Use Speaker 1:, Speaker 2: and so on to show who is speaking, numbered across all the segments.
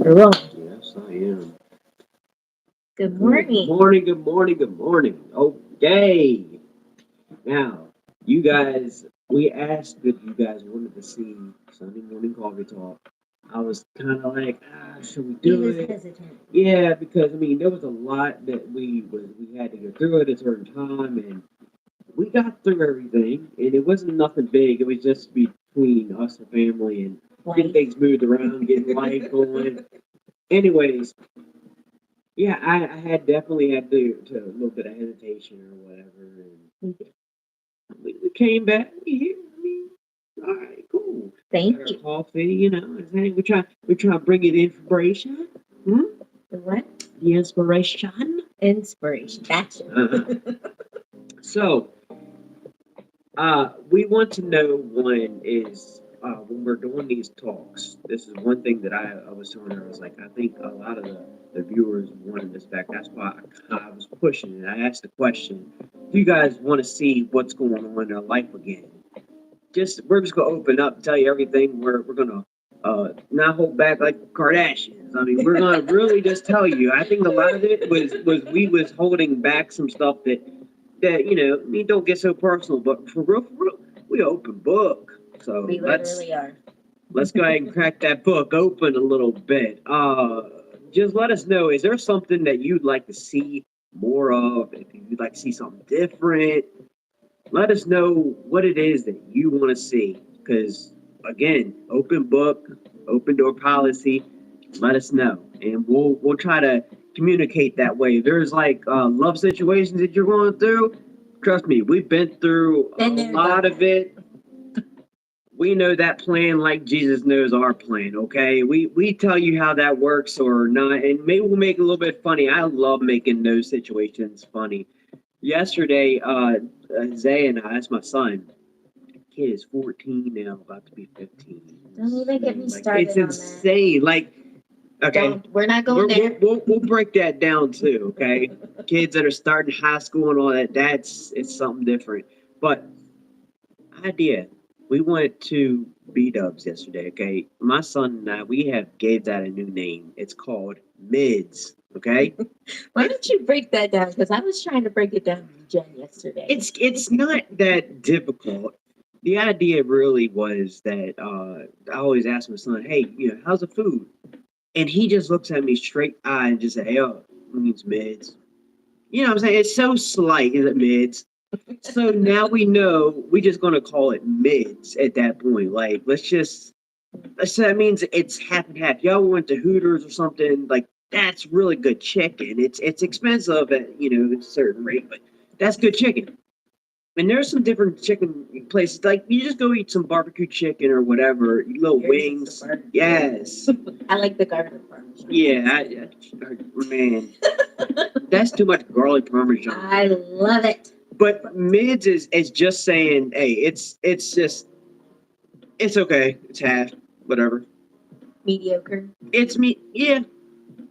Speaker 1: We're rolling.
Speaker 2: Yes, I am.
Speaker 1: Good
Speaker 2: Good
Speaker 1: morning.
Speaker 2: morning, good morning, good morning. Okay. Now, you guys, we asked if you guys wanted to see Sunday Morning Coffee Talk. I was kind of like, should we
Speaker 1: He
Speaker 2: do
Speaker 1: was
Speaker 2: it?
Speaker 1: hesitant.
Speaker 2: Yeah, because I mean, there was a lot that we had to go through at a certain time, and we got through everything, and it wasn't nothing big. It was just between us and family and getting
Speaker 1: Life.
Speaker 2: things moved around, getting life going. Anyways, yeah, I had definitely had to a little bit of hesitation or whatever, and we came back. We here. I mean, all right, cool.
Speaker 1: Thank
Speaker 2: Got our
Speaker 1: you.
Speaker 2: coffee, and hey, we try to bring it inspiration. Hmm?
Speaker 1: The what?
Speaker 2: The inspiration.
Speaker 1: Inspiration. Gotcha.
Speaker 2: So, we want to know when we're doing these talks. This is one thing that I was telling her. I was like, I think a lot of the viewers wanted this back. That's why I was pushing it. I asked the question: do you guys want to see what's going on in their life again? We're just gonna open up, tell you everything. We're gonna not hold back like Kardashians. I mean, we're gonna really just tell you. I think a lot of it was we was holding back some stuff that I mean, don't get so personal, but for real, we open book. So
Speaker 1: We literally are.
Speaker 2: let's go ahead and crack that book open a little bit. Just let us know. Is there something that you'd like to see more of? If you'd like to see something different, let us know what it is that you want to see. Because again, open book, open door policy. Let us know, and we'll try to communicate that way. If there's like love situations that you're going through, trust me, we've been through a
Speaker 1: Been there,
Speaker 2: lot
Speaker 1: done
Speaker 2: of
Speaker 1: that.
Speaker 2: it. We know that plan like Jesus knows our plan. Okay, we tell you how that works or not, and maybe we'll make it a little bit funny. I love making those situations funny. Yesterday, Zay and I, that's my son. Kid is 14 now, about to be 15.
Speaker 1: Don't even get me
Speaker 2: Like
Speaker 1: started
Speaker 2: it's
Speaker 1: on that.
Speaker 2: insane. Like, okay,
Speaker 1: Don't. We're not going there.
Speaker 2: we'll break that down too. Okay, kids that are starting high school and all that. It's something different. But idea. We went to B Dubs yesterday. Okay, my son and I we have gave that a new name. It's called Mids. Okay,
Speaker 1: Why don't you break that down? Because I was trying to break it down to Jen yesterday.
Speaker 2: it's not that difficult. The idea really was that I always ask my son, "Hey, how's the food?" And he just looks at me straight eye and just say, "Hey, oh, it means mids." You know what I'm saying? It's so slight, is it mids? So now we know we just gonna call it mids at that point. Like so that means it's half and half. Y'all went to Hooters or something, like that's really good chicken. It's expensive at a certain rate, but that's good chicken. And there's some different chicken places. Like you just go eat some barbecue chicken or whatever, little
Speaker 1: Yours is
Speaker 2: wings.
Speaker 1: the barbecue.
Speaker 2: Yes.
Speaker 1: I like the garlic parmesan.
Speaker 2: Yeah, man, that's too much garlic parmesan.
Speaker 1: I love it.
Speaker 2: But mids is just saying, hey, it's okay. It's half, whatever.
Speaker 1: Mediocre.
Speaker 2: It's me. Yeah,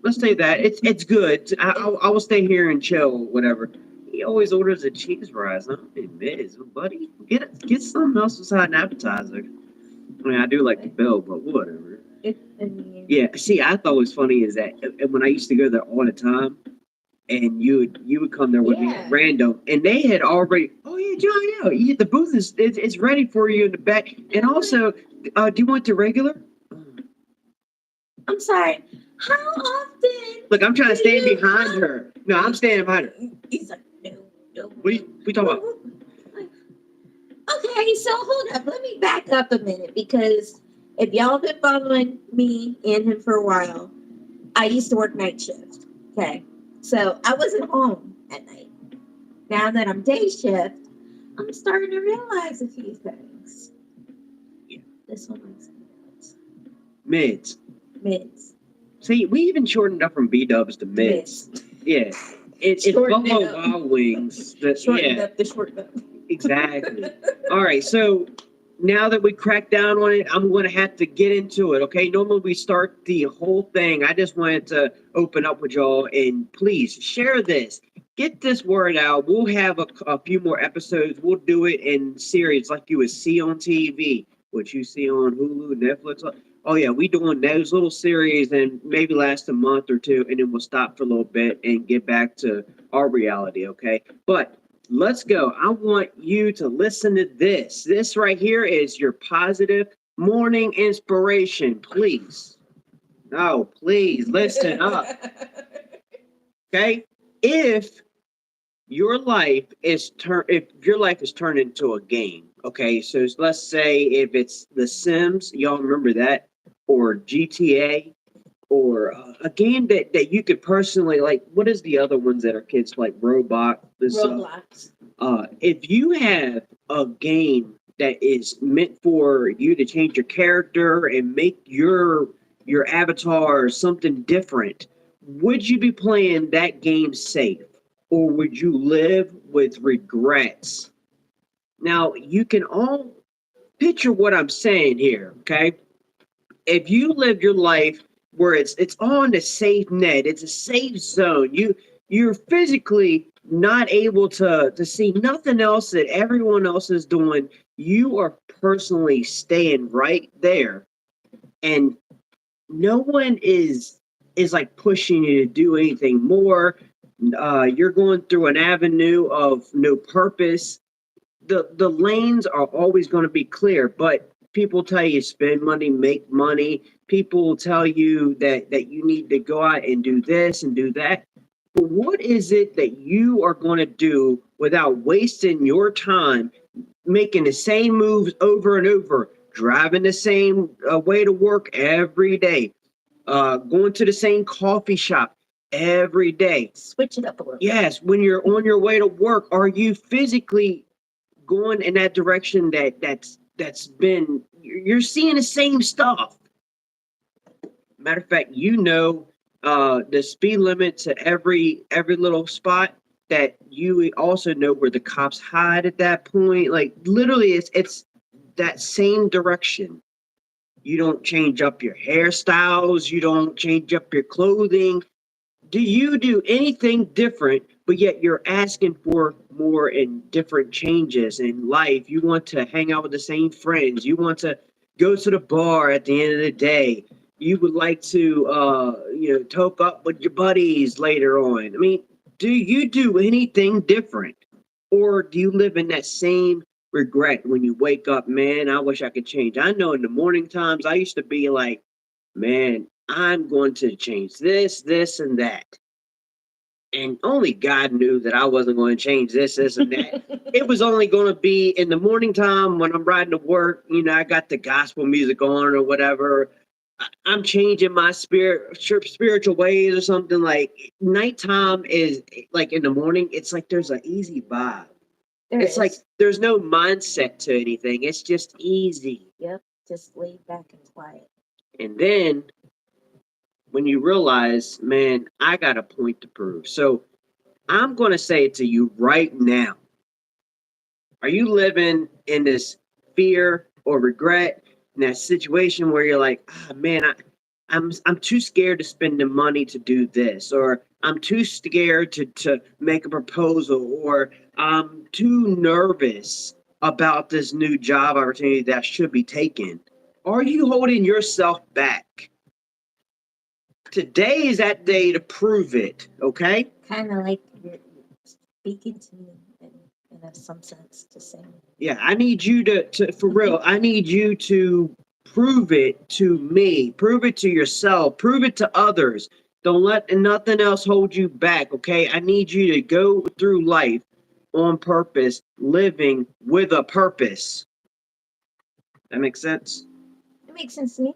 Speaker 2: let's say that. It's good. I will stay here and chill, whatever. He always orders a cheese fries. I'm in mids, buddy. Get something else beside an appetizer. I mean, I do like the bill, but whatever.
Speaker 1: I mean,
Speaker 2: Yeah. See, I thought was funny is that when I used to go there all the time, and you would come there with me
Speaker 1: yeah.
Speaker 2: at random, and they had already. Oh yeah, John, yeah, the booth is it's ready for you in the back, and also, do you want the regular?
Speaker 1: I'm sorry. How often?
Speaker 2: Look, I'm trying to
Speaker 1: do
Speaker 2: stand
Speaker 1: you
Speaker 2: behind
Speaker 1: come?
Speaker 2: her. No, I'm standing behind her.
Speaker 1: He's like, no, no.
Speaker 2: We talking about?
Speaker 1: Okay, so hold up. Let me back up a minute because if y'all been following me and him for a while, I used to work night shift. Okay. So I wasn't home at night. Now that I'm day shift, I'm starting to realize a few things.
Speaker 2: Yeah.
Speaker 1: This one likes mids.
Speaker 2: Mids.
Speaker 1: Mids.
Speaker 2: See, we even shortened up from B Dubs to mids. Yeah. It's
Speaker 1: Shortened
Speaker 2: Buffalo
Speaker 1: it up.
Speaker 2: Wild Wings.
Speaker 1: Shortened
Speaker 2: Yeah,
Speaker 1: up the short up.
Speaker 2: exactly. All right, so now that we cracked down on it, I'm going to have to get into it. Okay, normally we start the whole thing. I just wanted to open up with y'all and please share this. Get this word out. We'll have a few more episodes. We'll do it in series like you would see on TV, what you see on Hulu, Netflix. oh yeah, we doing those little series and maybe last a month or two, and then we'll stop for a little bit and get back to our reality, okay? But let's go. I want you to listen to this. This right here is your positive morning inspiration. Please. No, please listen up. Okay? If if your life is turned into a game, okay, so let's say if it's The Sims, y'all remember that, or GTA, or a game that you could personally like. What is the other ones that are kids like?
Speaker 1: Roblox.
Speaker 2: If you have a game that is meant for you to change your character and make your avatar something different, would you be playing that game safe, or would you live with regrets? Now you can all picture what I'm saying here, okay? If you live your life where it's on the safe net, it's a safe zone. You're physically not able to see nothing else that everyone else is doing. You are personally staying right there, and no one is like pushing you to do anything more. You're going through an avenue of no purpose. The lanes are always going to be clear, but people tell you spend money, make money. People tell you that you need to go out and do this and do that. But what is it that you are going to do without wasting your time making the same moves over and over, driving the same way to work every day, going to the same coffee shop every day?
Speaker 1: Switch it up a little.
Speaker 2: Yes, when you're on your way to work, are you physically going in that direction that's been you're seeing the same stuff? Matter of fact, the speed limit to every little spot, that you also know where the cops hide at that point. Like literally it's that same direction. You don't change up your hairstyles, you don't change up your clothing. Do you do anything different, but yet you're asking for more and different changes in life? You want to hang out with the same friends. You want to go to the bar at the end of the day. You would like to, toke up with your buddies later on. I mean, do you do anything different? Or do you live in that same regret when you wake up? Man, I wish I could change. I know in the morning times, I used to be like, man, I'm going to change this, and that. And only God knew that I wasn't going to change this, and that. It was only going to be in the morning time when I'm riding to work. I got the gospel music on or whatever. I'm changing my spiritual ways or something. Like nighttime is like in the morning. It's like there's an easy vibe. It's like there's no mindset to anything. It's just easy.
Speaker 1: Yep, just laid back and quiet.
Speaker 2: And then when you realize, man, I got a point to prove. So I'm going to say it to you right now. Are you living in this fear or regret, in that situation where you're like, man, I'm too scared to spend the money to do this, or I'm too scared to make a proposal, or I'm too nervous about this new job opportunity that should be taken? Are you holding yourself back? Today is that day to prove it, okay?
Speaker 1: Kind of like you're speaking to me in some sense to say.
Speaker 2: Yeah, I need you to for real, I need you to prove it to me, prove it to yourself, prove it to others. Don't let nothing else hold you back, okay? I need you to go through life on purpose, living with a purpose. That makes sense?
Speaker 1: It makes sense to me.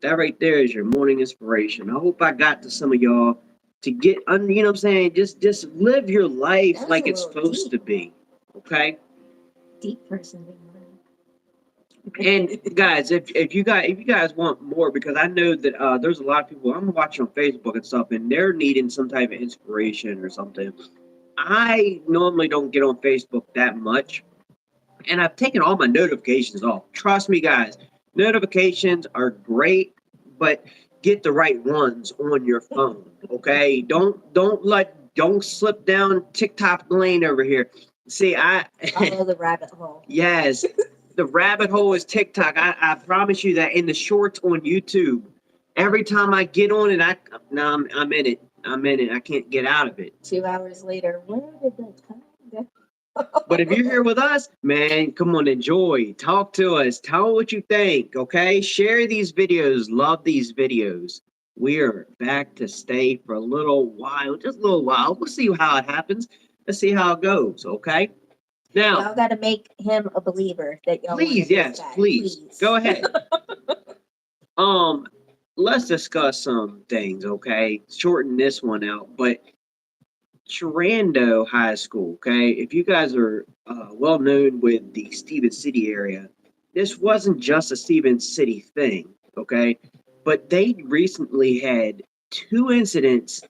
Speaker 2: That right there is your morning inspiration. I hope I got to some of y'all to get under, you know what I'm saying? Just live your life like it's supposed to be. Okay?
Speaker 1: Deep person.
Speaker 2: And guys, if you guys want more, because I know that there's a lot of people I'm watching on Facebook and stuff, and they're needing some type of inspiration or something. I normally don't get on Facebook that much, and I've taken all my notifications off. Trust me, guys, notifications are great, but get the right ones on your phone. Okay, don't slip down TikTok lane over here. See,
Speaker 1: follow the rabbit hole.
Speaker 2: Yes. the rabbit hole is TikTok. I promise you that in the shorts on YouTube, every time I get on it, I'm in it. I'm in it. I can't get out of it.
Speaker 1: 2 hours later, where did the time go?
Speaker 2: But if you're here with us, man, come on, enjoy. Talk to us. Tell what you think, okay? Share these videos. Love these videos. We are back to stay for a little while, just a little while. We'll see how it happens. Let's see how it goes, okay? Now,
Speaker 1: Y'all got to make him a believer that y'all want
Speaker 2: please,
Speaker 1: this
Speaker 2: yes,
Speaker 1: guy.
Speaker 2: please. Go ahead. Let's discuss some things, okay? Shorten this one out, but Sharando High School, okay? If you guys are well known with the Stevens City area, this wasn't just a Stevens City thing, okay? But they recently had two incidents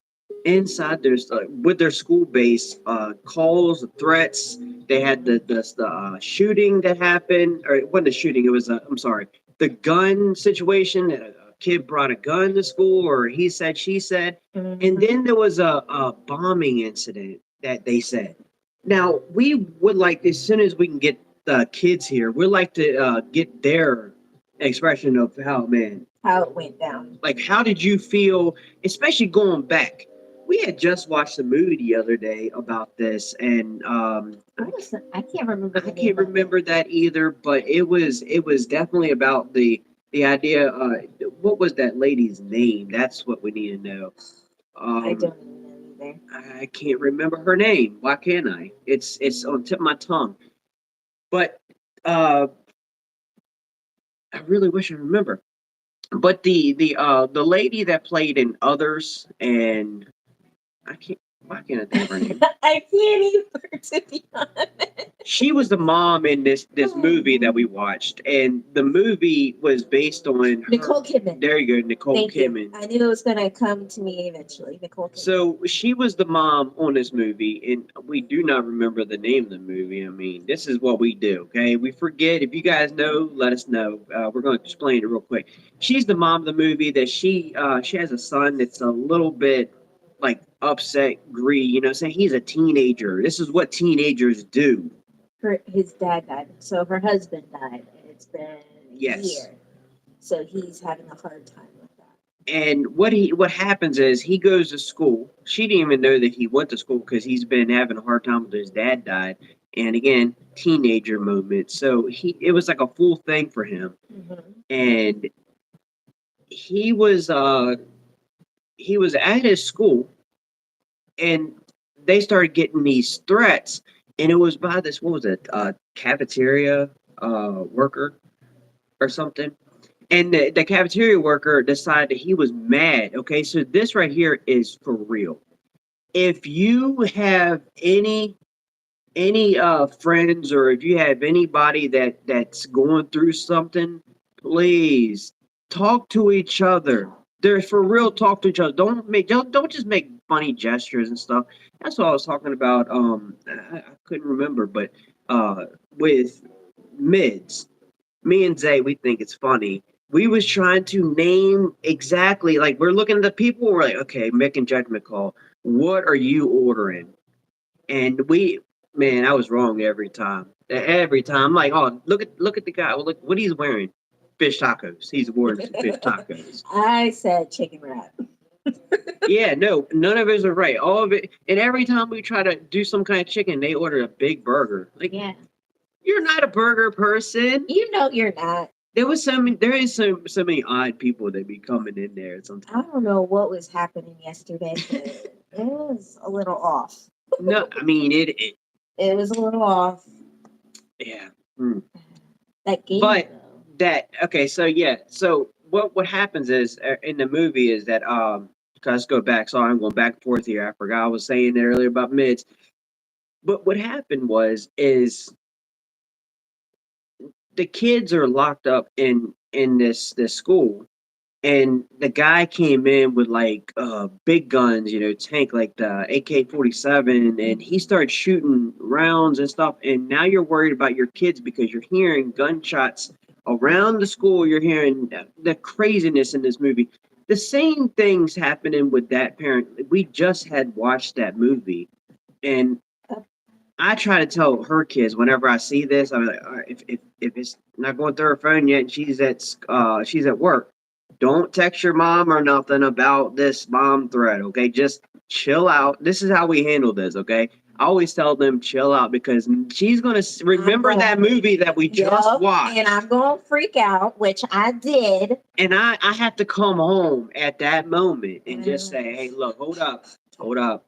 Speaker 2: inside their with their school base, calls, threats. They had the shooting that happened, or it wasn't a shooting. It was I'm sorry, the gun situation. A kid brought a gun to school, or he said, she said, and then there was a bombing incident that they said. Now we would like, as soon as we can get the kids here, we'd like to get their expression of
Speaker 1: how it went down.
Speaker 2: like, how did you feel, especially going back? We had just watched a movie the other day about this, and
Speaker 1: I can't remember.
Speaker 2: I can't remember that either. But it was definitely about the idea. What was that lady's name? That's what we need to know.
Speaker 1: I don't even know either.
Speaker 2: I can't remember her name. Why can't I? It's on the tip of my tongue. But I really wish I remember. But the lady that played in Others, and I can't. Why can't I think of her name?
Speaker 1: I can't either, to be honest.
Speaker 2: She was the mom in this movie that we watched, and the movie was based on her.
Speaker 1: Nicole Kidman.
Speaker 2: There you go, Nicole
Speaker 1: Thank
Speaker 2: Kidman.
Speaker 1: you. I knew it was gonna come to me eventually. Nicole Kidman.
Speaker 2: So she was the mom on this movie, and we do not remember the name of the movie. I mean, this is what we do, okay? We forget. If you guys know, let us know. We're going to explain it real quick. She's the mom of the movie. That she has a son that's a little bit like upset, saying he's a teenager. This is what teenagers do.
Speaker 1: His dad died, so her husband died, and it's been a year. So he's having a hard time with that.
Speaker 2: And what happens is he goes to school. She didn't even know that he went to school because he's been having a hard time with his dad died. And again, teenager moment. So it was like a full thing for him.
Speaker 1: Mm-hmm.
Speaker 2: And he was at his school, and they started getting these threats, and it was by this, what was it, cafeteria worker or something. And the cafeteria worker decided that he was mad. Okay, so this right here is for real. If you have any friends, or if you have anybody that's going through something, please talk to each other. They're for real. Talk to each other. Don't just make funny gestures and stuff. That's what I was talking about. I couldn't remember, but with mids, me and Zay, we think it's funny. We was trying to name exactly, like, we're looking at the people. We're like, okay, making judgment call. What are you ordering? And man, I was wrong every time. Every time, I'm like, oh, look at the guy. Well, look what he's wearing. Fish tacos. He's wearing some fish tacos.
Speaker 1: I said chicken wrap.
Speaker 2: Yeah, no, none of it are right. All of it, and every time we try to do some kind of chicken, they order a big burger. Like,
Speaker 1: yeah,
Speaker 2: you're not a burger person.
Speaker 1: You know you're not.
Speaker 2: There is so many odd people that be coming in there sometimes.
Speaker 1: I don't know what was happening yesterday, but it was a little off.
Speaker 2: No, I mean
Speaker 1: it was a little off.
Speaker 2: Yeah.
Speaker 1: That game,
Speaker 2: but
Speaker 1: though.
Speaker 2: Okay, so yeah, so what happens is in the movie is that let's go back. Sorry, I'm going back and forth here. I forgot I was saying that earlier about mids. But what happened is the kids are locked up in this school, and the guy came in with like big guns, tank like the AK-47, and he started shooting rounds and stuff. And now you're worried about your kids because you're hearing gunshots around the school. You're hearing the craziness in this movie. The same things happening with that parent. We just had watched that movie, and I try to tell her kids whenever I see this, I'm like, all right, if it's not going through her phone yet, and she's at work, don't text your mom or nothing about this bomb threat. Okay, just chill out. This is how we handle this. Okay, I always tell them chill out because she's gonna remember that movie that we just
Speaker 1: Yup,
Speaker 2: watched,
Speaker 1: and I'm gonna freak out, which I did.
Speaker 2: and I have to come home at that moment and just say, hey, look, hold up,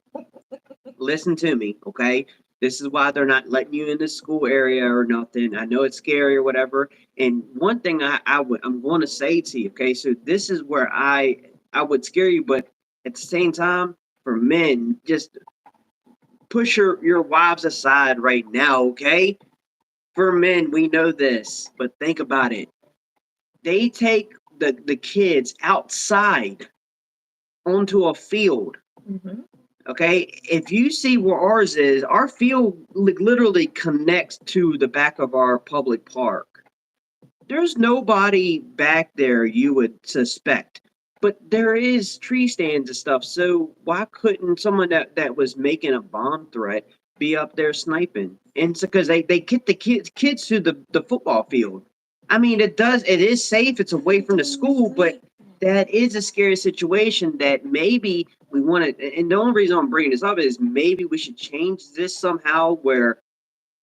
Speaker 2: listen to me, okay? This is why they're not letting you in the school area or nothing. I know it's scary or whatever. And one thing I'm going to say to you, okay? So this is where I would scare you, but at the same time, for men, just push your wives aside right now, okay? For men, we know this, but think about it. They take the kids outside onto a field.
Speaker 1: Mm-hmm.
Speaker 2: Okay, if you see where ours is, our field literally connects to the back of our public park. There's nobody back there you would suspect, but there is tree stands and stuff. So why couldn't someone that was making a bomb threat be up there sniping? And it's because they get the kids to the football field. I mean, it is safe. It's away from the school, but that is a scary situation that maybe we want to. And the only reason I'm bringing this up is maybe we should change this somehow where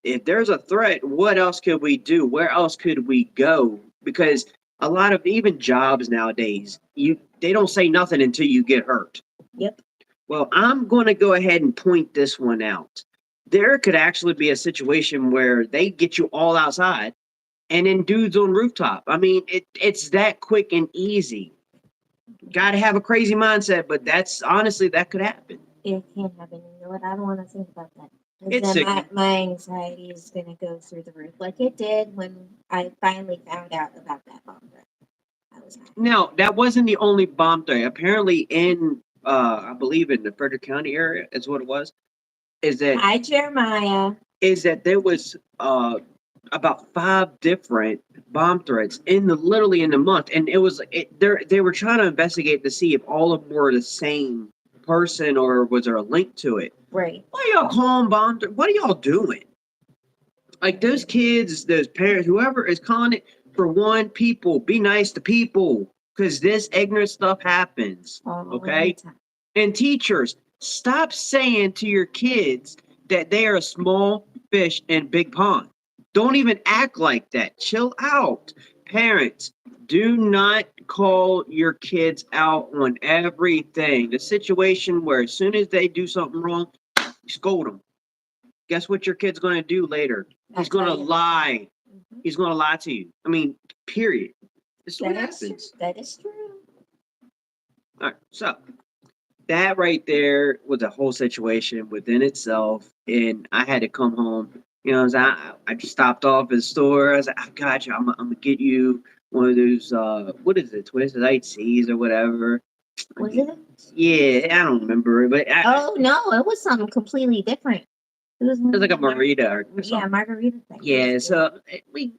Speaker 2: if there's a threat, what else could we do? Where else could we go? Because a lot of even jobs nowadays, they don't say nothing until you get hurt.
Speaker 1: Yep.
Speaker 2: Well, I'm going to go ahead and point this one out. There could actually be a situation where they get you all outside and then dudes on rooftop. I mean, it's that quick and easy. Got to have a crazy mindset, but that's honestly that could happen.
Speaker 1: It can happen. You know what? I don't want to think about that.
Speaker 2: It's
Speaker 1: Then my anxiety is going to go through the roof, like it did when I finally found out about that bomb threat. I was happy.
Speaker 2: Now, that wasn't the only bomb threat. Apparently, in I believe in the Frederick County area, is what it was.
Speaker 1: Hi, Jeremiah.
Speaker 2: Is that there was about 5 different bomb threats literally in the month, and they were trying to investigate to see if all of them were the same person or was there a link to it.
Speaker 1: Right.
Speaker 2: Why y'all calling bomb? What are y'all doing? Like those kids, those parents, whoever is calling it. For one, people be nice to people because this ignorant stuff happens. Okay, and teachers, stop saying to your kids that they are a small fish in big pond. Don't even act like that. Chill out. Parents, do not call your kids out on everything. The situation where as soon as they do something wrong, you scold them. Guess what your kid's going to do later? He's going to lie. Mm-hmm. He's going to lie to you. I mean, period. This is what happens.
Speaker 1: That is true.
Speaker 2: All right, so that right there was a whole situation within itself, and I had to come home. You know, I just stopped off at the store. I was like, I got you. I'm gonna get you one of those. What is it? Twisted C's or whatever.
Speaker 1: Was it?
Speaker 2: Yeah, I don't remember it, but
Speaker 1: oh no, it was something completely different. It was
Speaker 2: like a margarita or something.
Speaker 1: Yeah, margarita thing.
Speaker 2: Yeah, so we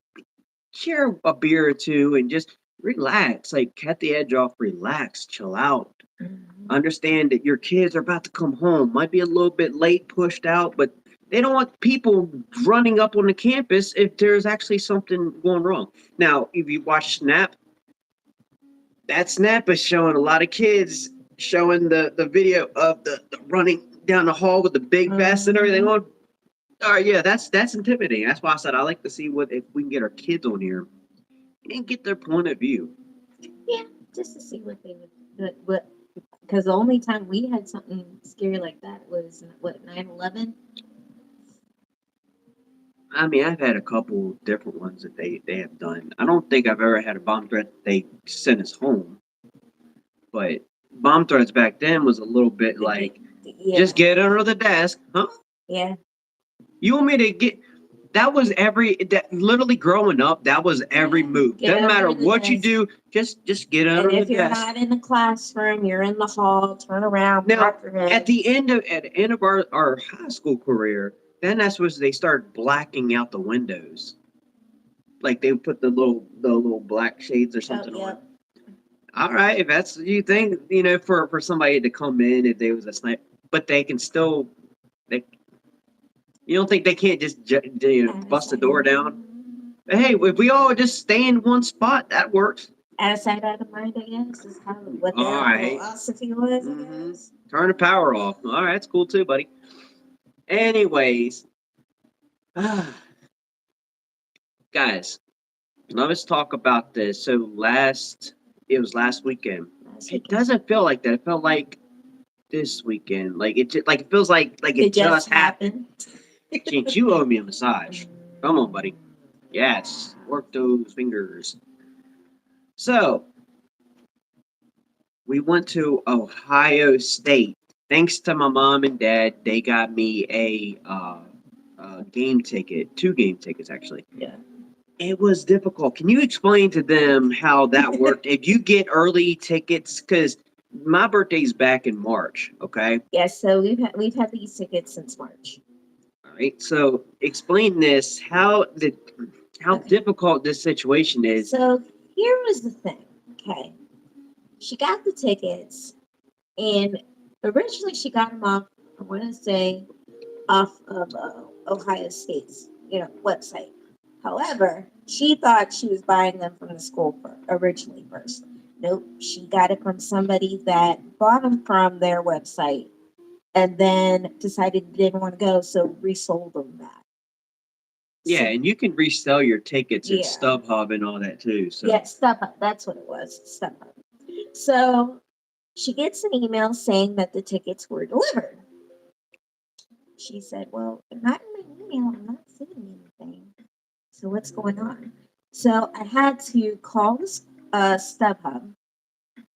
Speaker 2: share a beer or two and just relax. Like, cut the edge off, relax, chill out. Mm-hmm. Understand that your kids are about to come home. Might be a little bit late, pushed out, but they don't want people running up on the campus if there's actually something going wrong. Now, if you watch Snap, that Snap is showing a lot of kids showing the video of the running down the hall with the big vest and everything on. All right, yeah, that's intimidating. That's why I said I like to see if we can get our kids on here and get their point of view.
Speaker 1: Yeah, just to see what they would do. Because the only time we had something scary like that was 9/11.
Speaker 2: I mean, I've had a couple different ones that they have done. I don't think I've ever had a bomb threat they sent us home, but bomb threats back then was a little bit like, just get under the desk, huh?
Speaker 1: Yeah.
Speaker 2: You want me to get? That was literally growing up. That was every move. Doesn't matter what you do. Just get under the desk.
Speaker 1: And if you're not in the classroom, you're in the hall. Turn around.
Speaker 2: Now, at the end of our high school career, then that's when they started blacking out the windows. Like they put the little black shades or something on. All right, if that's you think, for somebody to come in if there was a sniper, but they can still You don't think they can't just bust the door down? Hey, if we all just stay in one spot, that works.
Speaker 1: Out of sight, out of mind, I guess, is how what
Speaker 2: All
Speaker 1: their
Speaker 2: right.
Speaker 1: philosophy was, I
Speaker 2: Mhm.
Speaker 1: guess.
Speaker 2: Turn the power off. All right, that's cool too, buddy. Anyways, guys, let's talk about this. So it was last weekend.
Speaker 1: Last
Speaker 2: It
Speaker 1: weekend.
Speaker 2: doesn't feel like that. It felt like this weekend. Like it feels like it just happened. Jinx, you owe me a massage. Come on, buddy. Yes, work those fingers. So we went to Ohio State. Thanks to my mom and dad, they got me a game ticket, two game tickets actually.
Speaker 1: Yeah.
Speaker 2: It was difficult. Can you explain to them how that worked? If you get early tickets, because my birthday's back in March, okay?
Speaker 1: Yes, so we've had these tickets since March.
Speaker 2: All right. So explain this, how
Speaker 1: Okay.
Speaker 2: difficult this situation is.
Speaker 1: So here was the thing. Okay. She got the tickets, and originally she got them off, I want to say, off of Ohio State's, website. However, she thought she was buying them from the school originally first. Nope, she got it from somebody that bought them from their website and then decided they didn't want to go, so resold them back.
Speaker 2: Yeah,
Speaker 1: So,
Speaker 2: and you can resell your tickets at
Speaker 1: yeah.
Speaker 2: StubHub and all that too. So
Speaker 1: Yeah, StubHub. That's what it was. StubHub. So she gets an email saying that the tickets were delivered. She said, "Well, they're not in my email. I'm not seeing anything. So what's going on?" So I had to call this StubHub,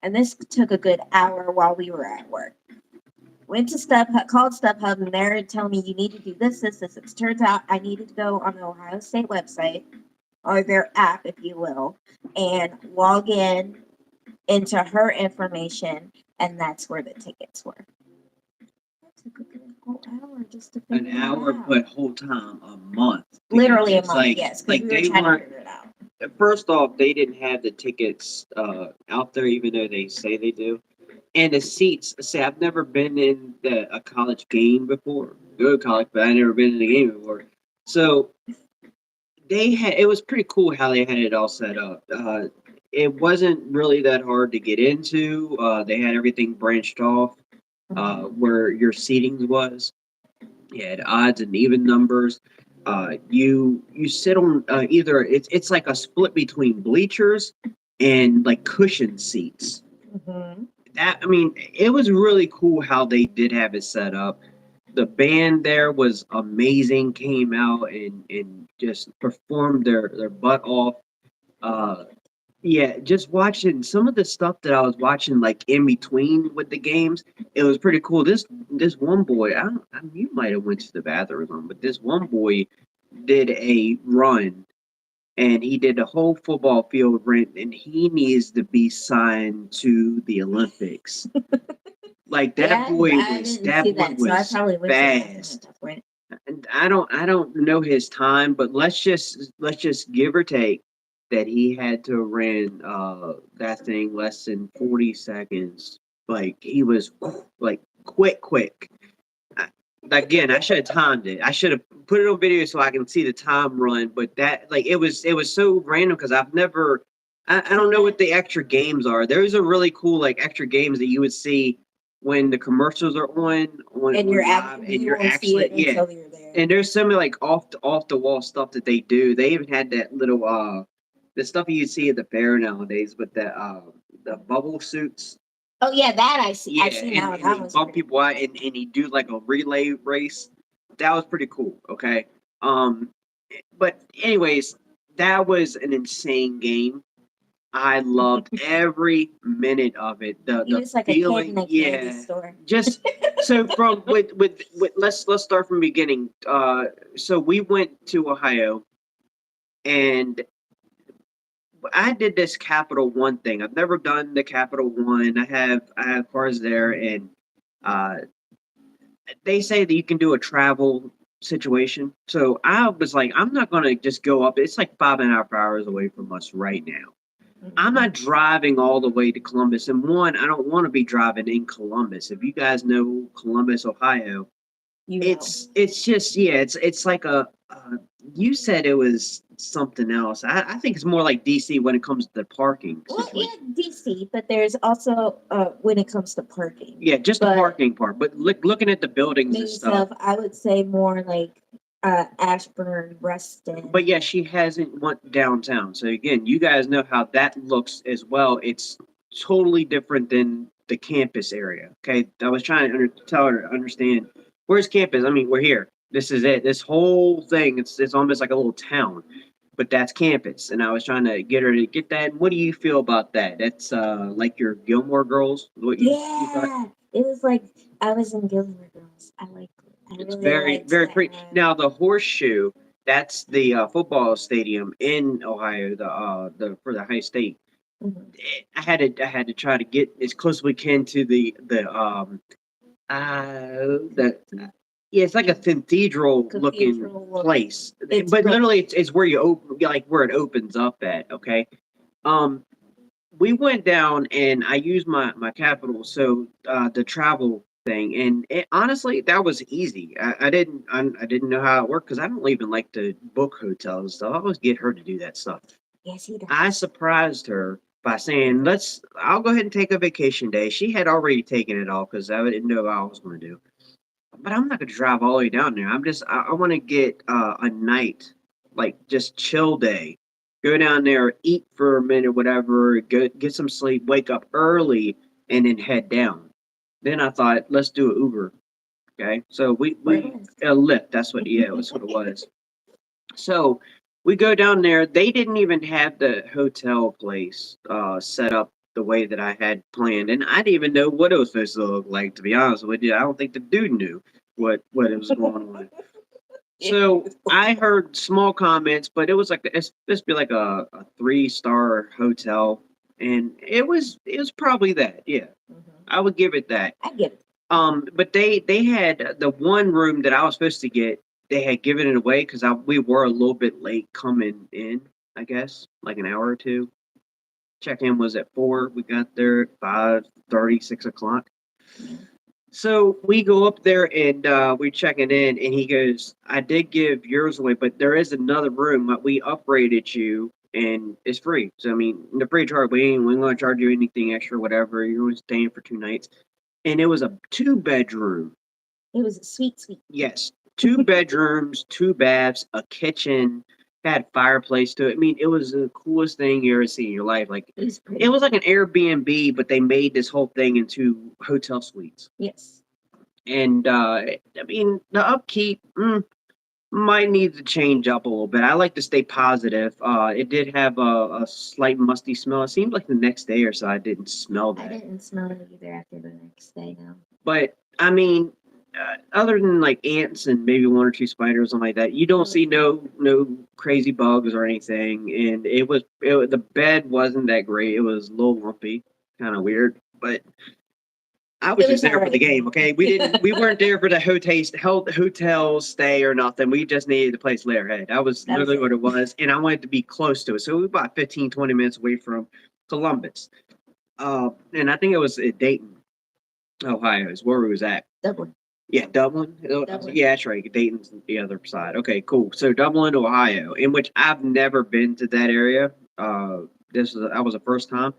Speaker 1: and this took a good hour while we were at work. Went to StubHub, called StubHub, and they're telling me you need to do this, this, this. It turns out I needed to go on the Ohio State website or their app, if you will, and log in into her information, and that's where the tickets were. That took a good whole hour just to figure
Speaker 2: an
Speaker 1: it
Speaker 2: hour,
Speaker 1: out.
Speaker 2: but whole time a month.
Speaker 1: Literally a
Speaker 2: It's
Speaker 1: month, yes, because we were
Speaker 2: they
Speaker 1: trying to
Speaker 2: weren't.
Speaker 1: figure it out.
Speaker 2: First off, they didn't have the tickets out there, even though they say they do. And the seats. Say, I've never been in a college game before. Go to college, but I never been in a game before. So they had. It was pretty cool how they had it all set up. It wasn't really that hard to get into. They had everything branched off where your seating was. You had odds and even numbers. You sit on either it's like a split between bleachers and like cushion seats.
Speaker 1: Mm-hmm.
Speaker 2: That I mean, it was really cool how they did have it set up. The band there was amazing. Came out and just performed their butt off. Uh, yeah, just watching some of the stuff that I was watching, like in between with the games, it was pretty cool. This one boy, you might have went to the bathroom or something, but this one boy did a run, and he did the whole football field run, and he needs to be signed to the Olympics. Like
Speaker 1: Yeah,
Speaker 2: that boy
Speaker 1: I
Speaker 2: was
Speaker 1: didn't see that, so I
Speaker 2: was
Speaker 1: probably went to that
Speaker 2: fast.
Speaker 1: at that point.
Speaker 2: And I don't know his time, but let's just give or take that he had to run that thing less than 40 seconds. Like he was like quick. I, Again, I should have timed it. I should have put it on video so I can see the time run. But that like it was so random because I've never I don't know what the extra games are. There's a really cool like extra games that you would see when the commercials are
Speaker 1: And you're
Speaker 2: live and
Speaker 1: you
Speaker 2: you're
Speaker 1: won't see
Speaker 2: actually
Speaker 1: it until you're there.
Speaker 2: and there's some like off the wall stuff that they do. They even had that little the stuff you see at the fair nowadays with the bubble suits.
Speaker 1: Oh yeah, that I see.
Speaker 2: Yeah,
Speaker 1: I've seen that one.
Speaker 2: and
Speaker 1: That
Speaker 2: they
Speaker 1: was
Speaker 2: bump
Speaker 1: pretty
Speaker 2: people out and he do like a relay race. That was pretty cool. Okay. Um but anyways, that was an insane game. I loved every minute of it.
Speaker 1: He
Speaker 2: The
Speaker 1: was like
Speaker 2: feeling,
Speaker 1: a kid in a candy store.
Speaker 2: just so from with let's start from the beginning. So we went to Ohio, and I did this Capital One thing. I've never done the Capital One. I have cars there, and uh, they say that you can do a travel situation. So I was like, I'm not gonna just go up. It's like 5.5 hours away from us right now. I'm not driving all the way to Columbus. And one, I don't want to be driving in Columbus. If you guys know Columbus, Ohio,
Speaker 1: You know.
Speaker 2: It's just it's like a you said it was something else. I think it's more like DC when it comes to the parking
Speaker 1: Well, yeah,
Speaker 2: situation.
Speaker 1: DC, but there's also when it comes to parking.
Speaker 2: Yeah, just the
Speaker 1: But
Speaker 2: parking part. But looking at the buildings and
Speaker 1: maybe
Speaker 2: stuff.
Speaker 1: stuff, I would say more like Ashburn, Reston.
Speaker 2: But yeah, she hasn't went downtown. So again, you guys know how that looks as well. It's totally different than the campus area. Okay, I was trying to tell her to understand where's campus. I mean, we're here. This is it. This whole thing. It's almost like a little town, but that's campus. And I was trying to get her to get that. What do you feel about that? That's like your Gilmore Girls. What you thought?
Speaker 1: Yeah, it was like I was in Gilmore Girls. I
Speaker 2: It's
Speaker 1: really
Speaker 2: very,
Speaker 1: liked
Speaker 2: very
Speaker 1: that.
Speaker 2: pretty. Now the horseshoe, that's the football stadium in Ohio, the for the high state.
Speaker 1: Mhm.
Speaker 2: I had to try to get as close as we can to the yeah, it's like a cathedral looking
Speaker 1: Cathedral
Speaker 2: place,
Speaker 1: It's
Speaker 2: but
Speaker 1: real.
Speaker 2: literally it's where you open like where it opens up at. Okay, um, we went down and I used my capital, so the travel thing, and honestly, that was easy. I didn't know how it worked because I don't even like to book hotels and stuff. I always get her to do that stuff.
Speaker 1: Yes, he does.
Speaker 2: I surprised her by saying, "Let's. I'll go ahead and take a vacation day." She had already taken it all because I didn't know what I was going to do. But I'm not going to drive all the way down there. I want to get a night, like just chill day. Go down there, eat for a minute, whatever. Get some sleep. Wake up early, and then head down. Then I thought, let's do an Uber. Okay, so
Speaker 1: Where
Speaker 2: we
Speaker 1: was?
Speaker 2: a Lyft. That's what it was. So we go down there. They didn't even have the hotel place set up the way that I had planned, and I didn't even know what it was supposed to look like. To be honest with you, I don't think the dude knew what it was going on. So I heard small comments, but it was like it's supposed to be like a 3-star hotel, and it was probably that. Yeah, I would give it that.
Speaker 1: I get it.
Speaker 2: But they had the one room that I was supposed to get. They had given it away because we were a little bit late coming in. I guess like an hour or two. Check in was at 4. We got there at 5:30, 6 o'clock. So we go up there and we're checking in, and he goes, "I did give yours away, but there is another room that we upgraded you, and it's free. So I mean, the free charge. We ain't gonna charge you anything extra, whatever. You're only staying for 2 nights." And it was a 2 bedroom.
Speaker 1: It was a sweet, sweet.
Speaker 2: Yes, 2 bedrooms, 2 baths, a kitchen, had fireplace to it. I mean, it was the coolest thing you ever see in your life. Like
Speaker 1: It was pretty.
Speaker 2: it was like an Airbnb, but they made this whole thing into hotel suites.
Speaker 1: Yes.
Speaker 2: And I mean, the upkeep might need to change up a little bit. I like to stay positive. It did have a slight musty smell. It seemed like the next day or so I didn't smell
Speaker 1: I
Speaker 2: that.
Speaker 1: didn't smell it either after the next day. No.
Speaker 2: But I mean, other than like ants and maybe one or two spiders, something like that, you don't see no crazy bugs or anything. And the bed wasn't that great. It was a little lumpy, kind of weird. But I was
Speaker 1: It
Speaker 2: just
Speaker 1: was
Speaker 2: there for the
Speaker 1: alright.
Speaker 2: game. Okay, we weren't there for the hotel stay or nothing. We just needed the place to lay our head. That was
Speaker 1: That was
Speaker 2: literally
Speaker 1: it.
Speaker 2: what it was, and I wanted to be close to it. So we were about 15, 20 minutes away from Columbus. And I think it was at Dayton, Ohio, is where we was at.
Speaker 1: Dublin.
Speaker 2: Yeah, Dublin.
Speaker 1: Dublin.
Speaker 2: Yeah, that's right. Dayton's the other side. Okay, cool. So Dublin, Ohio, in which I've never been to that area. That was the first time,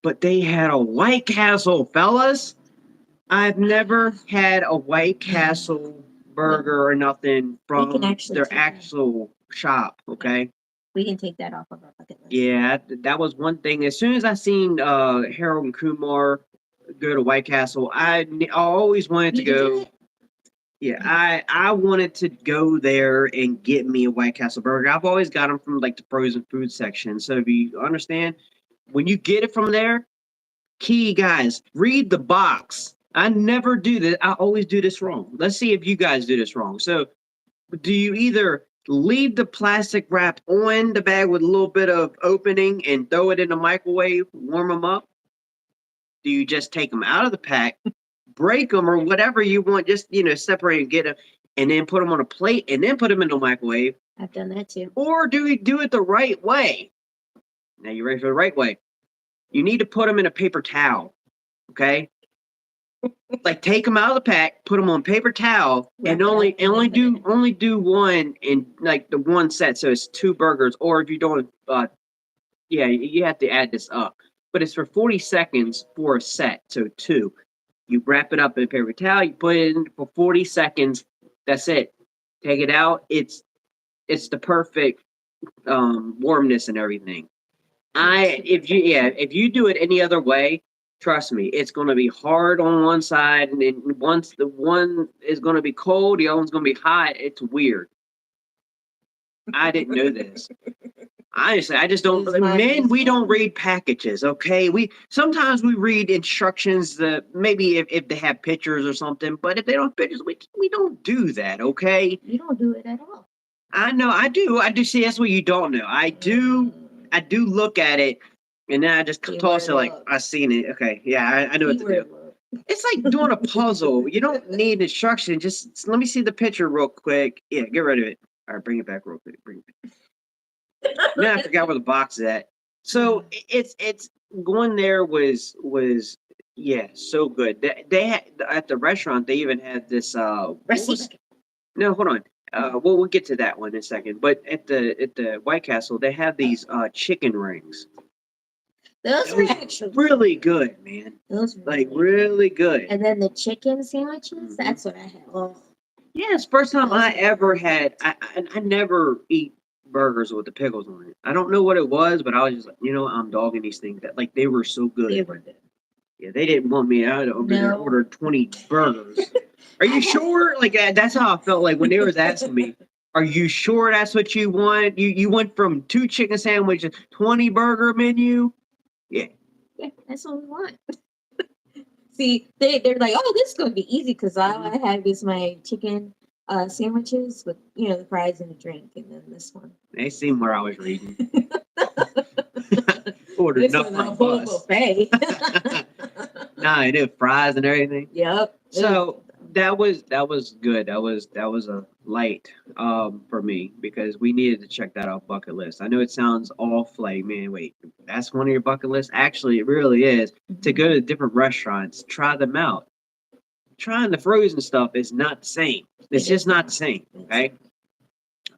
Speaker 2: but they had a White Castle, fellas. I've never had a White Castle burger or nothing
Speaker 1: We can
Speaker 2: from
Speaker 1: actually
Speaker 2: their
Speaker 1: take that.
Speaker 2: actual shop. Okay.
Speaker 1: We can take that off of our bucket list.
Speaker 2: Yeah, that was one thing. As soon as I seen Harold and Kumar go to White Castle, I always wanted to
Speaker 1: You can do
Speaker 2: go.
Speaker 1: it.
Speaker 2: Yeah, I wanted to go there and get me a White Castle burger. I've always got them from like the frozen food section. So if you understand, when you get it from there, key guys, read the box. I never do this. I always do this wrong. Let's see if you guys do this wrong. So do you either leave the plastic wrap on the bag with a little bit of opening and throw it in the microwave, warm them up? Do you just take them out of the pack, break them or whatever you want, just separate and get them, and then put them on a plate and then put them in the microwave?
Speaker 1: I've done that too.
Speaker 2: Or do we do it the right way? Now you ready for the right way? You need to put them in a paper towel, okay? Like take them out of the pack, put them on paper towel, and
Speaker 1: Wrap it up and leave it in.
Speaker 2: only do one in like the one set. So it's 2 burgers, or if you don't, yeah, you have to add this up. But it's for 40 seconds for a set, so two. You wrap it up in a paper towel, you put it in for 40 seconds. That's it. Take it out. It's the perfect warmness and everything. If you do it any other way, trust me, it's going to be hard on one side, and then once the one is going to be cold, the other one's going to be hot. It's weird. I didn't know this. Honestly, I just don't. Men, we don't read packages. Okay, we sometimes we read instructions. That maybe if they have pictures or something, but if they don't have pictures, we don't do that. Okay.
Speaker 1: You don't do it at all.
Speaker 2: I know. I do. I do. See, that's what you don't know. I do. I do look at it, and then I just toss it like I seen it. Okay, yeah, I know what to do. It's like doing a puzzle. You don't need instruction. Just let me see the picture real quick. Yeah, get rid of it. All right, bring it back real quick. Bring it back. Now I forgot where the box is at. So it's going there was yeah, so good. They had at the restaurant. They even had this. No, hold on. Well, we'll get to that one in a second. But at the White Castle, they have these chicken rings.
Speaker 1: Those were actually
Speaker 2: really good, man.
Speaker 1: Those were
Speaker 2: like really good.
Speaker 1: And then the chicken sandwiches. That's what I had. Oh.
Speaker 2: Yeah, it's the first time I ever had. I never eat burgers with the pickles on it. I don't know what it was, but I was just like, I'm dogging these things. That like they were so good.
Speaker 1: They were good.
Speaker 2: Yeah, they didn't want me out over there order 20 burgers. Are you sure? Like that's how I felt like when they was asking me. Are you sure that's what you want? You went from 2 chicken sandwiches, 20 burger menu. Yeah.
Speaker 1: Yeah, that's what we want. See, they're like, oh, this is gonna be easy because all I had was my chicken sandwiches with the fries and a drink, and then this one.
Speaker 2: They seen where I was reading. Ordered
Speaker 1: this
Speaker 2: enough
Speaker 1: was
Speaker 2: for
Speaker 1: a full buffet.
Speaker 2: Nah, I did fries and everything.
Speaker 1: Yep.
Speaker 2: So that was good. That was a light for me because we needed to check that off bucket list. I know it sounds off like, man, wait, that's one of your bucket lists? Actually, it really is. To go to different restaurants, try them out. Trying the frozen stuff is not the same. It's just not the same. Okay.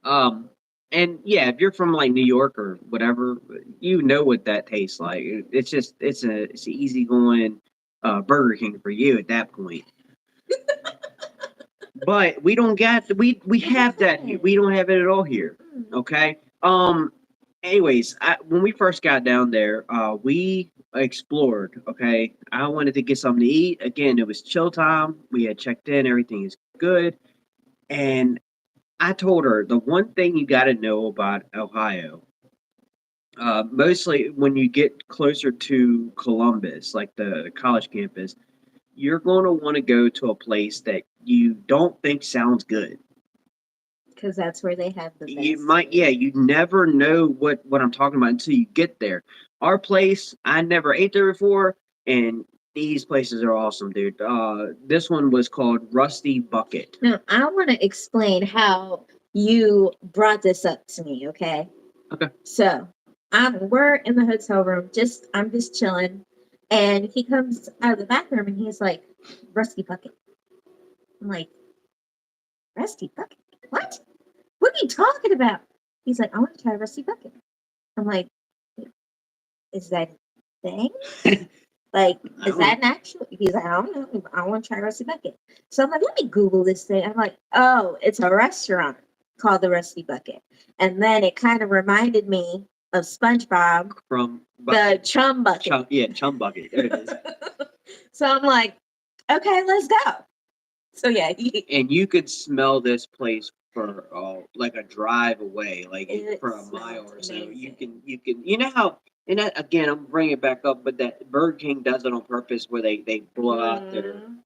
Speaker 2: And yeah, if you're from like New York or whatever, you know what that tastes like. It's an easygoing Burger King for you at that point. But we don't get we have that. We don't have it at all here. Okay. Anyways, when we first got down there, we explored. Okay, I wanted to get something to eat. Again, it was chill time. We had checked in. Everything is good, and I told her the one thing you got to know about Ohio. Mostly when you get closer to Columbus, like the college campus, you're going to want to go to a place that you don't think sounds good.
Speaker 1: Because that's where they have the best.
Speaker 2: You never know what I'm talking about until you get there. Our place, I never ate there before, and these places are awesome, dude. This one was called Rusty Bucket.
Speaker 1: Now, I want to explain how you brought this up to me, okay?
Speaker 2: Okay.
Speaker 1: So, we're in the hotel room, I'm just chilling, and he comes out of the bathroom, and he's like, Rusty Bucket. I'm like, Rusty Bucket? What? What are you talking about? He's like, I want to try Rusty Bucket. I'm like, is that a thing? Like, is that an actual? He's like, I don't know. I want to try Rusty Bucket. So I'm like, let me Google this thing. I'm like, oh, it's a restaurant called the Rusty Bucket. And then it kind of reminded me of SpongeBob
Speaker 2: from
Speaker 1: the Chum Bucket.
Speaker 2: Chum Bucket. There it is.
Speaker 1: So I'm like, okay, let's go. So yeah.
Speaker 2: And you could smell this place for like a drive away, like for a mile or so. Amazing. You can, how. And that, again, I'm bringing it back up, but that Burger King does it on purpose, where they blow out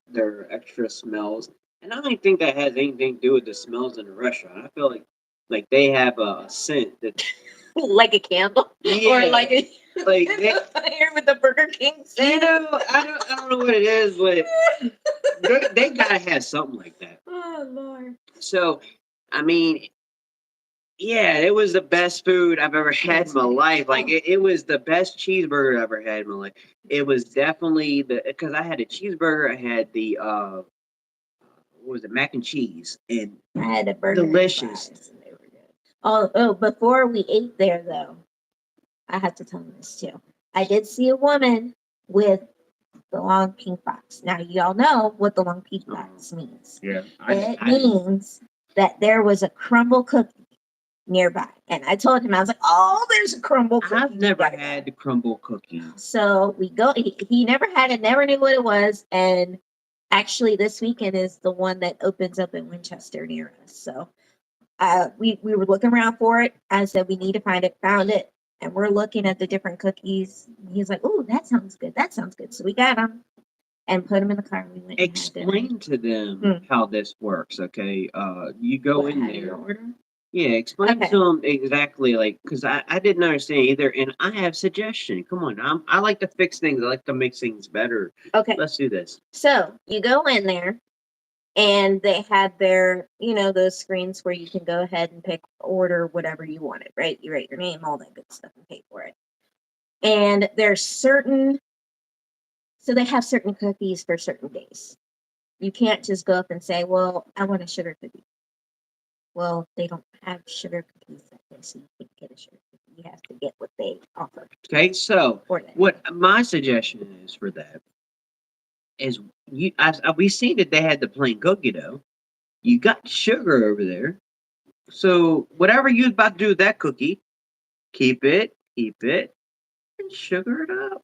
Speaker 2: their extra smells, and I don't think that has anything to do with the smells in the restaurant. I feel like they have a scent that,
Speaker 1: like a candle, or like a here with the Burger King scent.
Speaker 2: I don't know what it is, but they gotta have something like that.
Speaker 1: Oh Lord!
Speaker 2: So, I mean, Yeah, it was the best food I've ever had in my life. Like it was the best cheeseburger I've ever had in my life. It was definitely because I had a cheeseburger. I had the what was it, mac and cheese, and
Speaker 1: I had a burger
Speaker 2: delicious.
Speaker 1: and fries, and they were good. Oh, before we ate there though, I have to tell you this too. I did see a woman with the long pink box. Now you all know what the long pink box means.
Speaker 2: Yeah,
Speaker 1: It means that there was a crumble cookie nearby. And I told him, I was like, "Oh, there's a crumble cookie."
Speaker 2: I've never had the crumble cookie.
Speaker 1: So we go, he never had it, never knew what it was. And actually, this weekend is the one that opens up in Winchester near us. So we were looking around for it. I said, we need to find it, found it. And we're looking at the different cookies. He's like, "Oh, that sounds good. That sounds good." So we got them and put them in the car. We went.
Speaker 2: Explain to them how this works, okay? You go in there. Yeah, explain to them exactly, like, because I didn't understand either, and I have suggestion. Come on, I like to fix things. I like to make things better.
Speaker 1: Okay,
Speaker 2: let's do this.
Speaker 1: So you go in there, and they had their, those screens where you can go ahead and order whatever you wanted, right? You write your name, all that good stuff, and pay for it. And there's so they have certain cookies for certain days. You can't just go up and say, "Well, I want a sugar cookie." Well, they don't have sugar cookies that day, so you can't get a sugar cookie. You have to get what they offer.
Speaker 2: Okay, so what my suggestion is for that is we see that they had the plain cookie dough. You got sugar over there. So whatever you're about to do with that cookie, keep it, and sugar it up.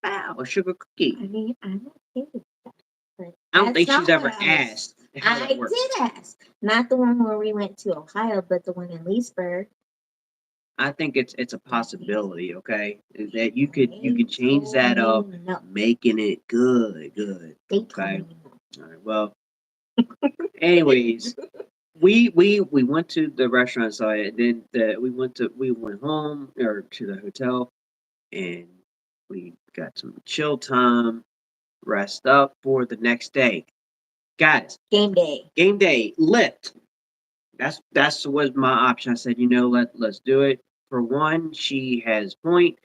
Speaker 2: Wow, a sugar cookie.
Speaker 1: I mean, I'm okay with that. But
Speaker 2: I don't think she's ever asked.
Speaker 1: I did ask. Not the one where we went to Ohio, but the one in Leesburg.
Speaker 2: I think it's a possibility, okay? That you could change that up, making it good. Okay. All right. Well, anyways, we went to the restaurant side, and then we went home or to the hotel, and we got some chill time, rest up for the next day. Guys,
Speaker 1: game day,
Speaker 2: lift. That's was my option. I said, let's do it. For one, she has point.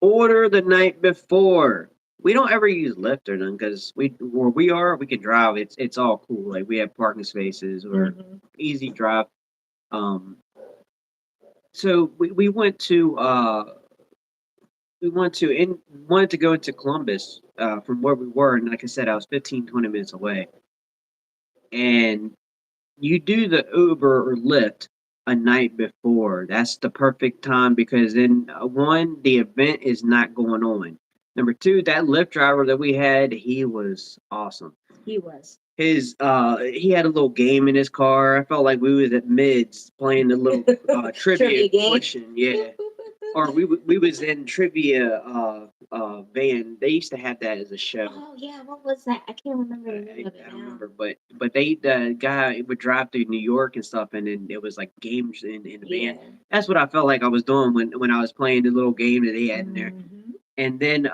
Speaker 2: Order the night before. We don't ever use Lyft or none because where we are, we can drive. It's all cool. Like we have parking spaces or easy drive. So we went to wanted to go into Columbus from where we were, and like I said, I was 15-20 minutes away. And you do the Uber or Lyft a night before. That's the perfect time because then one, the event is not going on. Number two, that Lyft driver that we had, he was awesome.
Speaker 1: He was.
Speaker 2: He had a little game in his car. I felt like we was at mids playing the little trivia question. Yeah. Or we was in trivia van. They used to have that as a show.
Speaker 1: Oh yeah, what was that? I can't remember the name of it.
Speaker 2: I don't remember, but the guy would drive through New York and stuff, and then it was like games in the van. That's what I felt like I was doing when I was playing the little game that they had in there. And then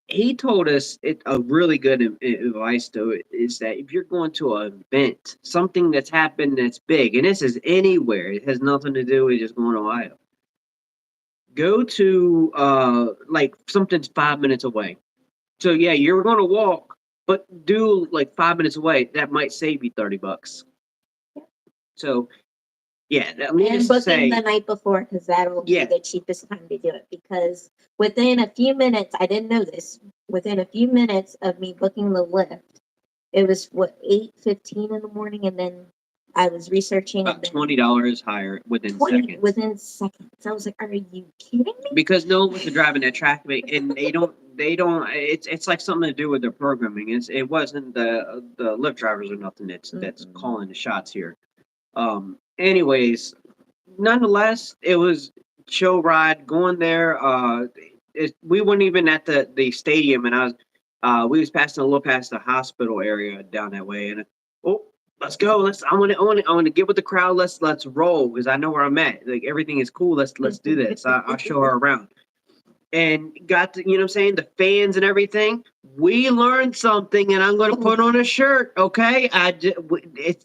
Speaker 2: he told us a really good advice to it is that if you're going to an event, something that's happened that's big, and this is anywhere, it has nothing to do with just going to Ohio. Go to like something's 5 minutes away. So yeah, you're going to walk, but do like 5 minutes away. That might save you $30. So yeah,
Speaker 1: and booking the night before because that'll be the cheapest time to do it. Because within a few minutes, I didn't know this. Within a few minutes of me booking the Lyft, it was 8:15 in the morning, and then I was researching.
Speaker 2: About $20 higher within seconds.
Speaker 1: Within seconds, I was like, "Are you kidding me?"
Speaker 2: Because no one wants to drive in that traffic, and they don't. It's like something to do with their programming. It wasn't the Lyft drivers or nothing that's calling the shots here. Anyways, nonetheless, it was chill ride going there. We weren't even at the stadium, and we was passing a little past the hospital area down that way, and let's go. I want to get with the crowd. Let's roll because I know where I'm at. Like everything is cool. Let's do this. I'll show her around. And got to, the fans and everything. We learned something, and I'm going to put on a shirt. Okay,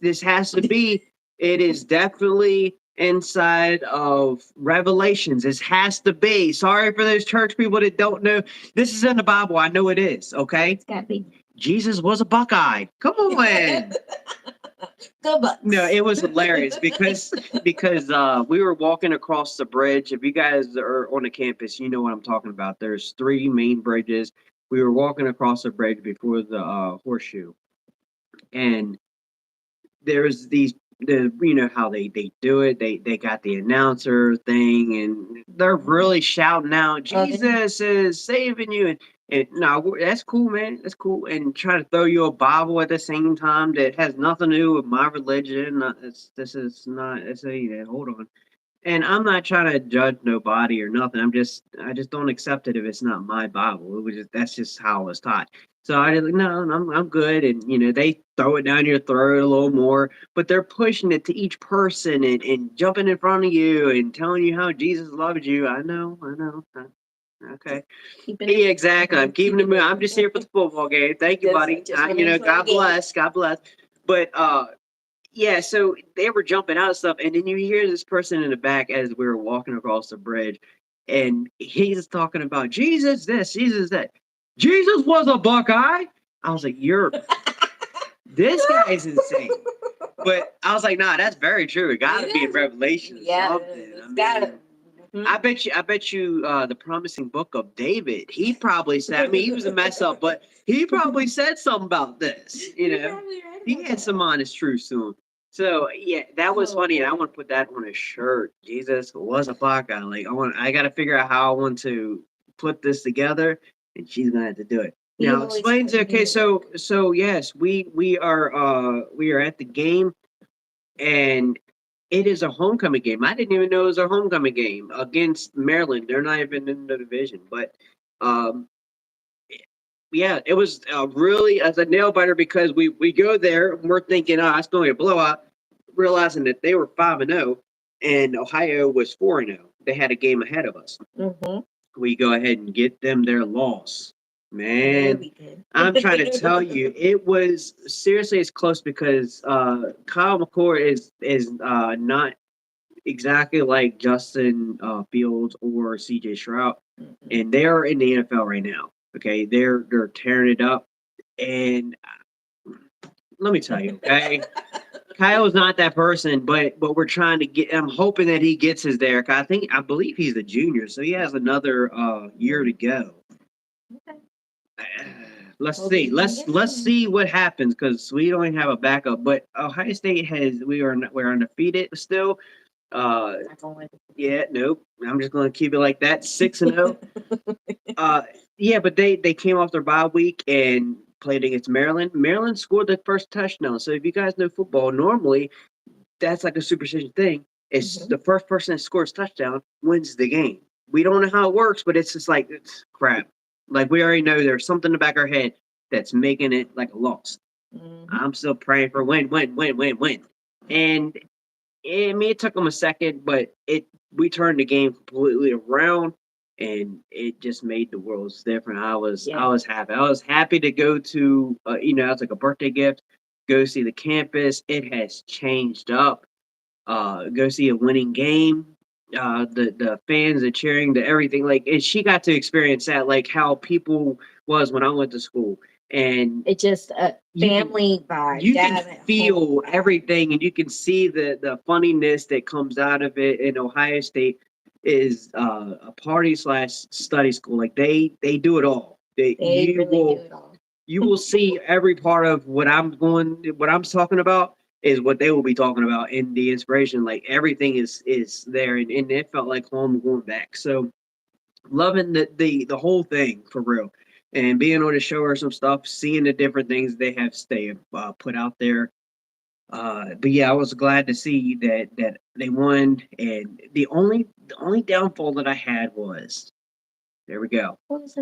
Speaker 2: this has to be. It is definitely inside of Revelations. It has to be. Sorry for those church people that don't know. This is in the Bible. I know it is. Okay.
Speaker 1: It's got to be.
Speaker 2: Jesus was a Buckeye. Come on.
Speaker 1: Go Bucks.
Speaker 2: No, it was hilarious because we were walking across the bridge. If you guys are on the campus, you know what I'm talking about. There's three main bridges. We were walking across the bridge before the horseshoe, and there's you know how they do it. They got the announcer thing, and they're really shouting out, Jesus is saving you. And no, that's cool, man. That's cool. And trying to throw you a Bible at the same time that has nothing to do with my religion. This is not. It's a hold on. And I'm not trying to judge nobody or nothing. I just don't accept it if it's not my Bible. It was just, that's just how I was taught. So I didn't. No, I'm good. And you know they throw it down your throat a little more, but they're pushing it to each person and jumping in front of you and telling you how Jesus loves you. I know. Okay. Yeah, exactly. I'm keeping it moving. I'm just here for the football game. Thank you, buddy. You know, God bless. God bless. But yeah, so they were jumping out of stuff, and then you hear this person in the back as we were walking across the bridge, and he's talking about Jesus this, Jesus that. Jesus was a Buckeye. I was like, this guy is insane. But I was like, nah, that's very true. It got to be in Revelation.
Speaker 1: Yeah,
Speaker 2: I bet you, the promising book of David. He probably said. I mean, he was a mess up, but he probably said something about this. You know, he had some honest truths to him. So yeah, that was funny, and I want to put that on a shirt. Jesus was a Buckeye. Like I got to figure out how I want to put this together, and she's gonna have to do it. Now explain to okay, so yes, we are at the game, and it is a homecoming game. I didn't even know it was a homecoming game against Maryland. They're not even in the division, but um, yeah, it was really as a nail biter because we go there and we're thinking, oh, it's going to be a blowout, realizing that they were 5-0 and Ohio was 4-0. They had a game ahead of us.
Speaker 1: Mm-hmm.
Speaker 2: We go ahead and get them their loss. Man, I'm trying to tell you, it was seriously it's close because Kyle McCord is not exactly like Justin Fields or CJ Stroud, and they're in the NFL right now. Okay, they're tearing it up, and let me tell you, okay, Kyle's not that person, but we're trying to get. I'm hoping that he gets his there. I believe he's a junior, so he has another year to go.
Speaker 1: Okay.
Speaker 2: Let's see. Let's see what happens because we don't even have a backup. But Ohio State we're undefeated still. Yeah, nope. I'm just gonna keep it like that. 6-0. Yeah, but they came off their bye week and played against Maryland. Maryland scored the first touchdown. So if you guys know football, normally that's like a superstition thing. It's the first person that scores touchdown wins the game. We don't know how it works, but it's just like it's crap. Like we already know there's something in the back of our head that's making it like a loss. I'm still praying for win. And I mean, it took them a second, but we turned the game completely around, and it just made the world different. I was happy. I was happy to go to it's like a birthday gift. Go see the campus. It has changed up. Go see a winning game. The fans are cheering, the everything. Like, and she got to experience that, like how people was when I went to school. And
Speaker 1: it's just a family vibe.
Speaker 2: You can feel everything, and you can see the funniness that comes out of it. And Ohio State is a party / study school. Like they do it all. They really do it all. You will see every part of what I'm talking about is what they will be talking about in the inspiration. Like everything is there, and it felt like home going back. So loving the whole thing for real. And being able to show her some stuff, seeing the different things they have put out there. But yeah, I was glad to see that they won. And the only downfall that I had was there we go.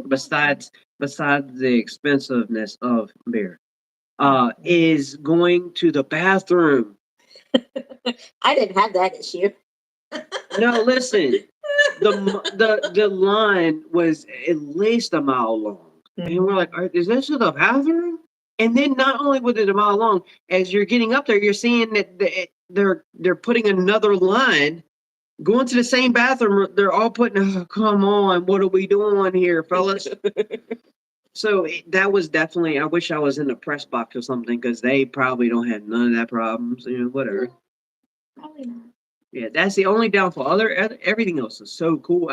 Speaker 2: Besides the expensiveness of beer, is going to the bathroom.
Speaker 1: I didn't have that issue.
Speaker 2: No, listen. The line was at least a mile long. And we're like, is this the bathroom? And then not only was it a mile long, as you're getting up there, you're seeing that they're putting another line going to the same bathroom. They're all putting, oh, come on, what are we doing here, fellas? So that was definitely, I wish I was in the press box or something because they probably don't have none of that problems, whatever.
Speaker 1: Probably not.
Speaker 2: Yeah, that's the only downfall. Everything else is so cool.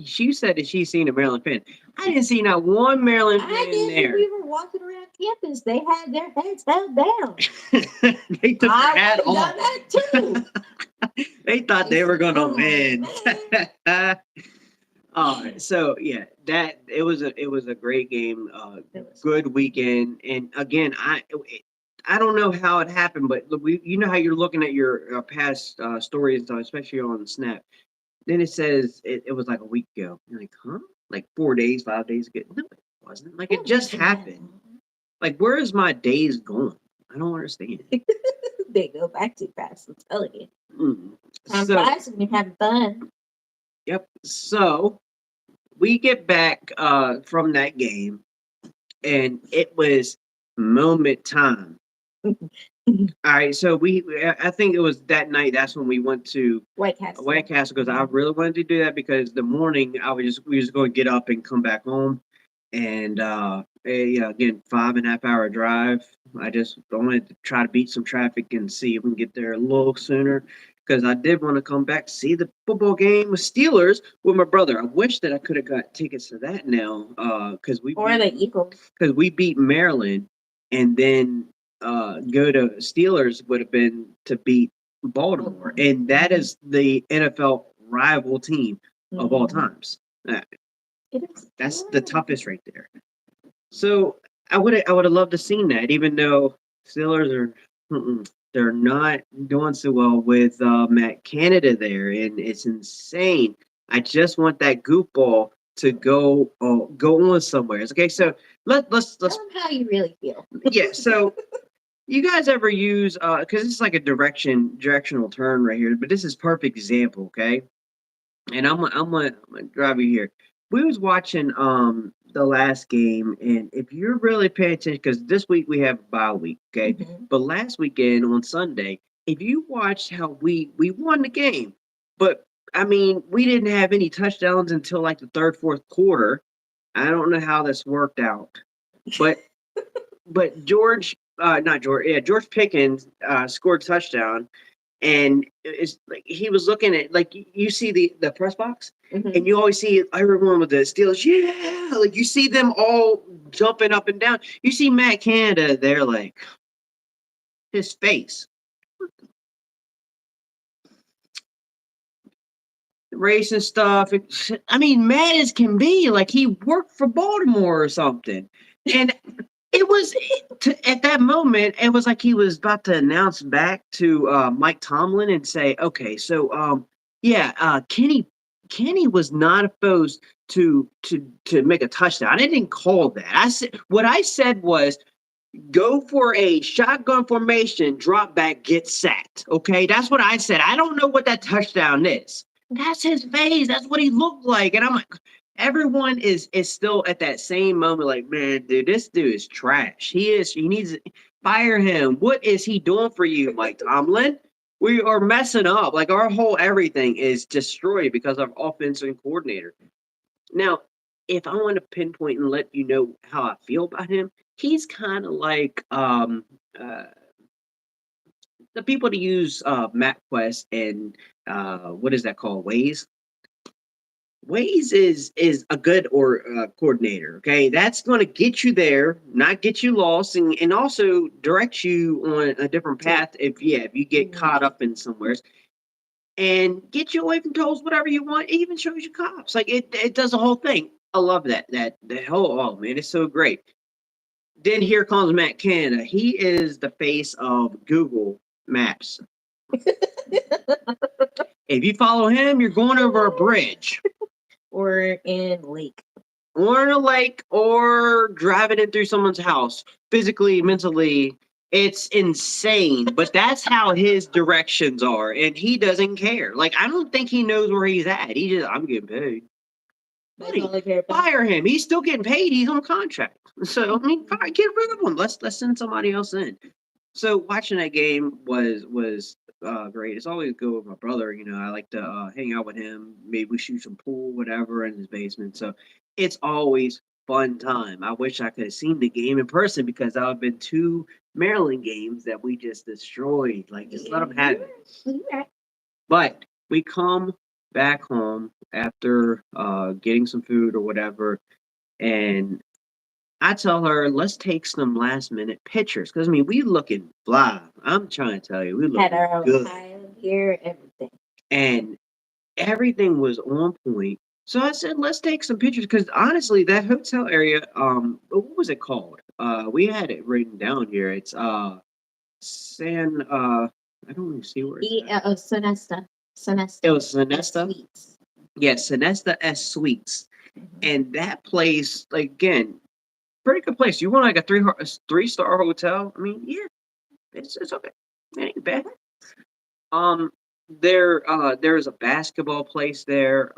Speaker 2: She said that she's seen a Maryland fan. I didn't see not one Maryland
Speaker 1: I
Speaker 2: fan
Speaker 1: did when
Speaker 2: there.
Speaker 1: we were walking around campus. They had their heads held down.
Speaker 2: They took their hat
Speaker 1: I would have
Speaker 2: off.
Speaker 1: done that too.
Speaker 2: They thought they were gonna
Speaker 1: Oh,
Speaker 2: win.
Speaker 1: man.
Speaker 2: So yeah, that it was a great game,
Speaker 1: It was
Speaker 2: good weekend, and again, I don't know how it happened, but you know how you're looking at your past stories and stuff, especially on Snap. Then it says it was like a week ago. You're like, huh? Like 4 days, 5 days ago? No, it wasn't. Like it just happened. Like where is my days going? I don't understand.
Speaker 1: They go back too fast. I'm telling you. Time
Speaker 2: So,
Speaker 1: flies when you're having fun.
Speaker 2: yep. So we get back from that game, and it was moment time. All right, so I think it was that night. That's when we went to
Speaker 1: White Castle.
Speaker 2: White Castle because I really wanted to do that because the morning we was going to get up and come back home, and yeah, again 5.5 hour drive. I just wanted to try to beat some traffic and see if we can get there a little sooner because I did want to come back see the football game with Steelers with my brother. I wish that I could have got tickets to that now because
Speaker 1: the Eagles.
Speaker 2: because we beat Maryland, and then go to Steelers would have been to beat Baltimore, and that is the NFL rival team of all times. That's the toughest right there. So I would have loved to seen that, even though Steelers they're not doing so well with Matt Canada there, and it's insane. I just want that goofball to go on somewhere. Okay, so let's
Speaker 1: Tell them how you really feel.
Speaker 2: yeah. So you guys ever use because it's like a directional turn right here, but this is perfect example, okay? And I'm gonna drive you here. We was watching the last game, and if you're really paying attention, because this week we have a bye week, okay? But last weekend on Sunday, if you watched how we won the game, but I mean we didn't have any touchdowns until like the third, fourth quarter. I don't know how this worked out, but George, not George, yeah, George Pickens scored a touchdown, and it's like he was looking at like you see the press box, and you always see everyone with the Steelers, yeah, like you see them all jumping up and down. You see Matt Canada there, like his face, race and stuff. I mean, mad as can be, like he worked for Baltimore or something, and. It was at that moment. It was like he was about to announce back to Mike Tomlin and say, "Okay, so yeah, Kenny was not opposed to make a touchdown. I didn't call that. I said what I said was go for a shotgun formation, drop back, get sacked. Okay, that's what I said. I don't know what that touchdown is. That's his face. That's what he looked like, and I'm like." Everyone is still at that same moment, like, man, dude, this dude is trash. He needs to fire him. What is he doing for you, Mike Tomlin? We are messing up. Like our whole everything is destroyed because of offensive coordinator. Now, if I want to pinpoint and let you know how I feel about him, he's kind of like the people to use MapQuest and what is that called? Waze. Waze is a good coordinator. Okay, that's going to get you there, not get you lost, and also direct you on a different path if you get caught up in somewhere, and get you away from tolls, whatever you want. It even shows you cops. Like it does the whole thing. I love that whole oh man, it's so great. Then here comes Matt Canada. He is the face of Google Maps. If you follow him, you're going over a bridge.
Speaker 1: Or in a lake.
Speaker 2: Or in a lake, or driving it through someone's house. Physically, mentally, it's insane. But that's how his directions are, and he doesn't care. Like I don't think he knows where he's at. He just I'm getting paid. Fire him. He's still getting paid. He's on contract. So I mean, get rid of him. Let's send somebody else in. So watching that game was great. It's always good with my brother. I like to hang out with him. Maybe we shoot some pool, whatever, in his basement. So it's always fun time. I wish I could have seen the game in person because there have been two Maryland games that we just destroyed. Like just let them have it.
Speaker 1: Yeah.
Speaker 2: But we come back home after getting some food or whatever, and I tell her, let's take some last minute pictures. Because, I mean, we looking fly. I'm trying to tell you, we
Speaker 1: Had
Speaker 2: looking
Speaker 1: our own
Speaker 2: good.
Speaker 1: pile here, everything.
Speaker 2: And everything was on point. So I said, let's take some pictures. Because honestly, that hotel area, what was it called? We had it written down here. It's I don't even see where it's at.
Speaker 1: Sonesta.
Speaker 2: It was
Speaker 1: S
Speaker 2: Sonesta.
Speaker 1: Suites.
Speaker 2: Yes, Sonesta S Suites.
Speaker 1: Mhm.
Speaker 2: And that place, like, again, pretty good place. You want like a three-star hotel? I mean, yeah, it's okay. It ain't bad. Um, there's a basketball place there.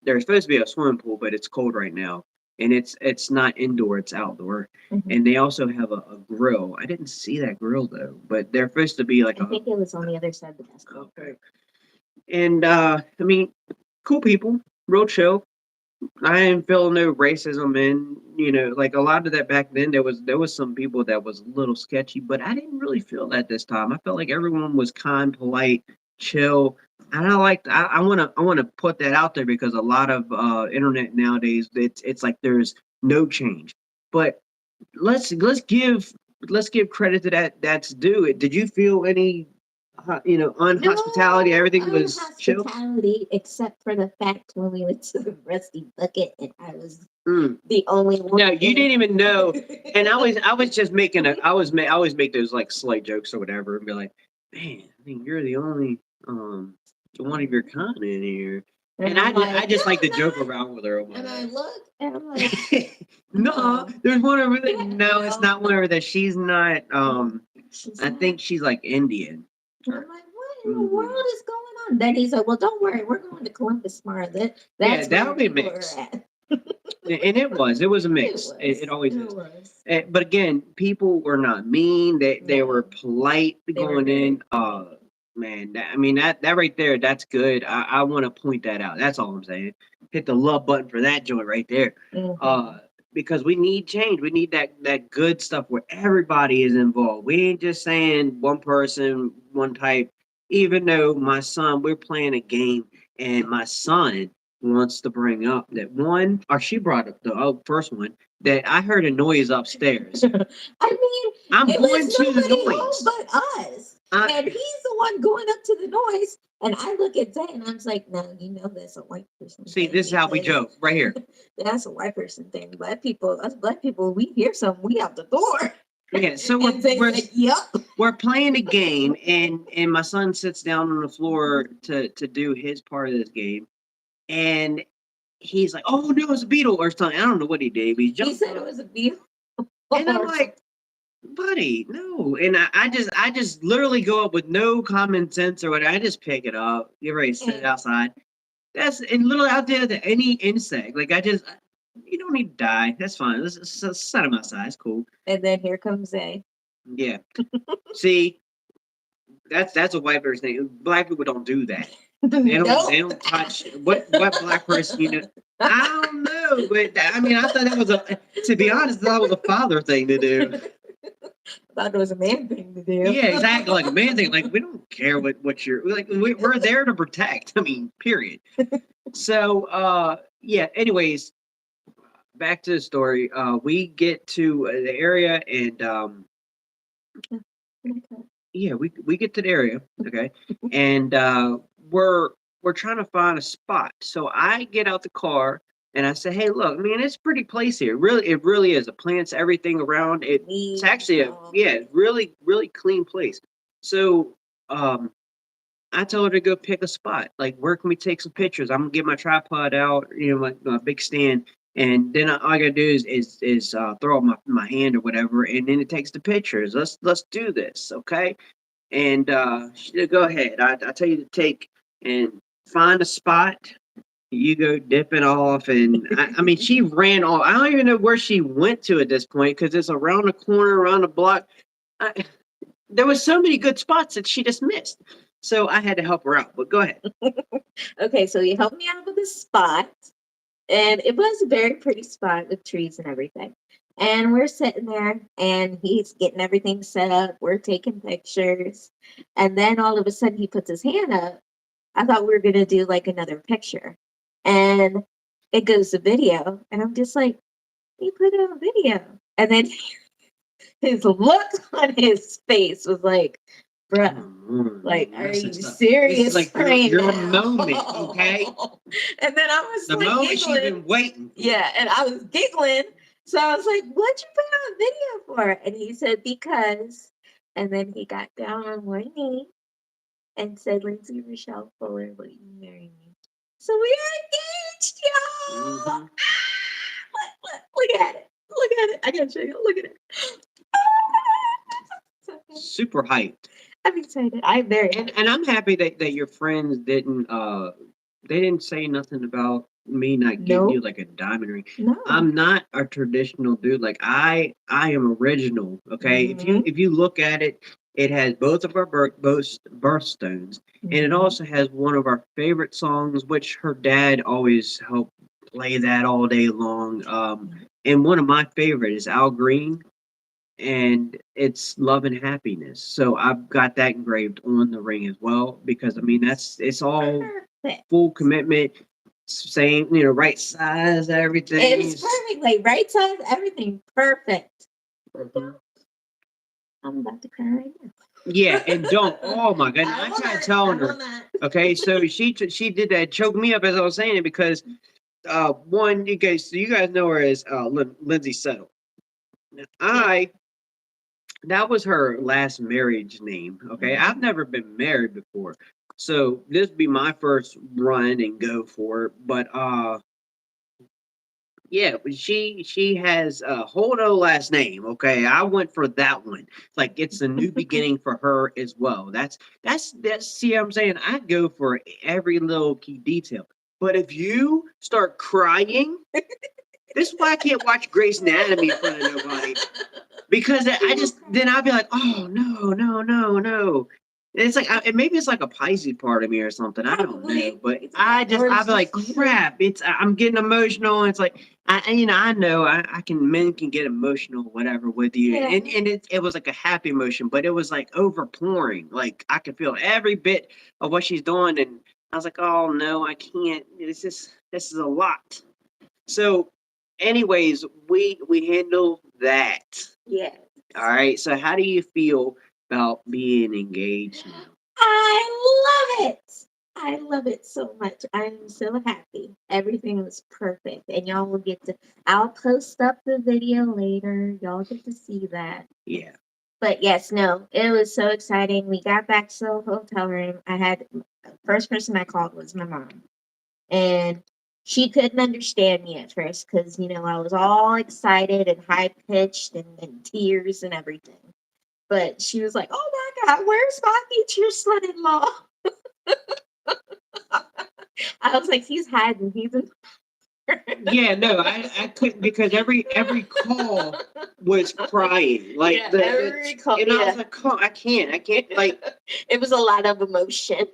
Speaker 2: There's supposed to be a swimming pool, but it's cold right now, and it's not indoor; it's outdoor.
Speaker 1: Mhm.
Speaker 2: And they also have a grill. I didn't see that grill though, but they're supposed to be like
Speaker 1: I think it was on the other side of the basketball
Speaker 2: okay.
Speaker 1: court.
Speaker 2: And I mean, cool people, real chill. I didn't feel no racism in, like a lot of that back then. There was some people that was a little sketchy, but I didn't really feel that this time. I felt like everyone was kind, polite, chill, and I wanna put that out there because a lot of internet nowadays it's like there's no change. But let's let's give let's give credit to that's due. Did you feel any, unhospitality?
Speaker 1: No
Speaker 2: Everything was chill.
Speaker 1: unhospitality, except for the fact when we went to the Rusty Bucket and I was
Speaker 2: Mm.
Speaker 1: the only one.
Speaker 2: No, you didn't even know. And I was just making I always make those like slight jokes or whatever and be like, man, I think you're the only one of your kind in here. And I just like to joke around with her.
Speaker 1: And I look and I'm like,
Speaker 2: No, there's one over there. No, it's not one
Speaker 1: no.
Speaker 2: over there. She's not.
Speaker 1: She's
Speaker 2: I
Speaker 1: not.
Speaker 2: think she's like Indian.
Speaker 1: And I'm like, what in the world is going on? Then he said, well, don't worry, we're going to Columbus tomorrow. That's
Speaker 2: that'll
Speaker 1: where
Speaker 2: be
Speaker 1: people
Speaker 2: mixed.
Speaker 1: are at.
Speaker 2: And it was a mix. It always
Speaker 1: It
Speaker 2: is.
Speaker 1: was.
Speaker 2: But again, people were not mean. They were polite going in. Man, I mean that right there, that's good. I want to point that out. That's all I'm saying. Hit the love button for that joint right there.
Speaker 1: Mhm.
Speaker 2: Because we need change. We need that good stuff where everybody is involved. We ain't just saying one person, one type. Even though my son, we're playing a game, and my son wants to bring up that one, or she brought up the first one that I heard a noise upstairs.
Speaker 1: I mean,
Speaker 2: I'm
Speaker 1: it
Speaker 2: going
Speaker 1: was
Speaker 2: to the
Speaker 1: nobody
Speaker 2: noise.
Speaker 1: home but us. And he's the one going up to the noise. And I look at Zay and I was like, no, that's a white person
Speaker 2: See,
Speaker 1: thing.
Speaker 2: this is how we joke right here.
Speaker 1: That's a white person thing. Us black people, we hear something, we out the door.
Speaker 2: Yeah, so
Speaker 1: And Zay said, yep.
Speaker 2: we're playing a game, and my son sits down on the floor to do his part of this game, and he's like, "Oh no, it's a beetle or something." I don't know what he did. But
Speaker 1: He said it was a beetle.
Speaker 2: and I'm like, "Buddy, no!" And I just literally go up with no common sense or whatever. I just pick it up, get ready to set it outside. That's and literally out there to any insect. Like you don't need to die. That's fine. Let's set him outside. It's cool.
Speaker 1: And then here comes Zay.
Speaker 2: Yeah. See, that's a white person thing. Black people don't do that. They don't touch what black person I don't know, but I mean, I thought that was to be honest, that was a father thing to do.
Speaker 1: I thought it was a man thing to do.
Speaker 2: Yeah, exactly, like a man thing. Like we don't care what you're like. We're there to protect. I mean, period. So, yeah. Anyways, back to the story. We get to the area, and yeah, we get to the area, okay, and we're trying to find a spot. So I get out the car and I say, "Hey, look, man, it's a pretty place here. It really is. The plants, everything around it. It's actually really clean place." So I told her to go pick a spot. Like, where can we take some pictures? I'm gonna get my tripod out, my big stand, and then all I gotta do is throw up my hand or whatever, and then it takes the pictures. Let's do this, okay? And she said, go ahead. I tell you to take and find a spot. You go dipping off, and I mean, she ran off. I don't even know where she went to at this point because it's around the corner, around the block. there was so many good spots that she just missed. So I had to help her out. But go ahead.
Speaker 1: Okay, so he helped me out with a spot, and it was a very pretty spot with trees and everything. And we're sitting there, and he's getting everything set up. We're taking pictures, and then all of a sudden, he puts his hand up. I thought we were gonna do like another picture, and it goes to video, and I'm just like, he put it on video, and then his look on his face was like, bruh. Like, are you serious?
Speaker 2: This is like
Speaker 1: right
Speaker 2: your
Speaker 1: now?
Speaker 2: moment, okay?
Speaker 1: And then I was
Speaker 2: The
Speaker 1: like,
Speaker 2: moment she's
Speaker 1: giggling.
Speaker 2: been waiting.
Speaker 1: Yeah, and I was giggling. So I was like, what'd you put on video for? And he said, because. And then he got down on one knee and said, Lindsay Rochelle Fuller, will you marry me? So we are engaged, y'all.
Speaker 2: Mhm.
Speaker 1: Look at it. Look at it. I gotta show you. Look at it.
Speaker 2: Super hyped.
Speaker 1: I'm excited. I'm very
Speaker 2: And I'm happy that your friends didn't they didn't say nothing about me not getting you
Speaker 1: Nope.
Speaker 2: like a diamond ring.
Speaker 1: No.
Speaker 2: I'm not a traditional dude. Like I am original. Okay.
Speaker 1: Mhm.
Speaker 2: If you look at it, it has both of our birthstones, and it
Speaker 1: Mhm.
Speaker 2: also has one of our favorite songs, which her dad always helped play that all day long. And one of my favorite is Al Green, and it's love and happiness. So I've got that engraved on the ring as well, because I mean it's all
Speaker 1: Perfect.
Speaker 2: full commitment, same, right size, everything.
Speaker 1: It's perfect. Like right size, everything perfect.
Speaker 2: Mhm.
Speaker 1: I'm about to cry right now.
Speaker 2: Yeah, and don't. Oh my goodness, I tried telling her.
Speaker 1: that.
Speaker 2: Okay, so she did that, choked me up as I was saying it, because one, you guys know her as Lindsay Settle. I That was her last marriage name. Okay, I've never been married before, so this would be my first run and go for it. But yeah, but she has a whole no last name. Okay, I went for that one. Like it's a new beginning for her as well. That's. See, what I'm saying, I go for every little key detail. But if you start crying, this is why I can't watch Grey's Anatomy in front of nobody. Because I just then I'd be like, oh no, no, no, no. And it's like and maybe it's like a Pisces part of me or something. I don't know, but I'd be like, crap. I'm getting emotional. And it's like I know I can men can get emotional, whatever, with you,
Speaker 1: Yeah.
Speaker 2: and it was like a happy emotion, but it was like overpouring. Like I could feel every bit of what she's doing, and I was like, oh no, I can't. This is a lot. So, anyways, we handle that.
Speaker 1: Yeah.
Speaker 2: All right. So, how do you feel about being engaged now?
Speaker 1: I love it. I love it so much. I'm so happy. Everything was perfect. And y'all will get to, I'll post up the video later. Y'all get to see that.
Speaker 2: Yeah.
Speaker 1: But yes, no, it was so exciting. We got back to the hotel room. First person I called was my mom. And she couldn't understand me at first because, I was all excited and high pitched and tears and everything. But she was like, oh my God, where's my future son in law? I was like, he's hiding. He's in.
Speaker 2: Yeah, no, I couldn't, because every call was crying. Like
Speaker 1: Yeah, every call.
Speaker 2: and I
Speaker 1: Yeah.
Speaker 2: was like, I can't like
Speaker 1: It was a lot of emotion.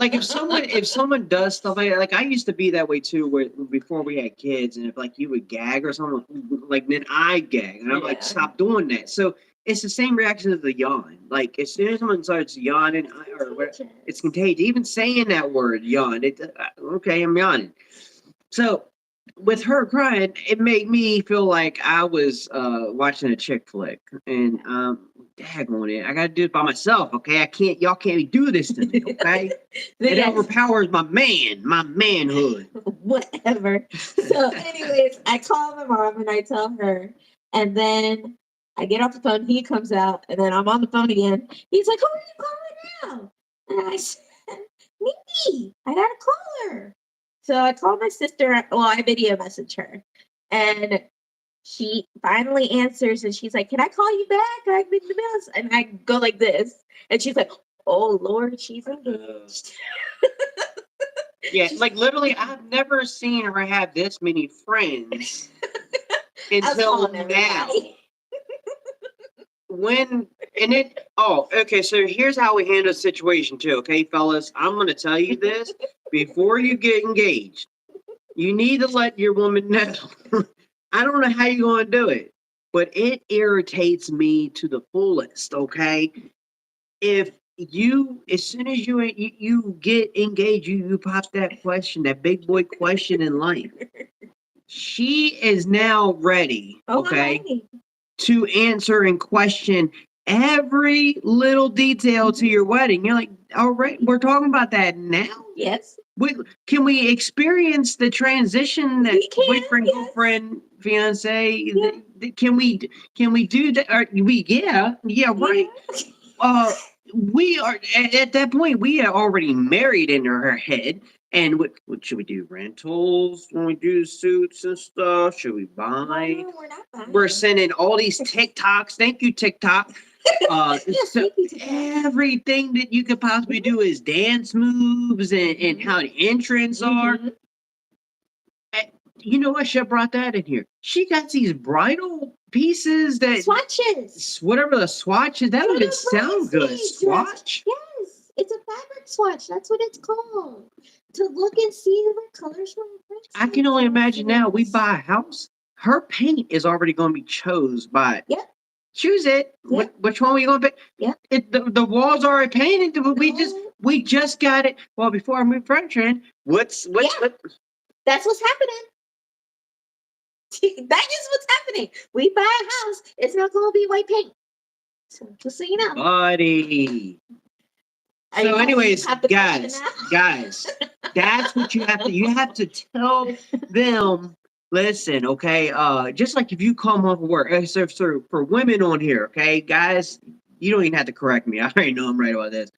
Speaker 2: like if someone does stuff like I used to be that way too, where before we had kids, and if like you would gag or something, like then I gag, and I'm like,
Speaker 1: Yeah.
Speaker 2: stop doing that. So it's the same reaction as the yawn. Like as soon as someone starts yawning, or what, it's contagious. Even saying that word yawn, okay, I'm yawning. So with her crying, it made me feel like I was watching a chick flick, and daggone it, I gotta do it by myself. Okay, y'all can't do this to me. Okay, it overpowers my manhood.
Speaker 1: Whatever. So, anyways, I call my mom and I tell her, and then I get off the phone. He comes out, and then I'm on the phone again. He's like, "Who are you calling now?" And I said, "Me. I gotta call her." So I called my sister. Well, I video messaged her, and she finally answers, and she's like, "Can I call you back? I've been the best." And I go like this, and she's like, "Oh Lord, she's engaged."
Speaker 2: Yeah, like literally, I've never seen her have this many friends until now. When And then, oh, okay. So here's how we handle the situation too. Okay, fellas, I'm going to tell you this before you get engaged. You need to let your woman know. I don't know how you're going to do it, but it irritates me to the fullest. Okay, if you, as soon as you get engaged, you pop that question, that big boy question in life. She is now ready.
Speaker 1: Oh,
Speaker 2: Okay,
Speaker 1: alrighty.
Speaker 2: to answer and question every little detail to your wedding. You're like, all right, we're talking about that now.
Speaker 1: Yes.
Speaker 2: Can we experience the transition that
Speaker 1: We can,
Speaker 2: boyfriend,
Speaker 1: yes.
Speaker 2: girlfriend, fiance?
Speaker 1: Yeah.
Speaker 2: Can we do that? Or yeah, right.
Speaker 1: Yeah.
Speaker 2: We are at that point. We are already married in her head. And what should we do? Rentals when we do suits and stuff? Should we buy?
Speaker 1: No, we're not buying.
Speaker 2: We're sending all these TikToks. Thank you, TikTok.
Speaker 1: Yes,
Speaker 2: So
Speaker 1: thank you, TikTok.
Speaker 2: everything that you could possibly do is dance moves and how the entrance are.
Speaker 1: Mhm.
Speaker 2: You know what? She brought that in here. She got these bridal pieces that
Speaker 1: Swatches.
Speaker 2: whatever the swatch is. That
Speaker 1: For
Speaker 2: don't even
Speaker 1: the
Speaker 2: sound good.
Speaker 1: bridesmaids dress.
Speaker 2: Swatch.
Speaker 1: Yes, it's a fabric swatch. That's what it's called. To look and see the colors from the
Speaker 2: I can only imagine now. We buy a house. Her paint is already going to be chose by.
Speaker 1: Yep.
Speaker 2: Choose it.
Speaker 1: Yep.
Speaker 2: Which one are you going to pick?
Speaker 1: Yep.
Speaker 2: The walls are already painted. We just got it. Well, before I move furniture in, what's
Speaker 1: Yeah. That's what's happening. That is what's happening. We buy a house. It's not going to be white paint. So just so you know.
Speaker 2: Buddy. So, anyways, guys, that's what you have to. You have to tell them. Listen, okay. Just like if you come home from work. So for women on here, okay, guys, you don't even have to correct me. I already know I'm right about this.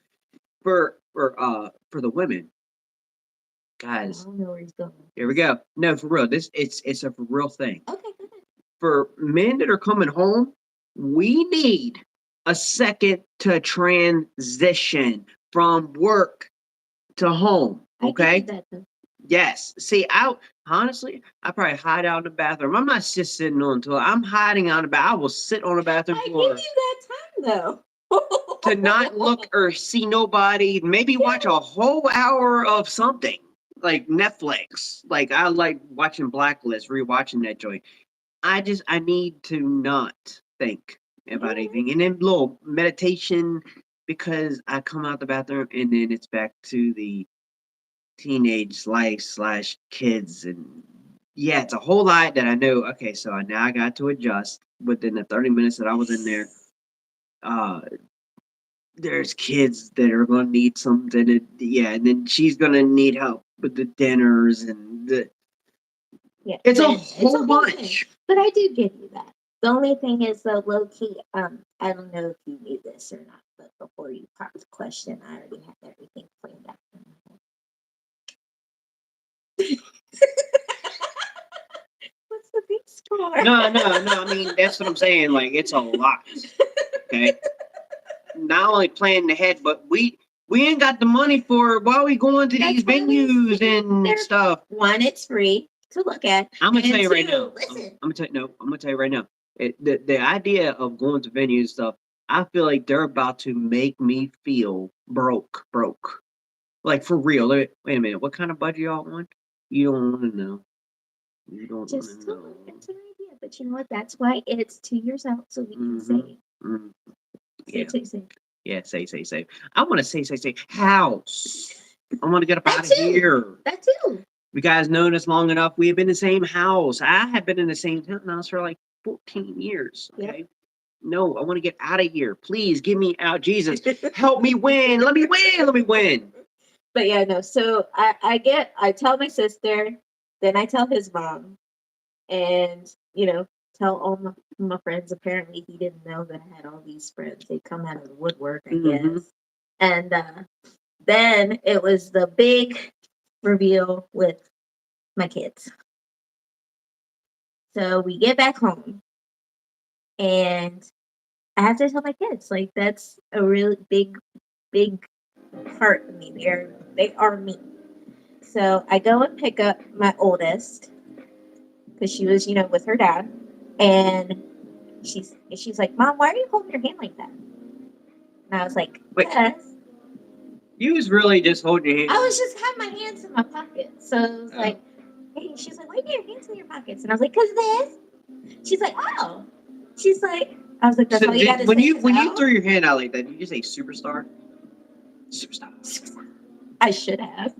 Speaker 2: For the women, guys.
Speaker 1: I don't know where he's going.
Speaker 2: Here we go. No, for real. It's a for real thing.
Speaker 1: Okay, go ahead.
Speaker 2: For men that are coming home, we need a second to transition from work to home. Okay.
Speaker 1: I get that,
Speaker 2: Yes. See, I probably hide out in the bathroom. I'm not just sitting on the toilet. I'm hiding out in the bathroom. I will sit on the bathroom floor.
Speaker 1: I give you that time though.
Speaker 2: To not look or see nobody. Maybe watch a whole hour of something like Netflix. Like I like watching Blacklist, rewatching that joint. I need to not think about anything. And then little meditation because I come out the bathroom and then it's back to the teenage life / kids. And yeah, it's a whole lot that I know. Okay, so now I got to adjust within the 30 minutes that I was in there. There's kids that are going to need something. And then she's going to need help with the dinners and it's a whole bunch.
Speaker 1: Thing. But I do give you that. The only thing is, though, low key, I don't know if you knew this or not, but before you popped the question, I already had everything planned out. What's the big score?
Speaker 2: No. I mean, that's what I'm saying. Like, it's a lot. Okay. Not only planning ahead, but we ain't got the money for it. Why are we going to these venues and stuff?
Speaker 1: One, it's free to look at.
Speaker 2: I'm gonna tell you right now.
Speaker 1: Listen.
Speaker 2: I'm gonna tell you right now. The idea of going to venues and stuff, I feel like they're about to make me feel broke. Like for real. Wait a minute. What kind of budget y'all want? You don't want to know. You don't want to know.
Speaker 1: It's an idea, but you know what? That's why it's 2 years out, so we can say.
Speaker 2: Mm-hmm.
Speaker 1: Say.
Speaker 2: Yeah, say. I want to say house. I want to get up out of here.
Speaker 1: That too.
Speaker 2: You guys known us long enough. We have been in the same house. I have been in the same house for like 14 years. Okay. Yep. No, I want to get out of here. Please get me out. Jesus, help me win. Let me win.
Speaker 1: But yeah, no. So I tell my sister, then I tell his mom, and tell all my friends. Apparently, he didn't know that I had all these friends. They come out of the woodwork, I guess. And then it was the big reveal with my kids. So we get back home, and I have to tell my kids, like, that's a really big part of me. They are me. So I go and pick up my oldest because she was, with her dad, and she's like, "Mom, why are you holding your hand like that?" And I was like,
Speaker 2: Wait.
Speaker 1: yes.
Speaker 2: You was really just holding your hand.
Speaker 1: I was just had my hands in my pockets. So it was like, hey, she's like, why do you have hands in your pockets? And I was like, because this. She's like, oh. She's like, I was like, that's all you got to say.
Speaker 2: When you threw your hand out like that, did you say superstar? Superstar.
Speaker 1: I should have.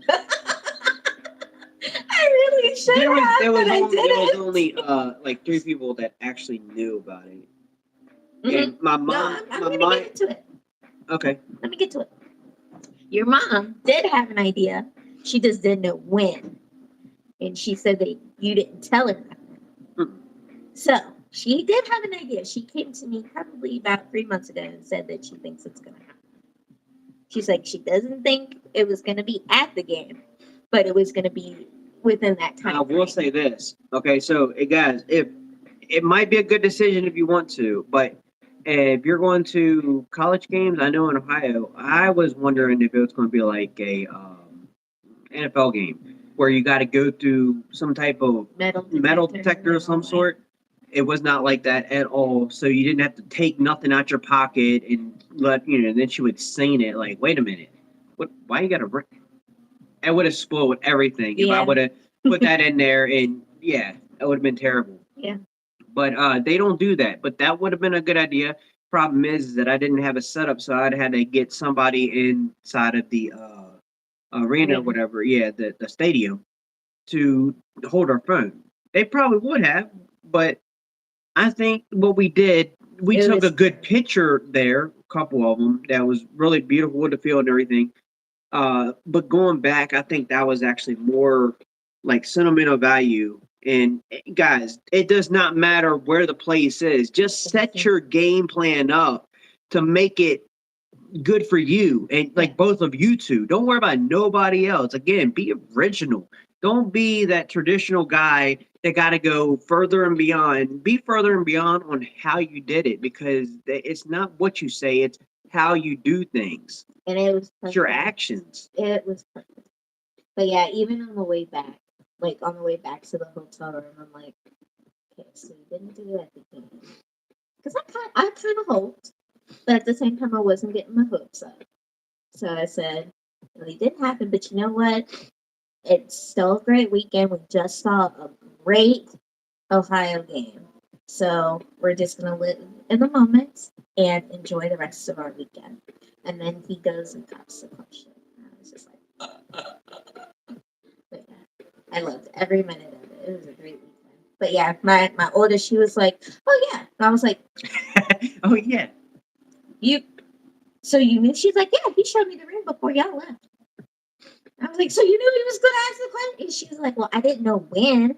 Speaker 1: I really should have.
Speaker 2: There was
Speaker 1: didn't.
Speaker 2: only like 3 people that actually knew about it.
Speaker 1: Mm-hmm.
Speaker 2: And my mom.
Speaker 1: No, I'm gonna get into it.
Speaker 2: Okay.
Speaker 1: Let me get to it. Your mom did have an idea. She just didn't know when. And she said that you didn't tell her nothing.
Speaker 2: Mm.
Speaker 1: So she did have an idea. She came to me probably about 3 months ago and said that she thinks it's going to happen. She's like, she doesn't think it was going to be at the game, but it was going to be within that time.
Speaker 2: I will say this. Okay, so guys, if it might be a good decision if you want to, but if you're going to college games, I know in Ohio, I was wondering if it was going to be like a NFL game where you got to go through some type of metal detector of some sort. It was not like that at all. So you didn't have to take nothing out your pocket and and then she would saying it like, wait a minute, what? Why you got to bring? It would have spoiled everything if I would have put that in there, and yeah, it would have been terrible.
Speaker 1: Yeah.
Speaker 2: But they don't do that. But that would have been a good idea. Problem is that I didn't have a setup, so I'd had to get somebody inside of the arena or whatever, the stadium, to hold our phone. They probably would have, but I think what we did, we took a good picture there, a couple of them, that was really beautiful with the field and everything. But going back, I think that was actually more like sentimental value. And guys, it does not matter where the place is. Just set your game plan up to make it good for you and like both of you two. Don't worry about nobody else. Again, be original. Don't be that traditional guy that got to go further and beyond. Be further and beyond on how you did it, because it's not what you say, it's how you do things.
Speaker 1: And it was
Speaker 2: perfect. Your actions.
Speaker 1: It was perfect. But yeah, even on the way back, like on the way back to the hotel room, I'm like, okay, so you didn't do it at the game. Because I kind of hoped, but at the same time, I wasn't getting my hopes up. So I said, well, it didn't happen, but you know what? It's still a great weekend. We just saw a great Ohio game. So we're just going to live in the moment and enjoy the rest of our weekend. And then he goes and pops the question. And I was just like, but yeah, I loved every minute of it. It was a great weekend. But yeah, my oldest, she was like, oh yeah. And I was like,
Speaker 2: oh yeah.
Speaker 1: So you knew? She's like, yeah, he showed me the room before y'all left. I was like, so you knew he was going to ask the question? And she was like, well, I didn't know when.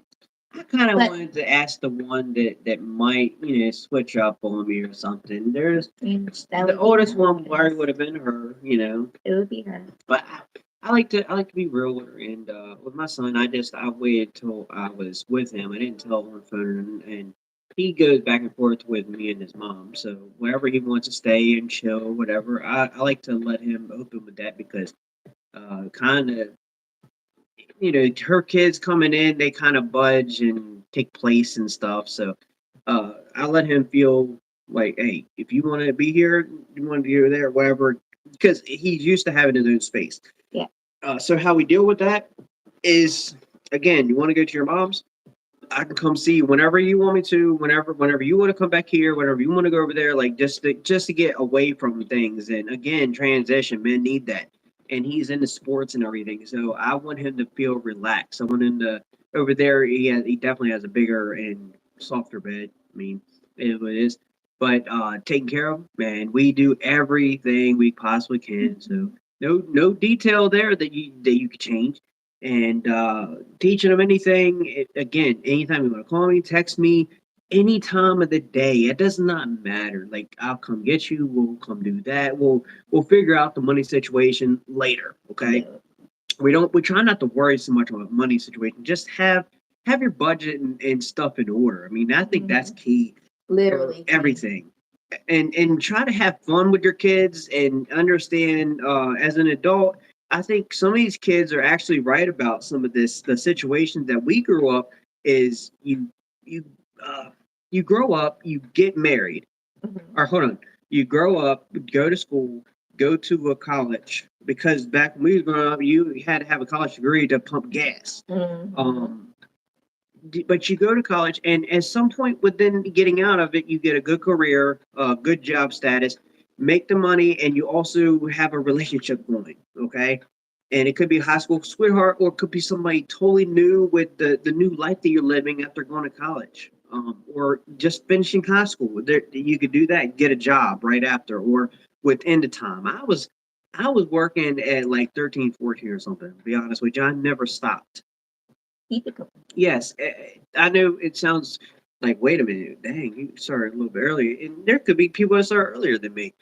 Speaker 2: I kind of wanted to ask the one that might, switch up on me or something. There's the oldest one probably would have been her,
Speaker 1: It would be her.
Speaker 2: But I like to be real with her, and with my son, I waited till I was with him. I didn't tell him on the phone, and he goes back and forth with me and his mom. So wherever he wants to stay and chill, whatever, I like to let him open with that, because kind of, her kids coming in, they kind of budge and take place and stuff. So I let him feel like, hey, if you want to be here, you want to be there, whatever, because he's used to having his own space.
Speaker 1: Yeah.
Speaker 2: So how we deal with that is, again, you want to go to your mom's, I can come see you whenever you want me to, whenever you want to come back here, whenever you want to go over there, like just to get away from things. And again, transition, men need that. And he's into sports and everything, so I want him to feel relaxed. I want him to, over there. He definitely has a bigger and softer bed. I mean, it is what it is. But taking care of him, man, we do everything we possibly can. So no detail there that you could change. And teaching them anything, again, anytime you want to call me, text me, any time of the day. It does not matter. Like, I'll come get you. We'll come do that. We'll figure out the money situation later. Okay. We try not to worry so much about money situation. Just have your budget and stuff in order. I mean, I think that's key.
Speaker 1: Literally
Speaker 2: everything. And try to have fun with your kids and understand, as an adult, I think some of these kids are actually right about some of this. The situations that we grew up is you grow up, you get married. Or hold on, You grow up, go to school, go to a college, because back when we was growing up, you had to have a college degree to pump gas. Um, but you go to college, and at some point within getting out of it, you get a good career, good job status, make the money, and you also have a relationship going. Okay. And it could be a high school sweetheart, or it could be somebody totally new with the new life that you're living after going to college, or just finishing high school. There, you could do that, get a job right after, or within the time. I was working at like 13, 14 or something. To be honest with you, I never stopped.
Speaker 1: Keep it going.
Speaker 2: Yes, I know it sounds like, wait a minute, dang, you started a little bit earlier, and there could be people that start earlier than me.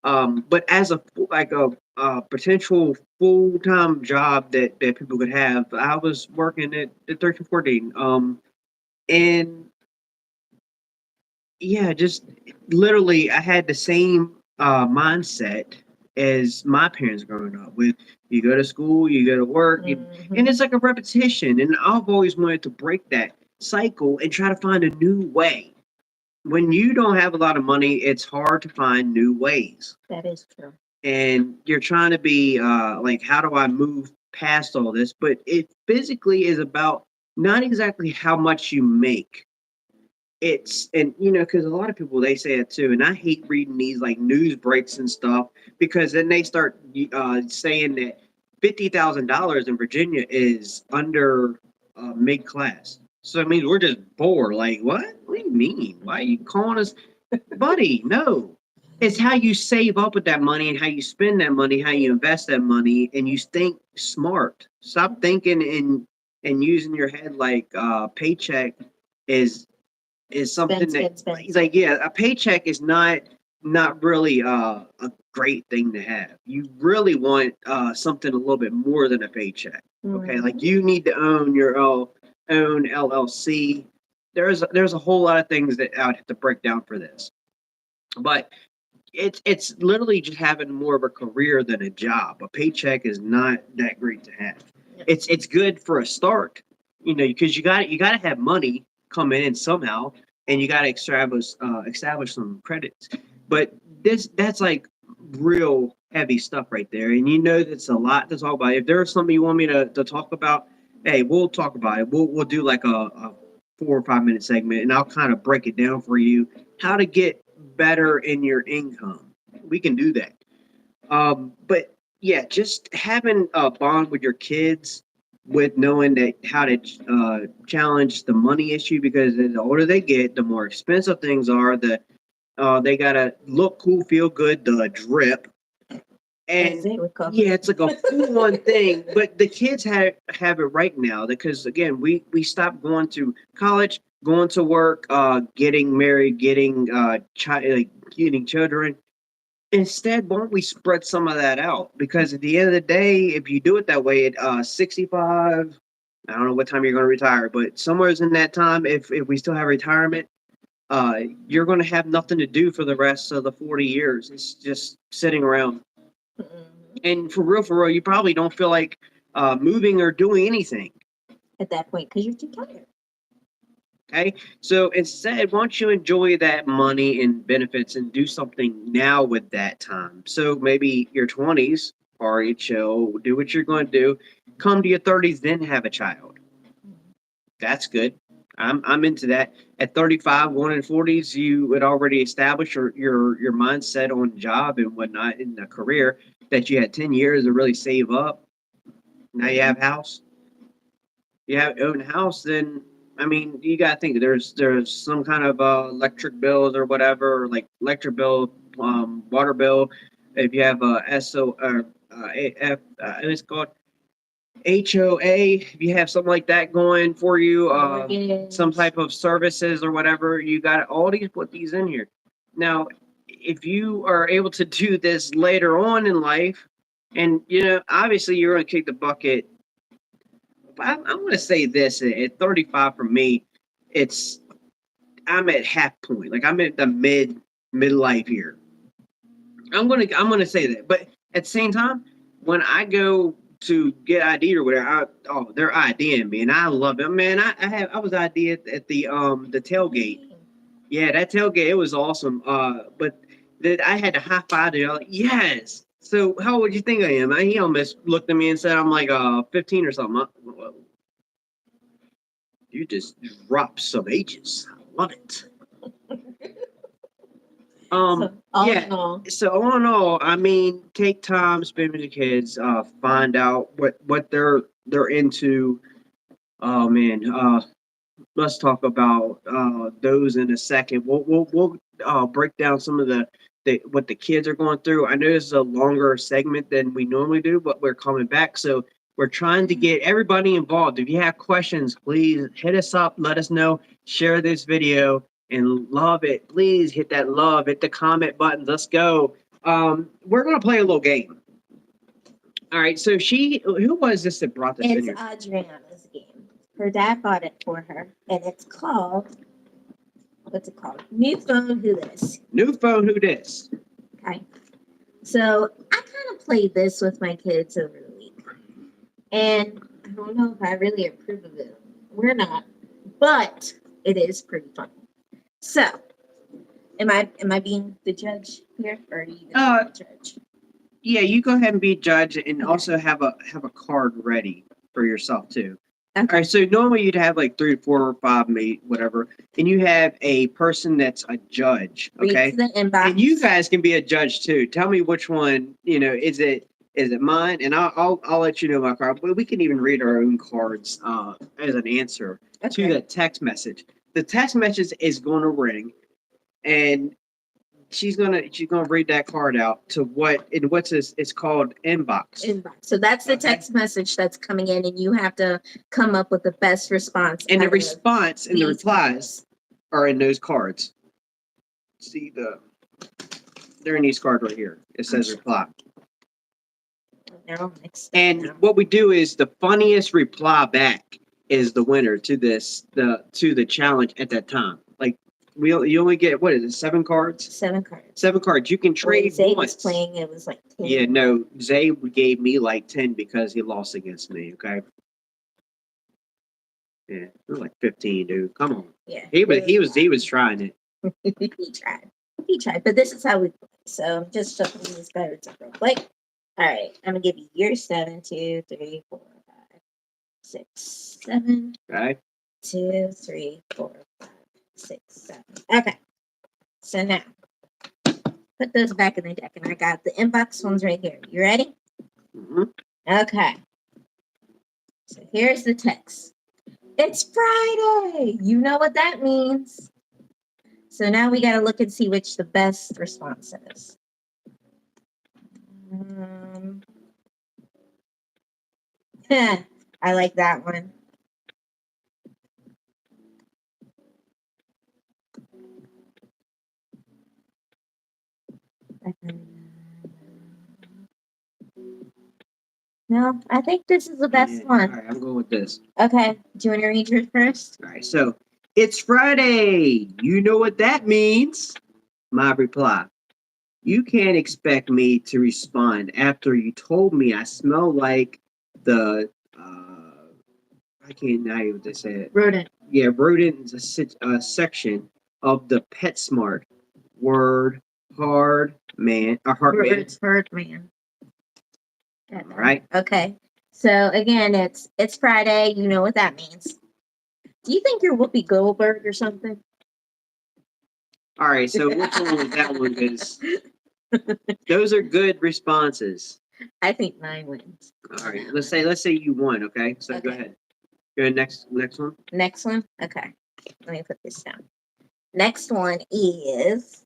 Speaker 2: But as a like a potential full time job that people could have, I was working at 13, 14. And yeah, just literally, I had the same mindset as my parents growing up. With you go to school, you go to work, and it's like a repetition. And I've always wanted to break that cycle and try to find a new way. When you don't have a lot of money, it's hard to find new ways,
Speaker 1: That is true.
Speaker 2: and you're trying to be like, how do I move past all this? But it physically is about not exactly how much you make. It's, and because a lot of people, they say it too, and I hate reading these like news breaks and stuff, because then they start saying that $50,000 in Virginia is under mid class. So it means we're just poor. Like, what do you mean? Why are you calling us, buddy? No, it's how you save up with that money, and how you spend that money, how you invest that money, and you think smart. Stop thinking and using your head like paycheck is something that, he's like, yeah, a paycheck is not really a great thing to have. You really want something a little bit more than a paycheck. Okay, like you need to own your own LLC. There's a whole lot of things that I would have to break down for this, but it's literally just having more of a career than a job. A paycheck is not that great to have. It's good for a start, because you got to have money come in somehow, and you got to establish some credits. But that's like real heavy stuff right there, and that's a lot to talk about. If there's something you want me to talk about, hey, we'll talk about it. We'll do like a 4 or 5 minute segment, and I'll kind of break it down for you, how to get better in your income. We can do that. But yeah, just having a bond with your kids, with knowing that how to challenge the money issue, because the older they get, the more expensive things are. They gotta look cool, feel good, the drip, and yeah, it's like a full on thing. But the kids have it right now, because again, we stopped going to college, going to work, getting married, getting like getting children. Instead, why don't we spread some of that out? Because at the end of the day, if you do it that way at 65, I don't know what time you're going to retire, but somewhere in that time, if we still have retirement, you're going to have nothing to do for the rest of the 40 years. It's just sitting around. And for real, you probably don't feel like moving or doing anything
Speaker 1: at that point, because you're too tired.
Speaker 2: Okay, so instead, why don't you enjoy that money and benefits and do something now with that time? So maybe your 20s, party, chill, do what you're going to do. Come to your 30s, then have a child. That's good. I'm into that. At 35, 1 in 40s, you would already establish your mindset on job and whatnot in a career, that you had 10 years to really save up. Now you have house. You have own house, then I mean, you got to think there's some kind of electric bills or whatever, like electric bill, water bill. If you have a SO or AF, it's called HOA. If you have something like that going for you, some type of services or whatever, you got all these, put these in here. Now, if you are able to do this later on in life, and obviously you're going to kick the bucket. I'm going to say this: at 35 for me, I'm at half point. Like, I'm at the midlife here. I'm gonna say that, but at the same time, when I go to get ID or whatever, they're IDing me, and I love it, man. I was ID at the tailgate. Yeah, that tailgate, it was awesome. But that I had to high five it. Like, yes. So how old would you think I am? He almost looked at me and said, "I'm like 15 or something." Well, you just dropped some ages. I love it.
Speaker 1: So all
Speaker 2: Yeah.
Speaker 1: in all,
Speaker 2: So all in all, I mean, take time, spend with the kids, find out what they're into. Oh man, let's talk about those in a second. We'll break down some of the what the kids are going through. I know this is a longer segment than we normally do, but we're coming back, so we're trying to get everybody involved. If you have questions, please hit us up. Let us know. Share this video and love it. Please hit that love. Hit the comment buttons. Let's go. We're gonna play a little game. All right. So who was this that brought this in
Speaker 1: it's
Speaker 2: here?
Speaker 1: Adriana's game. Her dad bought it for her, and it's called, what's it called? New Phone Who This.
Speaker 2: New phone. Who this?
Speaker 1: Okay. So I kind of played this with my kids over the week. And I don't know if I really approve of it. We're not, but it is pretty fun. So am I being the judge here, or are you gonna be the judge?
Speaker 2: Yeah, you go ahead and be judge, and
Speaker 1: Okay.
Speaker 2: also have a card ready for yourself too.
Speaker 1: Okay.
Speaker 2: All right, so normally you'd have like 3, 4, or 5, maybe whatever, and you have a person that's a judge.
Speaker 1: Read
Speaker 2: Okay,
Speaker 1: to the inbox.
Speaker 2: and you guys can be a judge too. Tell me which one. Is it mine? And I'll let you know my card. But we can even read our own cards as an answer to
Speaker 1: Okay.
Speaker 2: that text message. The text message is going to ring, and she's gonna read that card out to what's this? It's called inbox.
Speaker 1: Inbox. So that's the
Speaker 2: Okay.
Speaker 1: text message that's coming in, and you have to come up with the best response.
Speaker 2: And the
Speaker 1: out of
Speaker 2: response and the
Speaker 1: these
Speaker 2: replies are in those cards. See they're in these cards right here. It says reply.
Speaker 1: Now, next.
Speaker 2: And what we do is the funniest reply back is the winner to the challenge at that time. Like you only get, what is it, 7 cards?
Speaker 1: 7 cards.
Speaker 2: 7 cards. You can trade
Speaker 1: Zay was
Speaker 2: once.
Speaker 1: playing, it was like 10.
Speaker 2: Yeah, no, Zay gave me like 10 because he lost against me. Okay. Yeah, it was like 15, dude. Come on.
Speaker 1: Yeah.
Speaker 2: He was trying it.
Speaker 1: He tried, but this is how we play. So I'm just shuffling these cards up real quick. All right, I'm gonna give you your 7, 2, 3, 4, 5, 6, 7.
Speaker 2: Right.
Speaker 1: 2, 3, 4, 5, 6, 7. Okay. So now put those back in the deck, and I got the inbox ones right here. You ready?
Speaker 2: Mm-hmm.
Speaker 1: Okay. So here's the text. It's Friday. You know what that means. So now we got to look and see which the best response is. I like that one. No, I think this is the best one.
Speaker 2: All right, I'm going with this.
Speaker 1: Okay. Do you want to read yours first?
Speaker 2: All right, so it's Friday. You know what that means. My reply. You can't expect me to respond after you told me I smell like the I can't know what they say it.
Speaker 1: Rodent.
Speaker 2: Yeah, rodent is a section of the PetSmart word hard man. Heart man.
Speaker 1: It's hard man.
Speaker 2: All right.
Speaker 1: Okay. So again, it's Friday. You know what that means. Do you think you're Whoopi Goldberg or something?
Speaker 2: All right. So which one was that one? Because those are good responses.
Speaker 1: I think mine wins.
Speaker 2: All right. Let's say you won. Okay. So
Speaker 1: Okay.
Speaker 2: go ahead. Go ahead. Next one.
Speaker 1: Next one. Okay. Let me put this down. Next one is,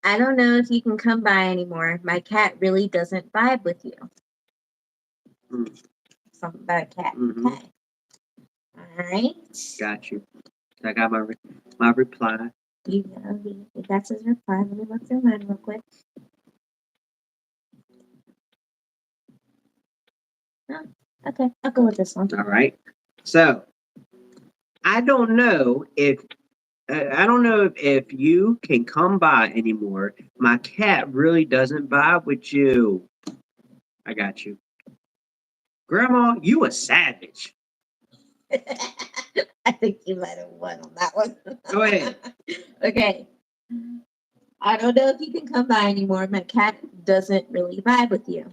Speaker 1: I don't know if you can come by anymore. My cat really doesn't vibe with you. Something about a cat.
Speaker 2: Mm-hmm.
Speaker 1: Okay. All right.
Speaker 2: Got you. I got my reply.
Speaker 1: You know, that's his reply. Let me look through mine real quick. Oh, okay. I'll go with this one.
Speaker 2: All right. So I don't know if you can come by anymore. My cat really doesn't vibe with you. I got you. Grandma, you a savage.
Speaker 1: I think you might have won on that one.
Speaker 2: Go ahead.
Speaker 1: Okay. I don't know if you can come by anymore. My cat doesn't really vibe with you.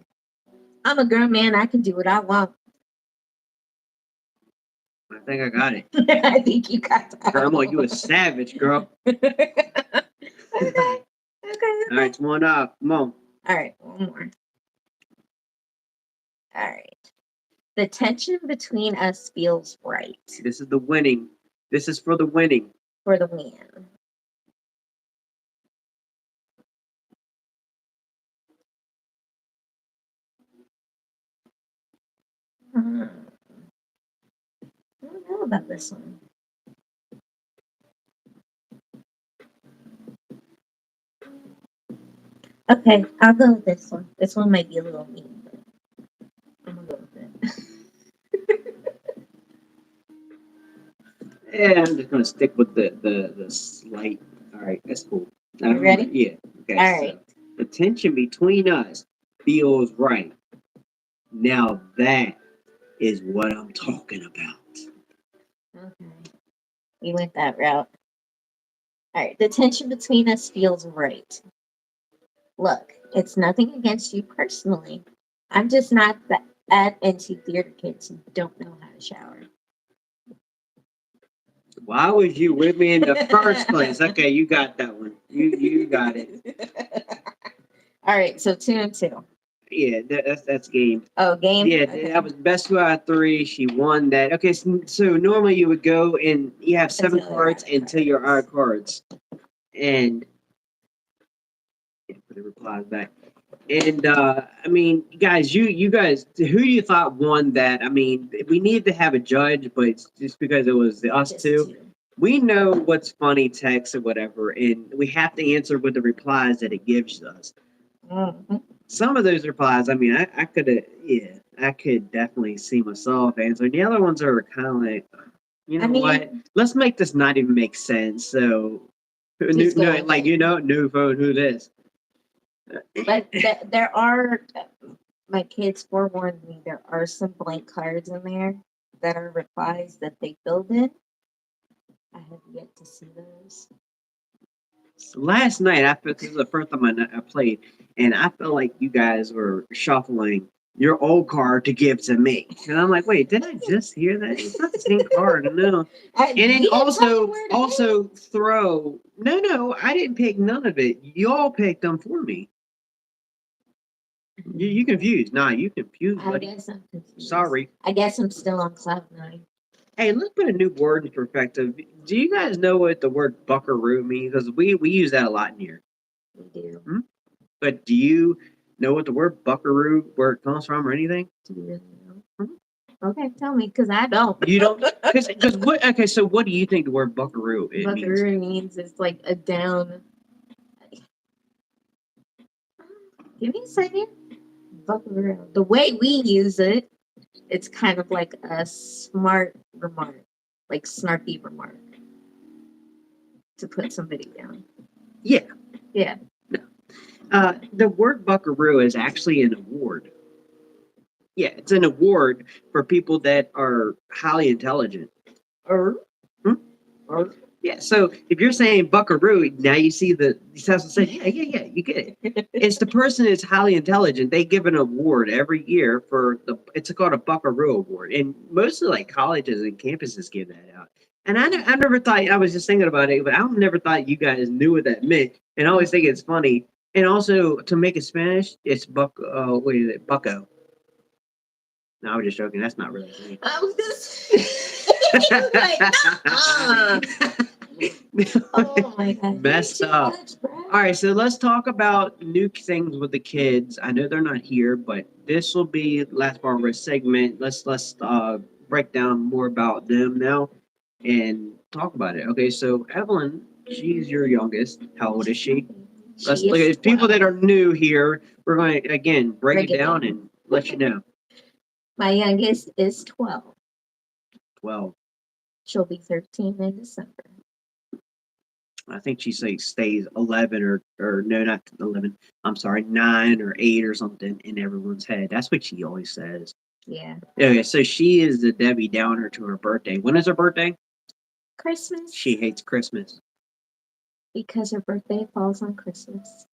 Speaker 1: I'm a grown man. I can do what I want.
Speaker 2: I think I got it.
Speaker 1: I think you got that.
Speaker 2: Grandma, you a savage, girl.
Speaker 1: Okay. Okay.
Speaker 2: All right, it's one up. Come on.
Speaker 1: All right. One more. All right. The tension between us feels right
Speaker 2: This is the winning. This is for the winning.
Speaker 1: for the win. I don't know about this one. Okay, I'll go with this one. This one might be a little mean, but I'm gonna go with it.
Speaker 2: Yeah, I'm just gonna stick with the slight. All right, that's cool.
Speaker 1: You ready?
Speaker 2: Yeah. Okay.
Speaker 1: All
Speaker 2: so
Speaker 1: right.
Speaker 2: the tension between us feels right. Now that is what I'm talking about.
Speaker 1: Okay. We went that route. All right. The tension between us feels right. Look, it's nothing against you personally. I'm just not that into theater kids who don't know how to shower.
Speaker 2: Why was you with me in the first place? Okay, you got that one. You got it.
Speaker 1: All right. So 2 and 2.
Speaker 2: Yeah, that's game.
Speaker 1: Oh, game.
Speaker 2: Yeah,
Speaker 1: Okay.
Speaker 2: that was best 2 out of 3. She won that. Okay, so normally you would go and you have 7
Speaker 1: Until you're
Speaker 2: cards
Speaker 1: out of
Speaker 2: until you're out of
Speaker 1: cards.
Speaker 2: cards, and yeah, put the replies back. And I mean, guys, you guys, who you thought won that? I mean, we need to have a judge, but it's just because it was us
Speaker 1: Just
Speaker 2: two,
Speaker 1: 2.
Speaker 2: we know what's funny text or whatever, and we have to answer with the replies that it gives us.
Speaker 1: Mhm.
Speaker 2: Some of those replies, I mean, I could have, yeah, I could definitely see myself answering. The other ones are kind of like, you know
Speaker 1: I mean,
Speaker 2: what? Let's make this not even make sense. So,
Speaker 1: Just go with
Speaker 2: like,
Speaker 1: it.
Speaker 2: new phone, who this?
Speaker 1: But there are, my kids forewarned me, there are some blank cards in there that are replies that they filled in. I have yet to see those.
Speaker 2: Last night, this is the first time I played, and I felt like you guys were shuffling your old card to give to me, and I'm like, wait, did I just hear that? It's not the same card, no. And then also throw. No, I didn't pick none of it. Y'all picked them for me. You confused? Nah, you confused,
Speaker 1: I
Speaker 2: buddy.
Speaker 1: guess I'm confused.
Speaker 2: Sorry.
Speaker 1: I guess I'm still on cloud 9.
Speaker 2: Hey, let's put a new word in perspective. Do you guys know what the word buckaroo means? Because we use that a lot in here.
Speaker 1: We do.
Speaker 2: Hmm? But do you know what the word buckaroo, where it comes from, or anything?
Speaker 1: Do you really know? Okay, tell me, because I don't.
Speaker 2: You don't? Because what? Okay, so what do you think the word buckaroo means?
Speaker 1: Buckaroo means it's like a down. Give me a second. Buckaroo. The way we use it, it's kind of like a smart remark, like snarky remark to put somebody down.
Speaker 2: Yeah.
Speaker 1: Yeah.
Speaker 2: The word buckaroo is actually an award. Yeah, it's an award for people that are highly intelligent. Hmm? Yeah, so if you're saying buckaroo, now you see the Cecil said, yeah, you get it. It's the person that's highly intelligent. They give an award every year for it's called a buckaroo award, and most of like colleges and campuses give that out. And I never thought I was just thinking about it, but I never thought you guys knew what that meant. And I always think it's funny. And also to make it Spanish, it's bucko. No, I was just joking. That's not really me.
Speaker 1: I was just oh my god.
Speaker 2: Messed up. All right, so let's talk about new things with the kids. I know they're not here, but this will be the last part of our segment. Let's break down more about them now and talk about it. Okay, so Evelyn, she's your youngest. How old is she? Let's look at people that are new here. We're going to again break it down and let you know.
Speaker 1: My youngest is 12.
Speaker 2: 12.
Speaker 1: She'll be 13 in December.
Speaker 2: I think she stays 11 or no, not 11. I'm sorry, 9 or 8 or something in everyone's head. That's what she always says.
Speaker 1: Yeah.
Speaker 2: Okay, so she is the Debbie Downer to her birthday. When is her birthday?
Speaker 1: Christmas.
Speaker 2: She hates Christmas.
Speaker 1: Because her birthday falls on Christmas.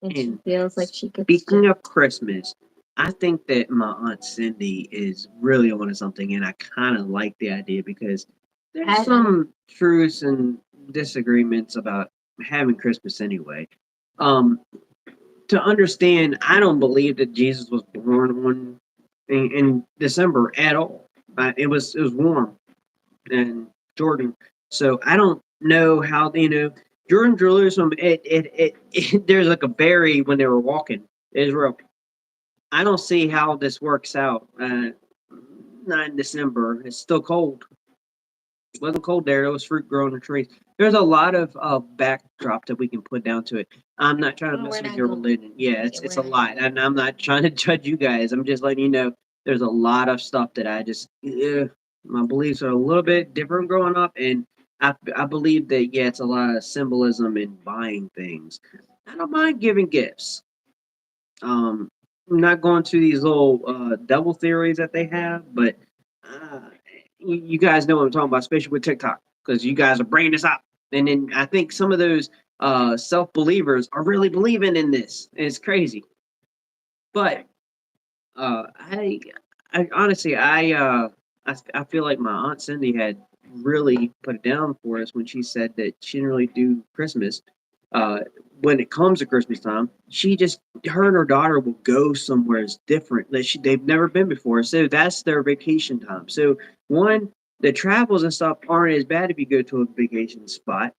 Speaker 1: And she
Speaker 2: And
Speaker 1: feels like she gets
Speaker 2: speaking
Speaker 1: to.
Speaker 2: of Christmas, I think that my Aunt Cindy is really onto something, and I kind of like the idea because there's
Speaker 1: I-
Speaker 2: some truths and disagreements about having Christmas anyway. Um, to understand, I don't believe that Jesus was born in December at all. It was warm and Jordan, so I don't know how Jordan Jerusalem. There's like a berry when they were walking Israel. I don't see how this works out. Not in December. It's still cold. It wasn't cold there. It was fruit growing in trees. There's a lot of backdrop that we can put down to it. I'm not trying to
Speaker 1: Well,
Speaker 2: mess
Speaker 1: we're
Speaker 2: with
Speaker 1: not
Speaker 2: your
Speaker 1: going.
Speaker 2: religion. Yeah,
Speaker 1: Yeah,
Speaker 2: it's
Speaker 1: we're
Speaker 2: a
Speaker 1: not
Speaker 2: lot, and I'm not trying to judge you guys. I'm just letting you know there's a lot of stuff that I just my beliefs are a little bit different growing up, and I believe that yeah, it's a lot of symbolism in buying things. I don't mind giving gifts. Um, I'm not going to these little double theories that they have, but uh, you guys know what I'm talking about, especially with TikTok, because you guys are bringing this up. And then I think some of those self believers are really believing in this. And it's crazy. But uh, I, I honestly, I feel like my aunt Cindy had really put it down for us when she said that she didn't really do Christmas. Uh, when it comes to Christmas time, her and her daughter will go somewhere different that they've never been before. So that's their vacation time. So one, the travels and stuff aren't as bad if you go to a vacation spot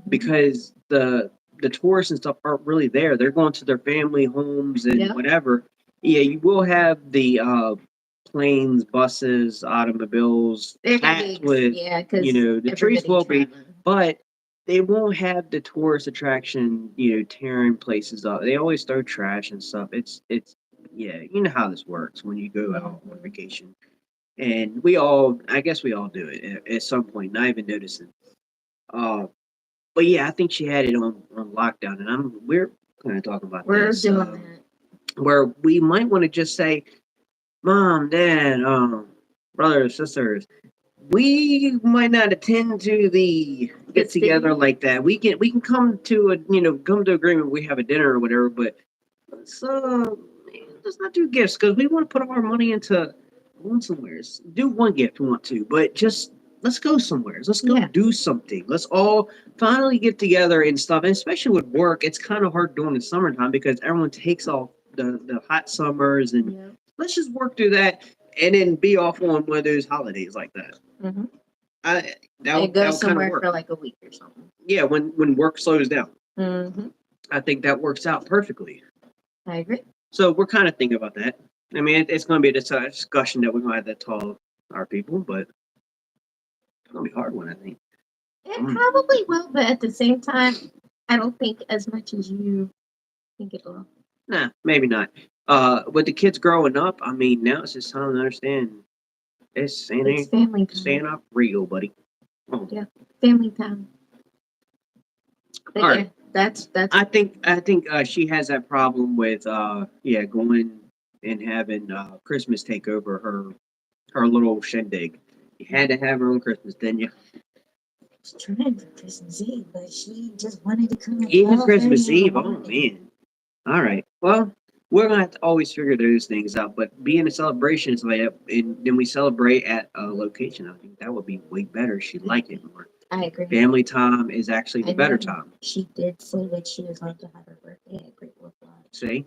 Speaker 2: because the tourists and stuff aren't really there. They're going to their family homes and
Speaker 1: Yep.
Speaker 2: whatever. Yeah, you will have the planes, buses, automobiles
Speaker 1: They're gonna
Speaker 2: packed
Speaker 1: be,
Speaker 2: with
Speaker 1: yeah, because
Speaker 2: the trees will be,
Speaker 1: traveling.
Speaker 2: but they won't have the tourist attraction, tearing places up. They always throw trash and stuff. It's yeah, you know how this works when you go out on vacation. And I guess we all do it at some point, not even noticing. Uh, but yeah, I think she had it on lockdown, and we're kind of talking about
Speaker 1: We're
Speaker 2: this,
Speaker 1: doing that.
Speaker 2: where we might want to just say, Mom, Dad, brothers, sisters, we might not attend to the get together like that. We can come to agreement. We have a dinner or whatever, but let's let's not do gifts because we want to put all our money into going somewhere. Do one gift we want to, but just let's go somewhere. Let's go do something. Let's all finally get together and stuff. And especially with work, it's kind of hard during the summertime because everyone takes off the hot summers and let's just work through that and then be off on one of those holidays like that.
Speaker 1: Mm-hmm.
Speaker 2: I
Speaker 1: And go somewhere for like a week or something.
Speaker 2: Yeah, when work slows down.
Speaker 1: Mm-hmm.
Speaker 2: I think that works out perfectly.
Speaker 1: I agree.
Speaker 2: So we're kind of thinking about that. I mean, it's going to be a discussion that we might have to tell our people, but it's going to be a hard one, I think.
Speaker 1: It probably will, but at the same time, I don't think as much as you think it will.
Speaker 2: Nah, maybe not. With the kids growing up, I mean, now it's just time to understand it's
Speaker 1: It's family time.
Speaker 2: Santa real, buddy. Oh.
Speaker 1: Yeah, family time. But
Speaker 2: All
Speaker 1: yeah,
Speaker 2: right.
Speaker 1: that's.
Speaker 2: I think she has that problem with going and having Christmas take over her little shindig. You had to have her own Christmas, didn't you?
Speaker 1: She's trying for Christmas Eve, but she just wanted to come.
Speaker 2: Even Christmas Eve. Oh man. All right. Well, we're gonna have to always figure those things out. But being a celebration is like, and then we celebrate at a location. I think that would be way better. She'd like it more.
Speaker 1: I agree.
Speaker 2: Family time is actually the better time.
Speaker 1: She did say that she was going to have her birthday at Great Wolf Lodge.
Speaker 2: See?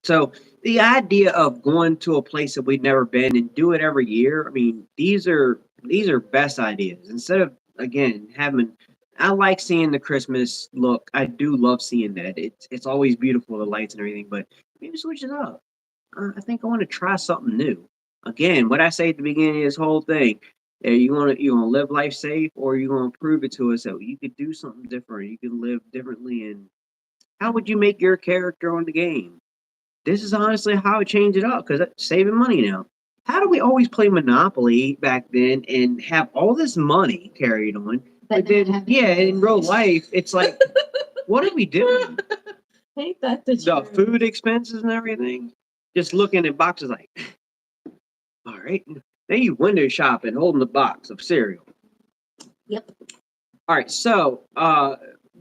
Speaker 2: So the idea of going to a place that we've never been and do it every year, I mean, these are best ideas. Instead of again having I like seeing the Christmas look. I do love seeing that. It's always beautiful, the lights and everything, but maybe switch it up. I think I want to try something new. Again, what I say at the beginning of this whole thing, you want to live life safe, or you want to prove it to us that you could do something different. You can live differently, and how would you make your character on the game? This is honestly how I change it up because saving money now. How do we always play Monopoly back then and have all this money carried on? But then, yeah, in real life, it's like, what are we doing?
Speaker 1: Ain't that the
Speaker 2: The food expenses and everything. Just looking at boxes like, all right. Then you window shopping, holding the box of cereal.
Speaker 1: Yep.
Speaker 2: All right. So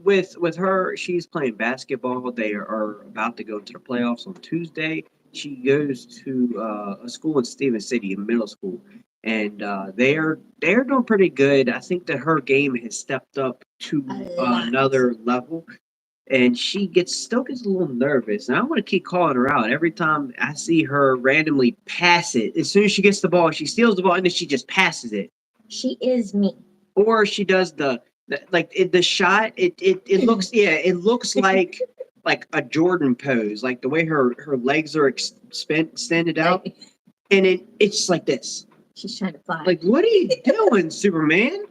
Speaker 2: with her, she's playing basketball. They are about to go into the playoffs on Tuesday. She goes to a school in Stevens City, a middle school, and they're doing pretty good. I think that her game has stepped up to
Speaker 1: A lot.
Speaker 2: another level, and she gets a little nervous. And I want to keep calling her out every time I see her randomly pass it. As soon as she gets the ball, she steals the ball and then she just passes it,
Speaker 1: She is me.
Speaker 2: or she does the shot. It looks, yeah, it looks like a Jordan pose, like the way her legs are extended out,
Speaker 1: Like,
Speaker 2: and it's just like this.
Speaker 1: she's trying to fly.
Speaker 2: Like, what are you doing, Superman?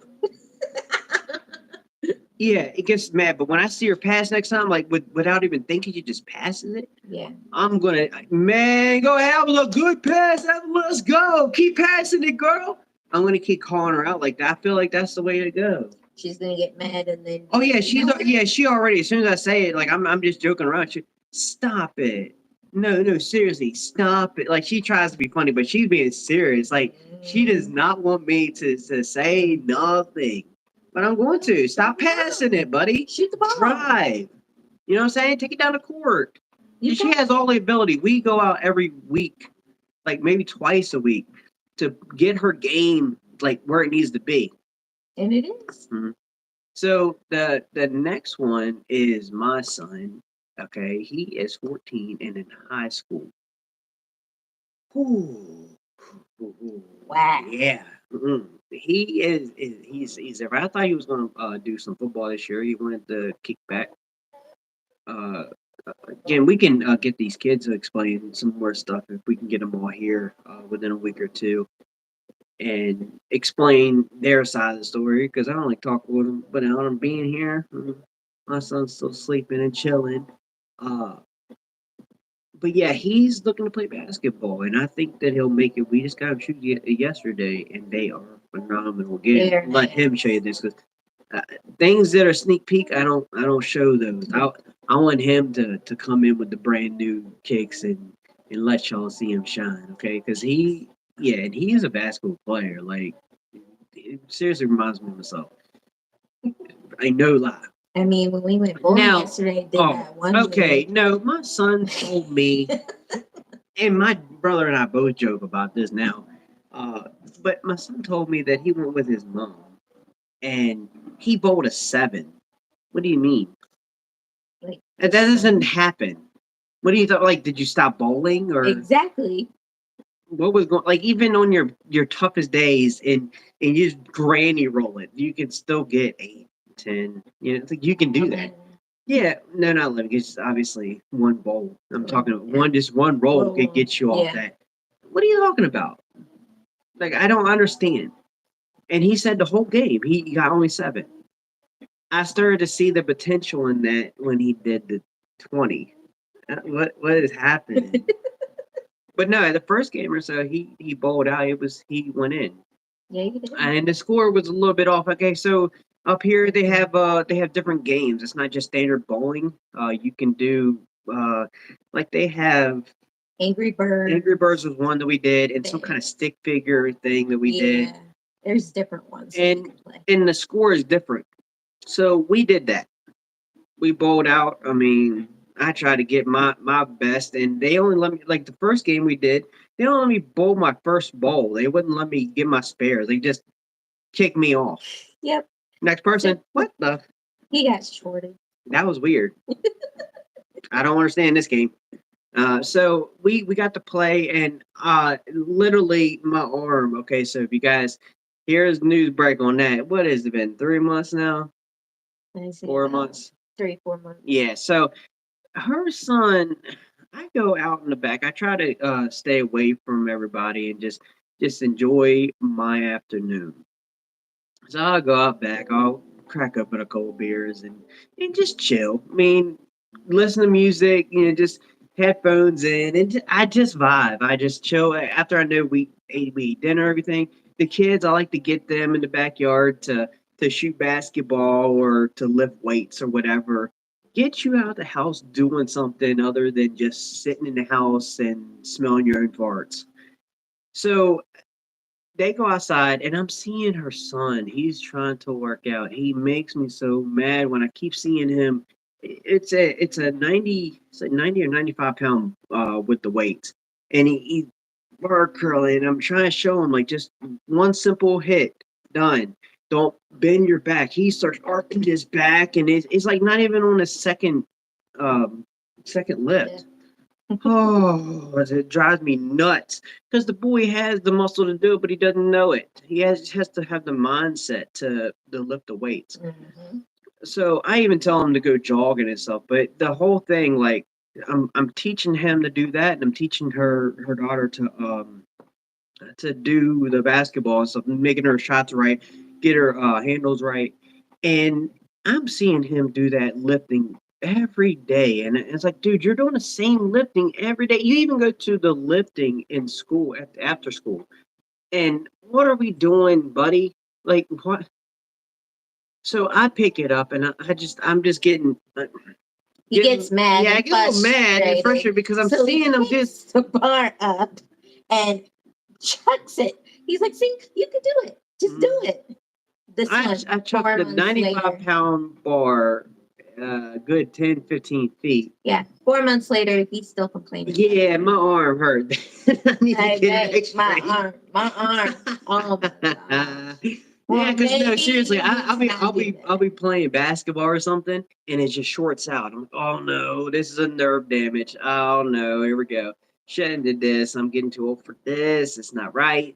Speaker 2: Yeah, it gets mad. But when I see her pass next time, like without even thinking, she just passes it.
Speaker 1: Yeah.
Speaker 2: I'm gonna, man, go have a good pass. Let's go. Keep passing it, girl. I'm gonna keep calling her out like that. I feel like that's the way to go.
Speaker 1: She's gonna get mad and then.
Speaker 2: Oh yeah, she already. As soon as I say it, like I'm just joking around. Stop it. No, seriously, stop it. Like she tries to be funny, but she's being serious. Like she does not want me to say nothing. But I'm going to stop passing it, buddy.
Speaker 1: Shoot the ball.
Speaker 2: Drive. You know what I'm saying? Take it down the court. She
Speaker 1: got-
Speaker 2: has all the ability. We go out every week, like maybe twice a week, to get her game like where it needs to be.
Speaker 1: And it is.
Speaker 2: So the next one is my son. Okay, he is 14 and in high school. Ooh.
Speaker 1: Wow.
Speaker 2: Yeah. He is he's there. I thought he was going to do some football this year. He wanted to kick back. Uh, Again, we can get these kids to explain some more stuff if we can get them all here within a week or two and explain their side of the story because I don't like talking with them. But out of being here, my son's still sleeping and chilling. Uh, but yeah, he's looking to play basketball, and I think that he'll make it. We just got him shooting yesterday, and they are phenomenal. Again, let him show you this because things that are sneak peek, I don't show those. I want him to come in with the brand new kicks and let y'all see him shine, okay? Because and he is a basketball player. Like, it seriously reminds me of myself. I no lie.
Speaker 1: I mean, when we went bowling yesterday, did that one.
Speaker 2: Okay, no, my son told me, and my brother and I both joke about this now. But my son told me that he went with his mom, and he bowled a 7. What do you mean?
Speaker 1: Like,
Speaker 2: that doesn't happen. What do you thought? Like, did you stop bowling or
Speaker 1: exactly?
Speaker 2: What was going? Like, even on your toughest days, and you just granny roll it, you can still get 8, 10. You know, like you can do that. Yeah, no, not 11. It's obviously one bowl. I'm talking about one roll could get you off that. What are you talking about? Like, I don't understand. And he said the whole game he got only 7. I started to see the potential in that when he did the 20. What is happening? But no, the first game or so he bowled out. He went in.
Speaker 1: Yeah, you did.
Speaker 2: And the score was a little bit off. Okay, so up here they have different games. It's not just standard bowling. You can do like they have
Speaker 1: Angry Birds.
Speaker 2: Angry Birds was one that we did, and some kind of stick figure thing that we did.
Speaker 1: There's different ones.
Speaker 2: And the score is different. So we did that. We bowled out. I mean, I tried to get my best, and they only let me, like the first game we did, they don't let me bowl my first bowl. They wouldn't let me get my spares. They just kicked me off.
Speaker 1: Yep.
Speaker 2: Next person. What the?
Speaker 1: He got shorted.
Speaker 2: That was weird. I don't understand this game. So we got to play, and literally my arm. Okay, so if you guys, here's news break on that. What has it been? 3 months now? 4 months?
Speaker 1: 3-4 months.
Speaker 2: Yeah. So her son, I go out in the back. I try to stay away from everybody and just enjoy my afternoon. So I'll go out back. I'll crack open a couple beers and just chill. I mean, listen to music. Just headphones in, and I just vibe. I just chill. After I know we eat dinner, everything. The kids, I like to get them in the backyard to shoot basketball or to lift weights or whatever. Get you out of the house doing something other than just sitting in the house and smelling your own farts. So they go outside and I'm seeing her son. He's trying to work out. He makes me so mad when I keep seeing him. It's a 90 or 95 pound with the weights. And he bar curling. And I'm trying to show him like just one simple hit, done. Don't bend your back. He starts arcing his back and it's like not even on a um second lift. Oh, it drives me nuts because the boy has the muscle to do it, but he doesn't know it. Has to have the mindset to lift the weights.
Speaker 1: Mm-hmm.
Speaker 2: So I even tell him to go jogging and stuff. But the whole thing, like, I'm teaching him to do that, and I'm teaching her daughter to do the basketball and stuff, making her shots right, get her handles right, and I'm seeing him do that lifting every day, and it's like, dude, you're doing the same lifting every day. You even go to the lifting in school after school, and what are we doing, buddy? Like what? So I pick it up, and I'm just getting.
Speaker 1: He gets mad
Speaker 2: Yeah, I
Speaker 1: and
Speaker 2: get a little mad and frustrated because I'm
Speaker 1: so
Speaker 2: seeing him
Speaker 1: he picks
Speaker 2: just
Speaker 1: the bar up and chucks it. He's like, "See, you can do it. Just do it." This one,
Speaker 2: I chucked the 95
Speaker 1: later.
Speaker 2: pound bar good 10, 15 feet.
Speaker 1: Yeah, 4 months later, he's still complaining.
Speaker 2: Yeah, my arm hurt. I need to get an
Speaker 1: my arm. Oh my god.
Speaker 2: Yeah, because no,
Speaker 1: Maybe
Speaker 2: seriously,
Speaker 1: I'll do
Speaker 2: I'll
Speaker 1: that.
Speaker 2: be playing basketball or something, and it just shorts out. I'm like, oh no, this is a nerve damage. Oh no, here we go. Shouldn't did this. I'm getting too old for this. It's not right.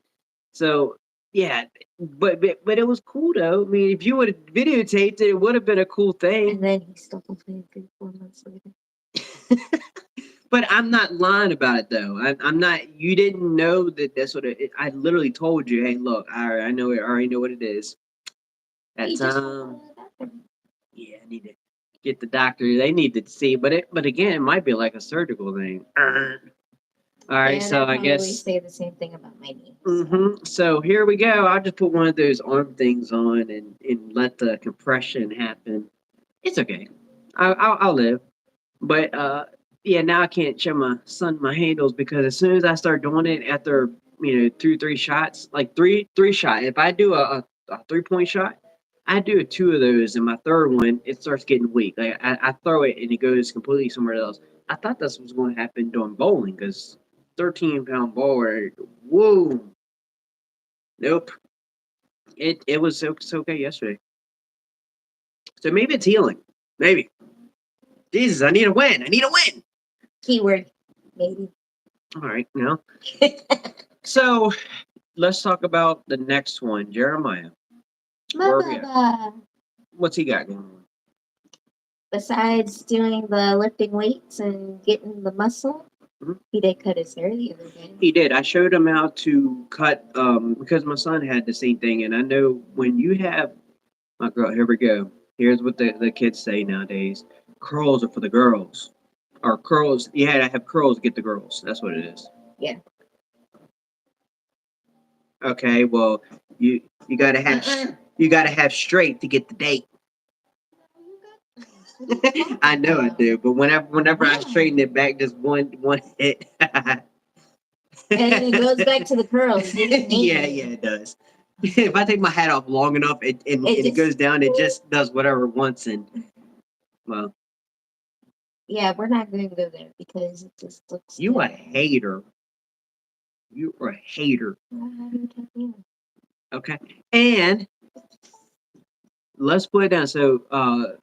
Speaker 2: So yeah, but it was cool though. I mean, if you would have videotaped it, it would have been a cool thing.
Speaker 1: And then he still complained 4 months later.
Speaker 2: But I'm not lying about it though. I'm not. You didn't know that that's what I literally told you. Hey, look, I know it. I already know what it is. That
Speaker 1: He just
Speaker 2: time, yeah, I need to get the doctor. They need to see. But again, it might be like a surgical thing. All right,
Speaker 1: yeah,
Speaker 2: so
Speaker 1: they'll
Speaker 2: I
Speaker 1: probably
Speaker 2: guess.
Speaker 1: say the same thing about my knee.
Speaker 2: So here we go. I'll just put one of those arm things on and let the compression happen. It's okay. I'll live. But yeah, now I can't show my son my handles because as soon as I start doing it after 2 3 shots, like three shot. If I do a 3 point shot, I do two of those, and my third one it starts getting weak. Like I throw it and it goes completely somewhere else. I thought that's what's going to happen during bowling because 13-pound ball. Whoa, nope. It was okay yesterday. So maybe it's healing. Maybe. Jesus, I need a win. I need a win.
Speaker 1: Keyword, maybe.
Speaker 2: All right, now. So let's talk about the next one, Jeremiah. Where are we at? What's he got going on?
Speaker 1: Besides doing the lifting weights and getting the muscle, he did cut his hair the other day.
Speaker 2: He did. I showed him how to cut because my son had the same thing, and I know when you have my girl. Here we go. Here's what the kids say nowadays: curls are for the girls, or curls. You had to have curls to get the girls. That's what it is.
Speaker 1: Yeah.
Speaker 2: Okay. Well, you you gotta have you gotta have straight to get the date. I know I do, but whenever I straighten it back, just one hit.
Speaker 1: And it goes back to the curls.
Speaker 2: Yeah, it does. If I take my hat off long enough, it goes down. It just does whatever it wants, and well.
Speaker 1: Yeah, we're not going to go there because it just looks.
Speaker 2: You a hater. You are a hater. Okay, and let's put it down. So,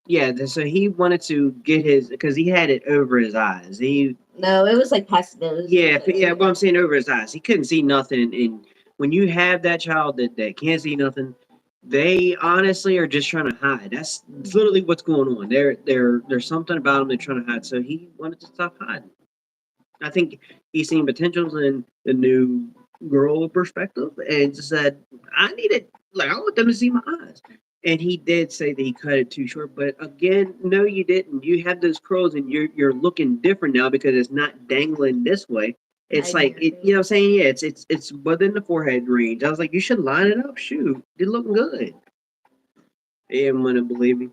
Speaker 2: yeah, so he wanted to get his because he had it over his eyes.
Speaker 1: No, it was like past nose.
Speaker 2: Yeah. What I'm saying over his eyes, he couldn't see nothing. And when you have that child that can't see nothing, they honestly are just trying to hide. That's literally what's going on. There's something about them they're trying to hide. So he wanted to stop hiding. I think he's seen potentials in the new girl perspective and just said, I need it. Like, I want them to see my eyes. And he did say that he cut it too short. But again, no, you didn't. You have those curls and you're looking different now because it's not dangling this way. It's like, you know what I'm saying? Yeah, it's within the forehead range. I was like, you should line it up. Shoot, you're looking good. He didn't want to believe me.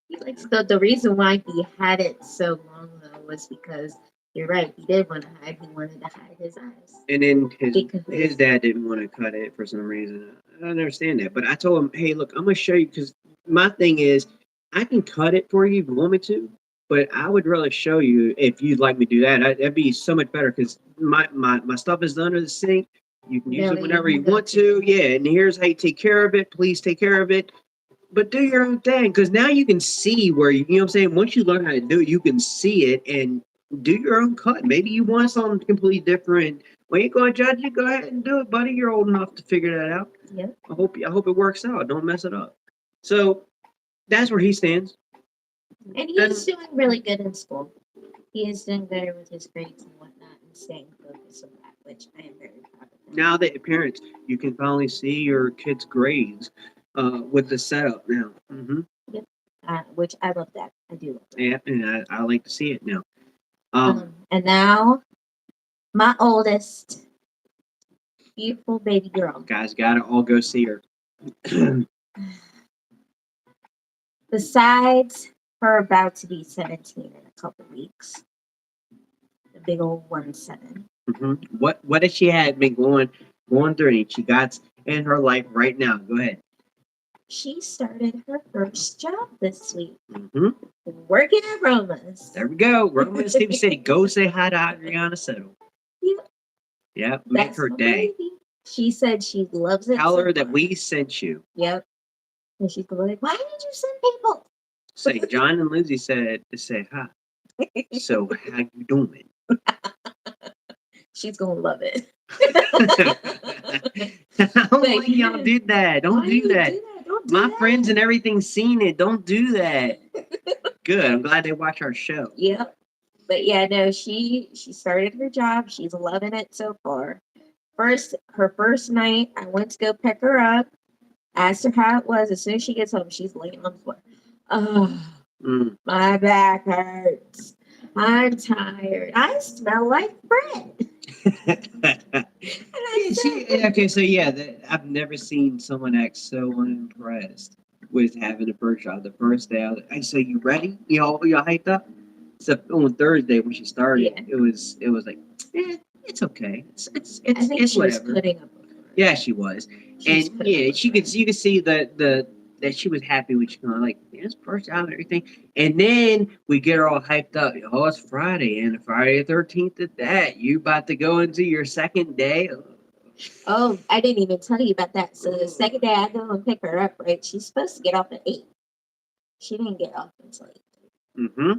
Speaker 1: The reason why he had it so long, though, was because You're right. He did want to hide. He wanted to hide his eyes.
Speaker 2: And then
Speaker 1: Because
Speaker 2: his dad didn't want to cut it for some reason. I don't understand that. But I told him, hey, look, I'm gonna show you because my thing is I can cut it for you if you want me to, but I would rather show you if you'd like me to do that. That'd be so much better because my stuff is under the sink. You can use
Speaker 1: no,
Speaker 2: it whenever you
Speaker 1: don't
Speaker 2: want to. Yeah, and here's how you take care of it. Please take care of it. But do your own thing because now you can see where you know what I'm saying. Once you learn how to do it, you can see it and do your own cut. Maybe you want something completely different. We ain't gonna judge you. Go ahead and do it, buddy. You're old enough to figure that out.
Speaker 1: Yep.
Speaker 2: I hope it works out. Don't mess it up. So that's where he stands.
Speaker 1: And he's doing really good in school. He is doing better with his grades and whatnot and staying focused on that, which I am very proud of him.
Speaker 2: Now that parents, you can finally see your kids' grades with the setup now.
Speaker 1: Yep. Which I love that. I do love that.
Speaker 2: Yeah, and I like to see it now.
Speaker 1: And now, my oldest, beautiful baby girl.
Speaker 2: Guys, gotta all go see her.
Speaker 1: Besides her about to be 17 in a couple weeks, the big old 1-7.
Speaker 2: What has she had been going through and she got in her life right now? Go ahead.
Speaker 1: She started her first job this week. Working at Roma's.
Speaker 2: There we go. Roma's Stevie City. Go say hi to Adriana Settle. Yeah, make
Speaker 1: That's
Speaker 2: her
Speaker 1: my
Speaker 2: day.
Speaker 1: baby. She said she loves it.
Speaker 2: Tell
Speaker 1: so
Speaker 2: her that
Speaker 1: much.
Speaker 2: we sent you.
Speaker 1: Yep. And she's going like, why did you send people?
Speaker 2: Say John and Lindsay said to say hi. So how you doing?
Speaker 1: She's gonna love it.
Speaker 2: Why y'all did that? Don't do that.
Speaker 1: Don't do
Speaker 2: My
Speaker 1: that.
Speaker 2: friends and everything seen it. Don't do that. Good. I'm glad they watch our show.
Speaker 1: Yep. But yeah, no, she started her job. She's loving it so far. Her first night, I went to go pick her up. Asked her how it was. As soon as she gets home, she's laying on the floor. Oh, my back hurts. I'm tired. I smell like bread.
Speaker 2: Okay, so yeah, I've never seen someone act so unimpressed with having a first job. The first day, I say, "You ready? Y'all hyped up?" So on Thursday when she started, it was like, it's okay. It's
Speaker 1: I think she
Speaker 2: whatever.
Speaker 1: Was putting up with her.
Speaker 2: Yeah, she was, and yeah, you could see that she was happy when she kind like, it's first job and everything. And then we get her all hyped up. Oh, it's Friday, and Friday the 13th at that. You about to go into your second day.
Speaker 1: Oh, I didn't even tell you about that. So the second day I go and pick her up, right? She's supposed to get off at 8. She didn't get off until 8.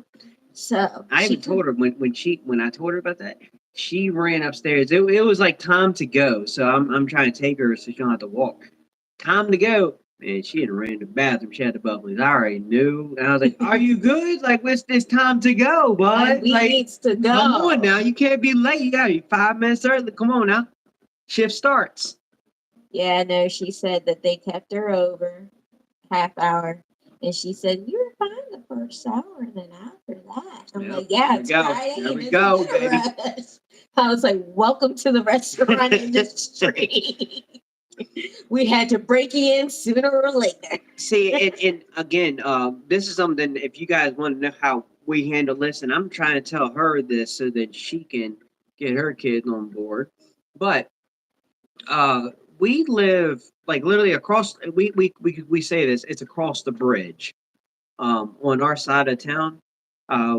Speaker 1: So
Speaker 2: I even told her when I told her about that, she ran upstairs. It was like time to go. So I'm trying to take her so she don't have to walk. Time to go. And she had ran to the bathroom. She had the bubbles. I already knew. And I was like, are you good? Like, what's this time to go, bud?
Speaker 1: We needs to go.
Speaker 2: Come on now. You can't be late. You got to be 5 minutes early. Come on now. Shift starts.
Speaker 1: Yeah, no, she said that they kept her over half hour. And she said, you were fine the first hour. And then after that, I'm like, yeah, it's Friday.
Speaker 2: There we go, baby.
Speaker 1: I was like, welcome to the restaurant industry. We had to break in sooner or later.
Speaker 2: See, and again, this is something, if you guys want to know how we handle this, and I'm trying to tell her this so that she can get her kids on board. But we live like literally across, we say this, it's across the bridge. On our side of town,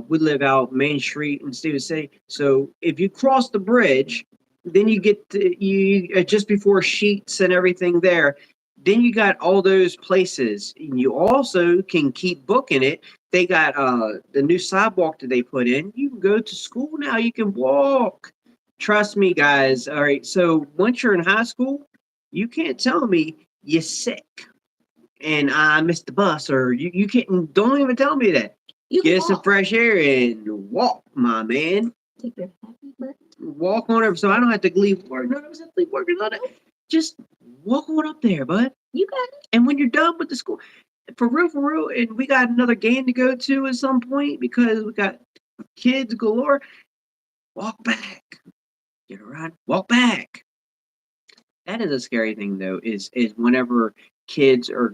Speaker 2: we live out Main Street in Stevens City. So if you cross the bridge, then you get you just before Sheets and everything there. Then you got all those places. And you also can keep booking it. They got the new sidewalk that they put in. You can go to school now. You can walk. Trust me, guys. All right. So once you're in high school, you can't tell me you're sick and I missed the bus, or you can't. Don't even tell me that. Get some fresh air and walk, my man.
Speaker 1: Take your happy butt.
Speaker 2: Walk on over, so I don't have to leave work. No, I don't have to leave work on it. Just walk on up there, bud.
Speaker 1: You got it.
Speaker 2: And when you're done with the school, for real, and we got another game to go to at some point because we got kids galore. Walk back. Get around. Walk back. That is a scary thing, though. Is whenever kids are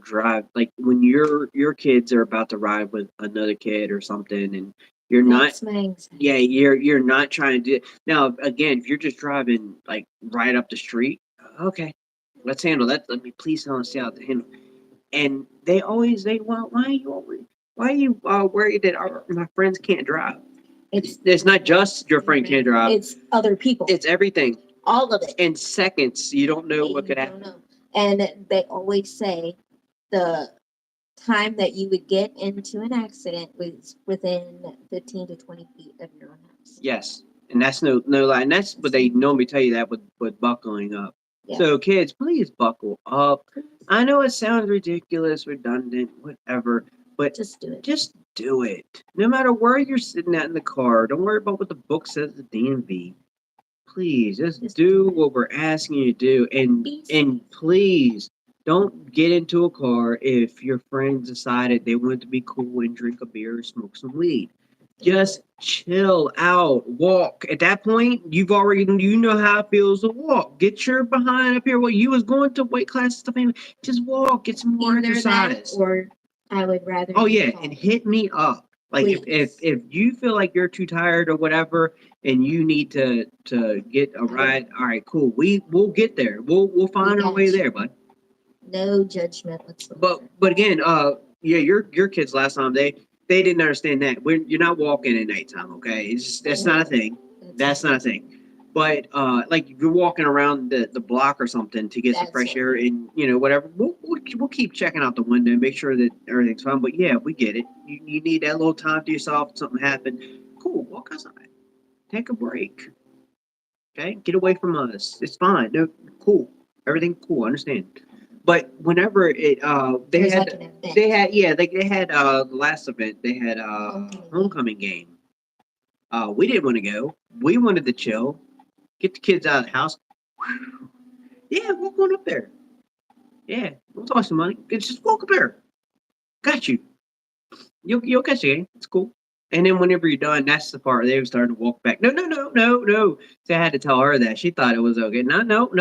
Speaker 2: like when your kids are about to ride with another kid or something, and You're not.
Speaker 1: That's my anxiety.
Speaker 2: Yeah, you're not trying to do it. Now, again, if you're just driving like right up the street, okay, let's handle that. Let me please stay out the handle. And they always say, well, why are you worried that my friends can't drive? It's not just your friend can't drive.
Speaker 1: It's other people.
Speaker 2: It's everything.
Speaker 1: All of it.
Speaker 2: In seconds, you don't know what could
Speaker 1: You
Speaker 2: happen.
Speaker 1: don't know. And they always say the time that you would get into an accident was within 15 to 20 feet of your own house.
Speaker 2: Yes. And that's no lie. And that's what they normally tell you that with buckling up.
Speaker 1: Yeah.
Speaker 2: So kids, please buckle up. I know it sounds ridiculous, redundant, whatever, but
Speaker 1: Just do it.
Speaker 2: Just do it. No matter where you're sitting at in the car, don't worry about what the book says at the DMV. Please just do what we're asking you to do. And please don't get into a car if your friends decided they wanted to be cool and drink a beer or smoke some weed. Just chill out, walk. At that point, you know how it feels to walk. Get your behind up here. Well, you was going to weight class stuff anyway. Just walk, get some more
Speaker 1: Either
Speaker 2: exercise.
Speaker 1: That or I would rather.
Speaker 2: Oh yeah, and hit me up. Like if you feel like you're too tired or whatever, and you need to get a ride, all right, cool. We'll get there. We'll find our way there, bud.
Speaker 1: No judgment whatsoever.
Speaker 2: But again, yeah, your kids last time they didn't understand that. You're not walking at nighttime, okay? It's just, that's not a thing. That's not a thing. But like if you're walking around the block or something to get some fresh air and whatever, we'll keep checking out the window and make sure that everything's fine. But yeah, we get it. You need that little time to yourself. Something happened. Cool. Walk outside. Take a break. Okay, get away from us. It's fine. No, cool. Everything cool. I understand. But whenever they had the last event. They had homecoming game. We didn't want to go. We wanted to chill. Get the kids out of the house. Yeah, we're going up there. Yeah, we'll toss some money. Just walk up there. Got you. You'll catch the game. It's cool. And then whenever you're done, that's the part they were starting to walk back. No. So I had to tell her that. She thought it was okay. Nope.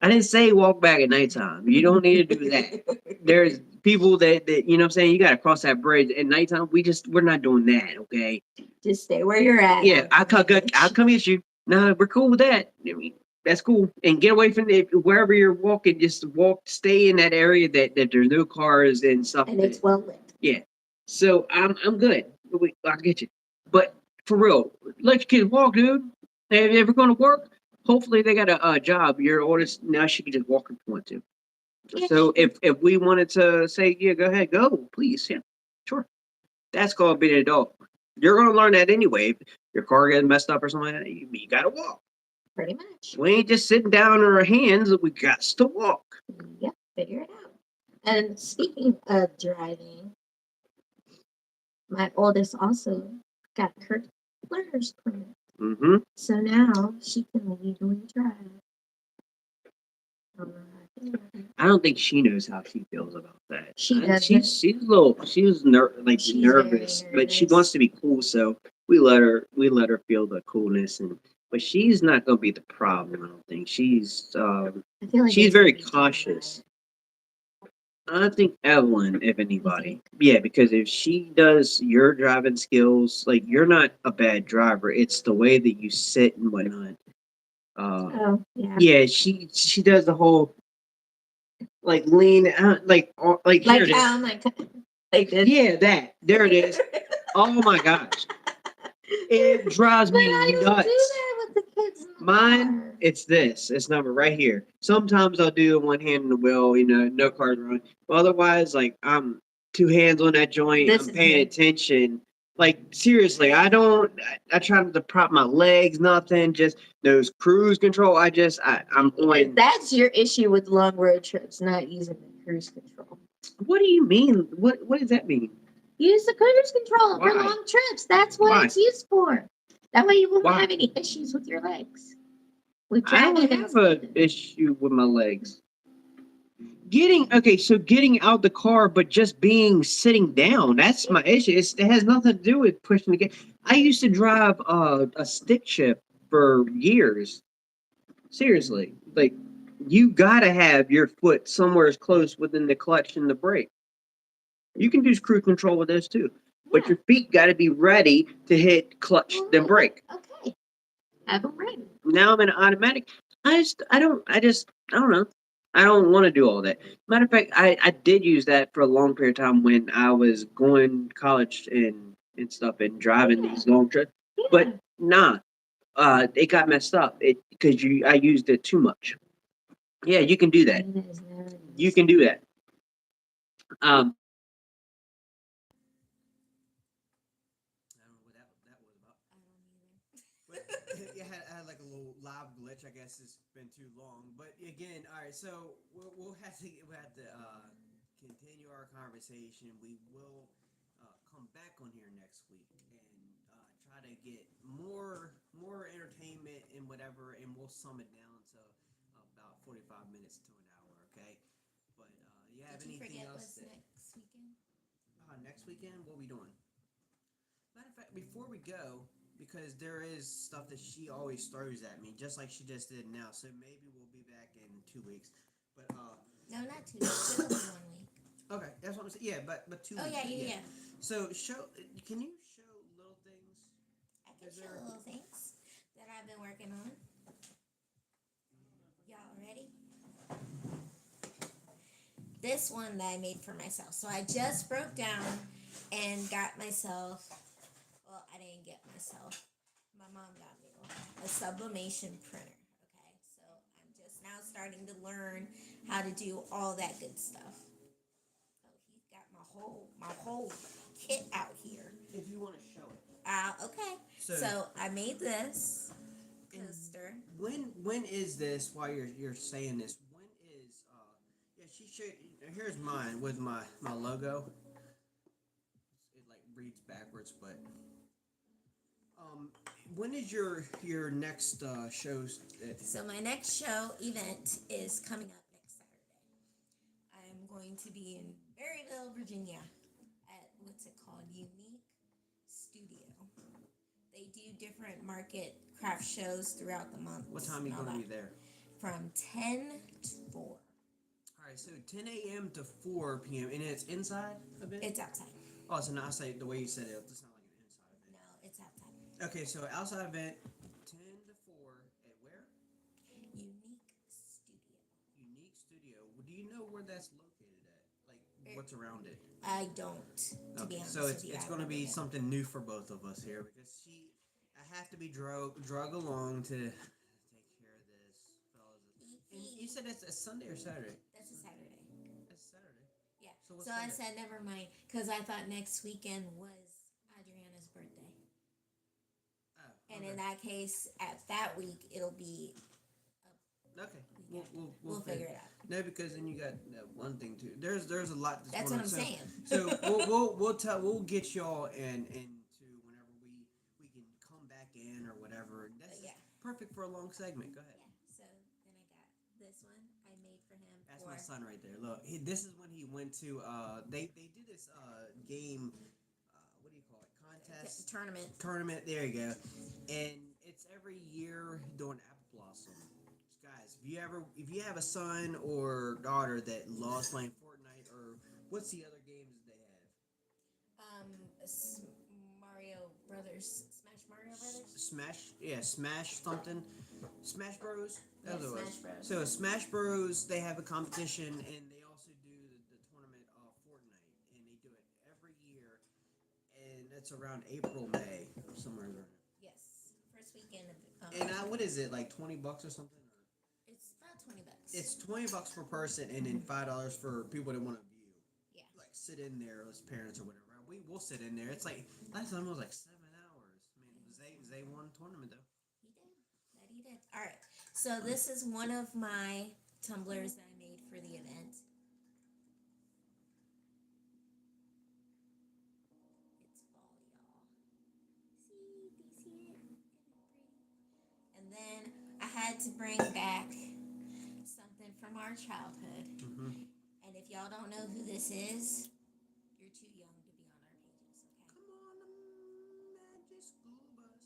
Speaker 2: I didn't say walk back at nighttime. You don't need to do that. There's people that you know what I'm saying, you gotta cross that bridge at nighttime. We're not doing that, okay?
Speaker 1: Just stay where you're at.
Speaker 2: Yeah, I'll come get you. No, we're cool with that. I mean, that's cool. And get away from it wherever you're walking, just stay in that area that there's no cars and stuff.
Speaker 1: And it's well lit.
Speaker 2: Yeah. So I'm good. I'll get you. But for real, let your kids walk, dude. If they're gonna work, hopefully they got a job. Your oldest now she can just walk if you want to. Yeah. So if we wanted to say, yeah, go ahead, go, please, yeah, sure. That's called being an adult. You're gonna learn that anyway. If your car gets messed up or something like that, you gotta walk.
Speaker 1: Pretty much.
Speaker 2: We ain't just sitting down on our hands. We got to walk.
Speaker 1: Yep, figure it out. And speaking of driving, my oldest also got her learner's permit.
Speaker 2: Mm-hmm.
Speaker 1: So now she can legally drive.
Speaker 2: I don't think she knows how she feels about that.
Speaker 1: She does.
Speaker 2: She's a little. She's nervous, but she wants to be cool. So we let her feel the coolness, but she's not gonna be the problem. I don't think she's. I feel like she's very cautious. I think Evelyn, if anybody, yeah, because if she does your driving skills, like you're not a bad driver. It's the way that you sit and whatnot. Yeah, she does the whole like lean out, like here it is. Like this. Yeah, that there it is. Oh my gosh, it drives me nuts. Mine, it's this. It's number right here. Sometimes I'll do one hand in the wheel, no cars running. But otherwise, like I'm two hands on that joint. I'm paying attention. Like seriously, I try not to prop my legs, nothing. Just those cruise control. I'm on.
Speaker 1: That's your issue with long road trips, not using the cruise control.
Speaker 2: What do you mean? What does that mean?
Speaker 1: Use the cruise control for long trips. That's what it's used for. That way you won't have any issues with your legs.
Speaker 2: I don't have an issue with my legs. Getting out the car, but just sitting down, that's my issue. It has nothing to do with pushing the gate. I used to drive a stick shift for years. Seriously, like you gotta have your foot somewhere as close within the clutch and the brake. You can use cruise control with those too. but your feet got to be ready to hit clutch, then brake.
Speaker 1: Okay. Have them ready.
Speaker 2: Now I'm in automatic. I don't know. I don't want to do all that. Matter of fact, I did use that for a long period of time when I was going to college and stuff and driving these long trips. But nah, it got messed up. Because I used it too much. Yeah, you can do that. You can do that. Um, I don't know what that was about. But yeah, I had like a little live glitch. I guess it's been too long. But again, all right. So we'll have to continue our conversation. We will come back on here next week and try to get more entertainment and whatever, and we'll sum it down to about 45 minutes to an hour. Okay. But you have
Speaker 3: Did you
Speaker 2: anything
Speaker 3: forget
Speaker 2: else
Speaker 3: what's next weekend?
Speaker 2: next weekend? What are we doing? Matter of fact, before we go, because there is stuff that she always throws at me, just like she just did now. So maybe we'll be back in 2 weeks. But
Speaker 3: No, not 2 weeks. It'll be 1 week.
Speaker 2: okay, that's what I'm saying. Yeah, but 2 weeks.
Speaker 3: Oh yeah.
Speaker 2: So can you show little things?
Speaker 3: I can show little things that I've been working on. Y'all ready? This one that I made for myself. So I just broke down and got myself. Well, I didn't get myself. My mom got me a sublimation printer. Okay, so I'm just now starting to learn how to do all that good stuff. Oh, he's got my whole kit out here.
Speaker 2: If you want to show it.
Speaker 3: Okay. So I made this coaster.
Speaker 2: When is this? While you're saying this, when is yeah? She showed. Here's mine with my logo. It like reads backwards, but when is your next shows?
Speaker 3: So my next show event is coming up next Saturday. I'm going to be in Berryville, Virginia, at what's it called? Unique Studio. They do different market craft shows throughout the month.
Speaker 2: What time are you going to be there?
Speaker 3: From 10 to 4.
Speaker 2: All right, so 10 a.m. to 4 p.m. and it's inside event.
Speaker 3: It's outside.
Speaker 2: Oh, so now I say the way you said it, it's not like an inside event.
Speaker 3: No, it's outside.
Speaker 2: Okay, so outside event, 10 to 4 at where?
Speaker 3: Unique Studio.
Speaker 2: Unique Studio. Do you know where that's located at? Like, what's around it?
Speaker 3: I don't, to be honest
Speaker 2: so
Speaker 3: with you.
Speaker 2: it's going to be something new for both of us here because I have to be drug along to take care of this, fellas. And you said it's a Sunday or Saturday?
Speaker 3: That's a Saturday.
Speaker 2: It's Saturday.
Speaker 3: Yeah.
Speaker 2: So
Speaker 3: I said never mind because I thought next weekend was Adriana's birthday.
Speaker 2: Oh,
Speaker 3: and in that case, at that week it'll be.
Speaker 2: Okay,
Speaker 3: We'll figure it out.
Speaker 2: No, because then you got one thing too. There's a lot.
Speaker 3: That's what I'm saying.
Speaker 2: So we'll get y'all into whenever we can come back in or whatever. That's perfect for a long segment. Go ahead.
Speaker 3: Yeah. So then I got this one I made for him.
Speaker 2: That's my son right there. Look, this is when he went to they do this game. What do you call it? Contest. Tournament. There you go. And it's every year during Apple Blossom. Guys, if you have a son or daughter that loves playing Fortnite or what's the other games that they have?
Speaker 3: Mario Brothers, Smash Mario Brothers.
Speaker 2: Smash something, Smash Bros.
Speaker 3: Smash Bros.
Speaker 2: So Smash Bros. They have a competition and they also do the tournament of Fortnite and they do it every year and it's around April, May, somewhere around.
Speaker 3: Yes, first weekend of.
Speaker 2: And what is it like $20 or something?
Speaker 3: It's about $20.
Speaker 2: It's $20 per person, and then $5 for people that want to view.
Speaker 3: Yeah.
Speaker 2: Like sit in there as parents or whatever. We'll sit in there. It's like last time it was like 7 hours. I mean, Zay won the tournament though.
Speaker 3: He did. All right. So this is one of my tumblers that I made for the event. It's fall, y'all. Do you see it? And then I had to bring back something from our childhood.
Speaker 2: Mm-hmm.
Speaker 3: And if y'all don't know who this is, you're too young to be on our pages, okay?
Speaker 2: Come on, magic school bus.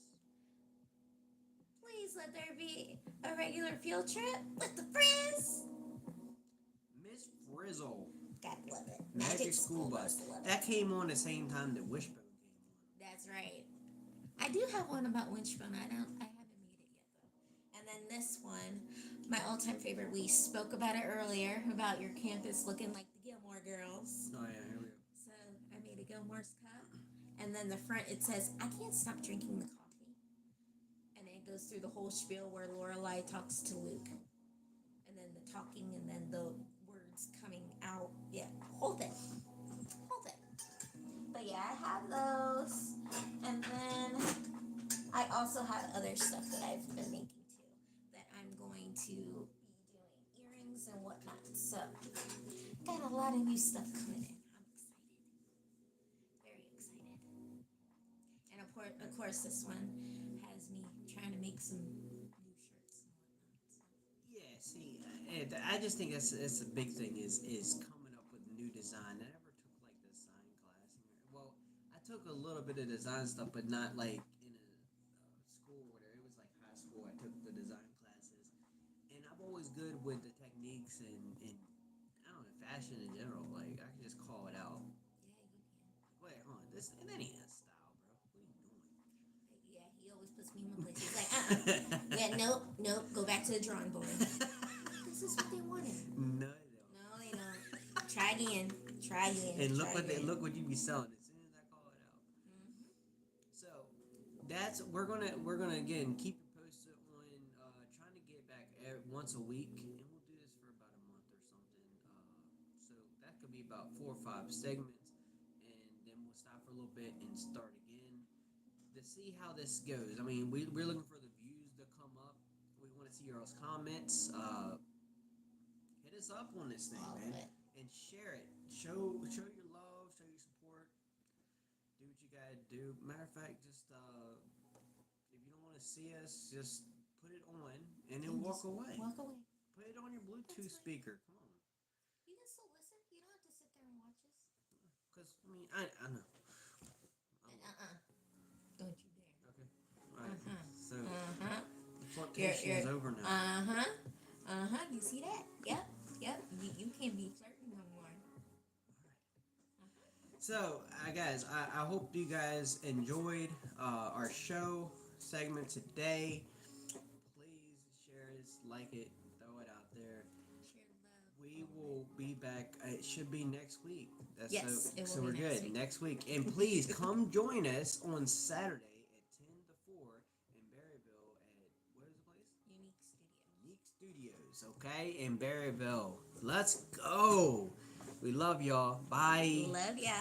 Speaker 3: Please let there be a regular field trip with the friends.
Speaker 2: Miss Frizzle.
Speaker 3: God love it.
Speaker 2: Magic school bus. That came on the same time that Wishbone
Speaker 3: do have one about Wishbone. I haven't made it yet though. And then this one, my all-time favorite. We spoke about it earlier about your campus looking like the Gilmore Girls.
Speaker 4: Oh yeah, here we go.
Speaker 3: So I made a Gilmore's cup, and then the front it says, "I can't stop drinking the coffee," and it goes through the whole spiel where Lorelai talks to Luke, and then the talking, and then the words coming out. Yeah, whole thing, whole thing. But yeah, I have those, and then I also have other stuff that I've been making too that I'm going to be doing earrings and whatnot. So got a lot of new stuff coming in. I'm excited, very excited. And of course, this one has me trying to make some new shirts and whatnot. So.
Speaker 4: Yeah, see, and I just think that's a big thing is coming up with new design. I never took like design class. Well, I took a little bit of design stuff, but not like in a school where it was like high school. I took the design classes, and I'm always good with the techniques and I don't know fashion in general. Like I can just call it out.
Speaker 3: Yeah, you can.
Speaker 4: Wait, hold on, this that ain't a style, bro. What are you doing?
Speaker 3: Yeah, he always puts me in my place. He's like, yeah, nope, go back to the drawing board. This is what they wanted.
Speaker 4: No, they don't.
Speaker 3: No, they don't. Try again. Try again.
Speaker 4: And look
Speaker 3: try
Speaker 4: what
Speaker 3: again.
Speaker 4: look what you be selling as soon as I call it out.
Speaker 3: Mhm.
Speaker 4: So that's we're gonna again keep you posted on trying to get back once a week, and we'll do this for about a month or something. So that could be about 4 or 5 segments, and then we'll stop for a little bit and start again to see how this goes. I mean, we're looking for the views to come up. We want to see your comments. Hit us up on this thing,
Speaker 3: All of
Speaker 4: man,
Speaker 3: it.
Speaker 4: and share it. Show your love, show your support. Do what you gotta do. Matter of fact, just if you don't want to see us, just put it on and then
Speaker 3: And
Speaker 4: walk
Speaker 3: just
Speaker 4: away.
Speaker 3: Walk away.
Speaker 4: Put it on your Bluetooth
Speaker 3: That's right.
Speaker 4: speaker. Come on,
Speaker 3: You can still listen. You don't have to sit there and watch us.
Speaker 4: cause I mean I know.
Speaker 3: And don't you dare.
Speaker 4: Okay, all right.
Speaker 3: Uh-huh.
Speaker 4: So
Speaker 3: Uh-huh.
Speaker 4: the flirtation is over now.
Speaker 3: Uh-huh. Uh-huh. You see that? Yep. You can't be flirting no more.
Speaker 4: So, guys, I hope you guys enjoyed our show segment today. Please share it, like it, throw it out there.
Speaker 3: Share love.
Speaker 4: We will be back. It should be next week.
Speaker 3: Yes, it will
Speaker 4: so
Speaker 3: be
Speaker 4: we're
Speaker 3: next
Speaker 4: good
Speaker 3: week.
Speaker 4: next week. And please come join us on Saturday at 10 to 4 in Berryville at what is the place?
Speaker 3: Unique Studio.
Speaker 4: Unique Studios, okay, in Berryville. Let's go. We love y'all. Bye.
Speaker 3: Love ya.